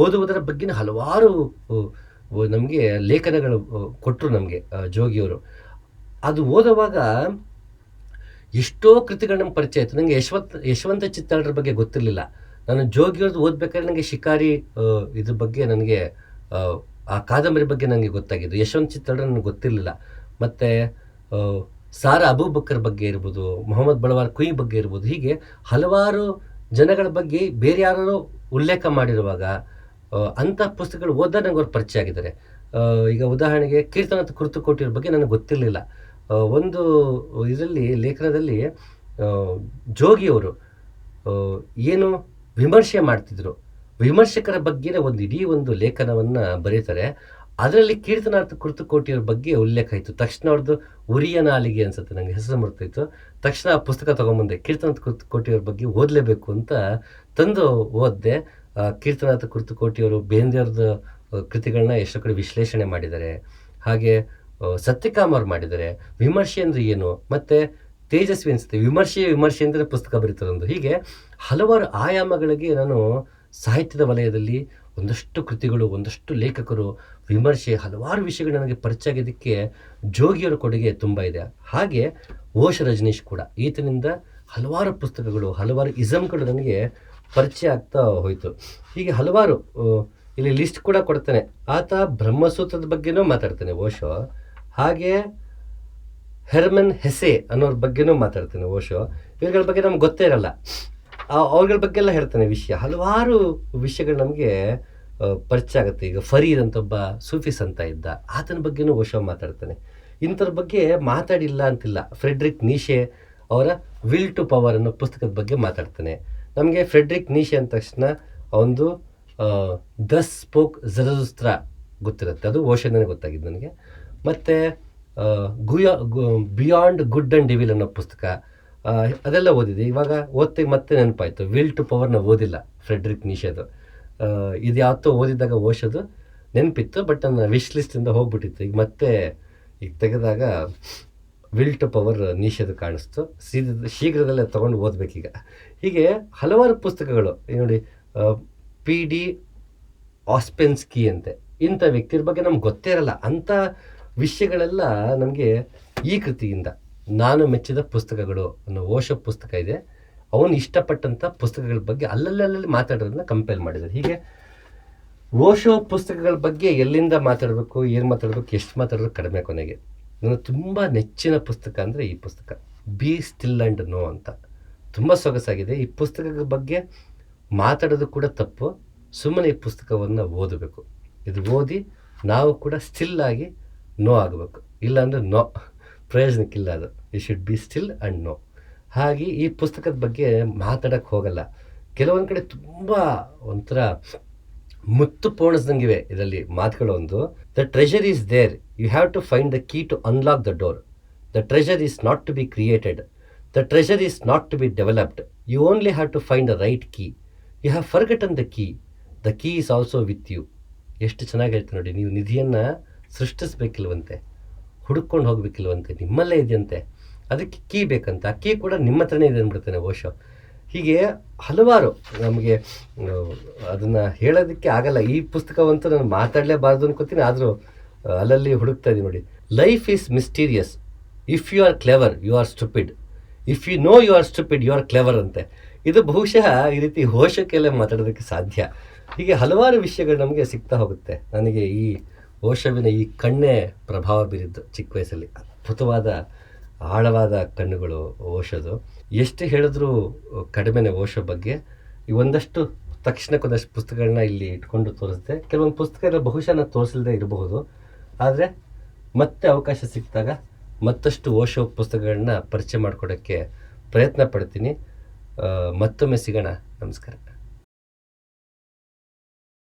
ಓದುವುದರ ಬಗ್ಗೆ ಹಲವಾರು ನಮಗೆ ಲೇಖನಗಳು ಕೊಟ್ಟರು ನಮಗೆ ಜೋಗಿಯವರು. ಅದು ಓದುವಾಗ ಎಷ್ಟೋ ಕೃತಿಗಳು ನಮ್ಗೆ ಪರಿಚಯ ಆಯಿತು. ನನಗೆ ಯಶವಂತ ಚಿತ್ತಾಳರ ಬಗ್ಗೆ ಗೊತ್ತಿರಲಿಲ್ಲ. ನಾನು ಜೋಗಿಯವ್ರದ್ದು ಓದ್ಬೇಕಾದ್ರೆ ನನಗೆ ಶಿಕಾರಿ ಇದ್ರ ಬಗ್ಗೆ ನನಗೆ ಆ ಕಾದಂಬರಿ ಬಗ್ಗೆ ನನಗೆ ಗೊತ್ತಾಗಿದ್ದು. ಯಶವಂತ ಚಿತ್ತಾಳರ ನನಗೆ ಗೊತ್ತಿರಲಿಲ್ಲ. ಮತ್ತು ಸಾರಾ ಅಬೂಬಕ್ಕರ್ ಬಗ್ಗೆ ಇರ್ಬೋದು, ಮೊಹಮ್ಮದ್ ಬಳವಾರ್ ಕುಯಿ ಬಗ್ಗೆ ಇರ್ಬೋದು, ಹೀಗೆ ಹಲವಾರು ಜನಗಳ ಬಗ್ಗೆ ಬೇರೆ ಯಾರು ಉಲ್ಲೇಖ ಮಾಡಿರುವಾಗ ಅಂಥ ಪುಸ್ತಕಗಳು ಓದಿದಾಗ ನನಗೆ ಅವ್ರು ಪರಿಚಯ ಆಗಿದ್ದಾರೆ. ಈಗ ಉದಾಹರಣೆಗೆ ಕೀರ್ತನಾಥ ಕುರ್ತಕೋಟಿಯವ್ರ ಬಗ್ಗೆ ನನಗೆ ಗೊತ್ತಿರಲಿಲ್ಲ. ಒಂದು ಇದರಲ್ಲಿ ಲೇಖನದಲ್ಲಿ ಜೋಗಿಯವರು ಏನು ವಿಮರ್ಶೆ ಮಾಡ್ತಿದ್ರು, ವಿಮರ್ಶಕರ ಬಗ್ಗೆ ಇಡೀ ಒಂದು ಲೇಖನವನ್ನು ಬರೀತಾರೆ. ಅದರಲ್ಲಿ ಕೀರ್ತನಾಥ ಕುರ್ತಕೋಟಿಯವ್ರ ಬಗ್ಗೆ ಉಲ್ಲೇಖ ಆಯಿತು. ತಕ್ಷಣ ಅವ್ರದ್ದು ಉರಿಯ ನಾಲಿಗೆ ಅನ್ಸುತ್ತೆ, ನನಗೆ ಹೆಸರು ಮರ್ತಾಯಿತ್ತು. ತಕ್ಷಣ ಆ ಪುಸ್ತಕ ತೊಗೊಂಬಂದೆ. ಕೀರ್ತನಾಥ ಕುರ್ತಕೋಟಿಯವ್ರ ಬಗ್ಗೆ ಓದಲೇಬೇಕು ಅಂತ ತಂದು ಓದಿದೆ. ಕೀರ್ತನಾಥ ಕುರ್ತಕೋಟಿಯವರು ಬೇಂದ್ರೆಯವ್ರದ್ದು ಕೃತಿಗಳನ್ನ ಎಷ್ಟೋ ಕಡೆ ವಿಶ್ಲೇಷಣೆ ಮಾಡಿದ್ದಾರೆ. ಹಾಗೆ ಸತ್ಯಕಾಮ್ ಅವ್ರು ಮಾಡಿದ್ದಾರೆ. ವಿಮರ್ಶೆ ಅಂದರೆ ಏನು, ಮತ್ತು ತೇಜಸ್ವಿ ಅನಿಸುತ್ತೆ ವಿಮರ್ಶೆ ಅಂದರೆ ಪುಸ್ತಕ ಬರೀತಾರೊಂದು. ಹೀಗೆ ಹಲವಾರು ಆಯಾಮಗಳಿಗೆ ನಾನು ಸಾಹಿತ್ಯದ ವಲಯದಲ್ಲಿ ಒಂದಷ್ಟು ಕೃತಿಗಳು, ಒಂದಷ್ಟು ಲೇಖಕರು, ವಿಮರ್ಶೆ, ಹಲವಾರು ವಿಷಯಗಳು ನನಗೆ ಪರಿಚಯ ಆಗಿದ್ದಕ್ಕೆ ಜೋಗಿಯವರ ಕೊಡುಗೆ ತುಂಬ ಇದೆ. ಹಾಗೆ ಓಶೋ ರಜನೀಶ್ ಕೂಡ, ಈತನಿಂದ ಹಲವಾರು ಪುಸ್ತಕಗಳು, ಹಲವಾರು ಇಸಮ್ಗಳು ನನಗೆ ಪರಿಚಯ ಆಗ್ತಾ ಹೋಯಿತು. ಹೀಗೆ ಹಲವಾರು ಇಲ್ಲಿ ಲಿಸ್ಟ್ ಕೂಡ ಕೊಡ್ತಾನೆ. ಆತ ಬ್ರಹ್ಮಸೂತ್ರದ ಬಗ್ಗೆನೂ ಮಾತಾಡ್ತಾನೆ ಓಶೋ. ಹಾಗೆ ಹೆರ್ಮನ್ ಹೆಸೆ ಅನ್ನೋರ ಬಗ್ಗೆನೂ ಮಾತಾಡ್ತಾನೆ ಓಶೋ. ಇವ್ರುಗಳ ಬಗ್ಗೆ ನಮ್ಗೆ ಗೊತ್ತೇ ಇರಲ್ಲ. ಅವ್ರುಗಳ ಬಗ್ಗೆ ಎಲ್ಲ ಹೇಳ್ತಾನೆ ವಿಷಯ. ಹಲವಾರು ವಿಷಯಗಳು ನಮಗೆ ಪರಿಚಯ ಆಗುತ್ತೆ. ಈಗ ಫರೀದ್ ಅಂತ ಒಬ್ಬ ಸೂಫಿ ಸಂತ ಇದ್ದ, ಆತನ ಬಗ್ಗೆನೂ ಓಶೋ ಮಾತಾಡ್ತಾನೆ. ಇಂಥವ್ರ ಬಗ್ಗೆ ಮಾತಾಡಿಲ್ಲ ಅಂತಿಲ್ಲ. ಫ್ರೆಡ್ರಿಕ್ ನೀಶೆ ಅವರ ವಿಲ್ ಟು ಪವರ್ ಅನ್ನೋ ಪುಸ್ತಕದ ಬಗ್ಗೆ ಮಾತಾಡ್ತಾನೆ. ನಮಗೆ ಫ್ರೆಡ್ರಿಕ್ ನೀಶೆ ಅಂದ ತಕ್ಷಣ ಒಂದು ದಸ್ ಸ್ಪೋಕ್ ಜರಜುಸ್ತ್ರ ಗೊತ್ತಿರುತ್ತೆ, ಅದು ಓಶೋನೇ ಗೊತ್ತಾಗಿದ್ದು ನನಗೆ. ಮತ್ತು ಬಿಯಾಂಡ್ ಗುಡ್ ಆ್ಯಂಡ್ ಡಿವಿಲ್ ಅನ್ನೋ ಪುಸ್ತಕ, ಅದೆಲ್ಲ ಓದಿದೆ. ಇವಾಗ ಓದ್ತಿಗೆ ಮತ್ತೆ ನೆನಪಾಯಿತು, ವಿಲ್ ಟು ಪವರ್ನ ಓದಿಲ್ಲ ಫ್ರೆಡ್ರಿಕ್ ನೀಶೆದು. ಇದು ಯಾವತ್ತೋ ಓದಿದ್ದಾಗ ಓಶೋದು ನೆನಪಿತ್ತು, ಬಟ್ ನನ್ನ ವಿಶ್ ಲಿಸ್ಟಿಂದ ಹೋಗ್ಬಿಟ್ಟಿತ್ತು. ಈಗ ಮತ್ತೆ ಈಗ ತೆಗೆದಾಗ ವಿಲ್ ಟು ಪವರ್ ನೀಶೆದು ಕಾಣಿಸ್ತು. ಶೀಘ್ರದಲ್ಲೇ ತೊಗೊಂಡು ಓದಬೇಕೀಗ. ಹೀಗೆ ಹಲವಾರು ಪುಸ್ತಕಗಳು ನೋಡಿ. PD ಆಸ್ಪೆನ್ಸ್ಕಿ ಅಂತೆ, ಇಂಥ ವ್ಯಕ್ತಿಯ ಬಗ್ಗೆ ನಮ್ಗೆ ಗೊತ್ತೇ ಇರಲ್ಲ. ಅಂಥ ವಿಷಯಗಳೆಲ್ಲ ನಮಗೆ ಈ ಕೃತಿಯಿಂದ ನಾನು ಮೆಚ್ಚಿದ ಪುಸ್ತಕಗಳು ಅನ್ನೋ ಓಶೋ ಪುಸ್ತಕ ಇದೆ. ಅವನು ಇಷ್ಟಪಟ್ಟಂಥ ಪುಸ್ತಕಗಳ ಬಗ್ಗೆ ಅಲ್ಲಲ್ಲಿ ಮಾತಾಡೋದನ್ನ ಕಂಪೇರ್ ಮಾಡಿದ್ದಾರೆ. ಹೀಗೆ ಓಶೋ ಪುಸ್ತಕಗಳ ಬಗ್ಗೆ ಎಲ್ಲಿಂದ ಮಾತಾಡಬೇಕು, ಏನು ಮಾತಾಡಬೇಕು, ಎಷ್ಟು ಮಾತಾಡೋದು ಕಡಿಮೆ. ಕೊನೆಗೆ ನನ್ನ ತುಂಬ ನೆಚ್ಚಿನ ಪುಸ್ತಕ ಅಂದರೆ ಈ ಪುಸ್ತಕ, ಬಿ ಸ್ಟಿಲ್ ಆ್ಯಂಡ್ ನೋ ಅಂತ. ತುಂಬ ಸೊಗಸಾಗಿದೆ. ಈ ಪುಸ್ತಕದ ಬಗ್ಗೆ ಮಾತಾಡೋದು ಕೂಡ ತಪ್ಪು. ಸುಮ್ಮನೆ ಈ ಪುಸ್ತಕವನ್ನು ಓದಬೇಕು. ಇದು ಓದಿ ನಾವು ಕೂಡ ಸ್ಟಿಲ್ ಆಗಿ ನೋ ಆಗಬೇಕು. ಇಲ್ಲಾಂದರೆ ನೋ, ಪ್ರಯೋಜನಕ್ಕಿಲ್ಲ ಅದು. You should be still and know. ಹಾಗೆ ಈ ಪುಸ್ತಕದ ಬಗ್ಗೆ ಮಾತಾಡೋಕ್ಕೆ ಹೋಗಲ್ಲ. ಕೆಲವೊಂದು ಕಡೆ ತುಂಬ ಒಂಥರ ಮುತ್ತು ಪೋಣಿಸ್ದಂಗಿವೆ ಇದರಲ್ಲಿ ಮಾತುಗಳು. ಒಂದು, the treasure is there, you have to find the key to unlock the door. The treasure is not to be created, the treasure is not to be developed, you only have to find the right key. You have forgotten the key is also with you. ಎಷ್ಟು ಚೆನ್ನಾಗಿ ಹೇಳ್ತೀನಿ ನೋಡಿ. ನೀವು ನಿಧಿಯನ್ನು ಸೃಷ್ಟಿಸ್ಬೇಕಿಲ್ವಂತೆ, ಹುಡುಕೊಂಡು ಹೋಗ್ಬೇಕಿಲ್ವಂತೆ, ನಿಮ್ಮಲ್ಲೇ ಇದೆಯಂತೆ. ಅದಕ್ಕೆ ಕೀ ಬೇಕಂತ, ಆ ಕೀ ಕೂಡ ನಿಮ್ಮ ಹತ್ರನೇ ಇದೆ ಅಂದ್ಬಿಡ್ತಾನೆ ಓಶೋ. ಹೀಗೆ ಹಲವಾರು ನಮಗೆ ಅದನ್ನು ಹೇಳೋದಕ್ಕೆ ಆಗಲ್ಲ. ಈ ಪುಸ್ತಕವಂತೂ ನಾನು ಮಾತಾಡಲೇಬಾರ್ದು ಅನ್ಕೋತೀನಿ, ಆದರೂ ಅಲ್ಲಲ್ಲಿ ಹುಡುಕ್ತಾ ಇದ್ದೀನಿ ನೋಡಿ. Life is mysterious, if you are clever you are stupid, if you know you are stupid you are clever ಅಂತೆ. ಇದು ಬಹುಶಃ ಈ ರೀತಿ ಓಶೋಕ್ಕೆಲ್ಲ ಮಾತಾಡೋದಕ್ಕೆ ಸಾಧ್ಯ. ಹೀಗೆ ಹಲವಾರು ವಿಷಯಗಳು ನಮಗೆ ಸಿಗ್ತಾ ಹೋಗುತ್ತೆ. ನನಗೆ ಈ ಓಶೋವಿನ ಈ ಕಣ್ಣೇ ಪ್ರಭಾವ ಬೀರಿದ್ದು ಚಿಕ್ಕ ವಯಸ್ಸಲ್ಲಿ. ಅದ್ಭುತವಾದ ಆಳವಾದ ಕಣ್ಣುಗಳು ಓಶೋದು. ಎಷ್ಟು ಹೇಳಿದ್ರೂ ಕಡಿಮೆನೆ ಓಶೋ ಬಗ್ಗೆ. ಈ ಒಂದಷ್ಟು ತಕ್ಷಣಕ್ಕೊಂದಷ್ಟು ಪುಸ್ತಕಗಳನ್ನ ಇಲ್ಲಿ ಇಟ್ಕೊಂಡು ತೋರಿಸಿದೆ. ಕೆಲವೊಂದು ಪುಸ್ತಕಗಳು ಬಹುಶಃ ನಾನು ತೋರಿಸಲ್ದೇ ಇರಬಹುದು, ಆದರೆ ಮತ್ತೆ ಅವಕಾಶ ಸಿಕ್ಕಿದಾಗ ಮತ್ತಷ್ಟು ಓಶೋ ಪುಸ್ತಕಗಳನ್ನ ಪರಿಚಯ ಮಾಡಿಕೊಡೋಕ್ಕೆ ಪ್ರಯತ್ನ ಪಡ್ತೀನಿ. ಮತ್ತೊಮ್ಮೆ ಸಿಗೋಣ. ನಮಸ್ಕಾರ.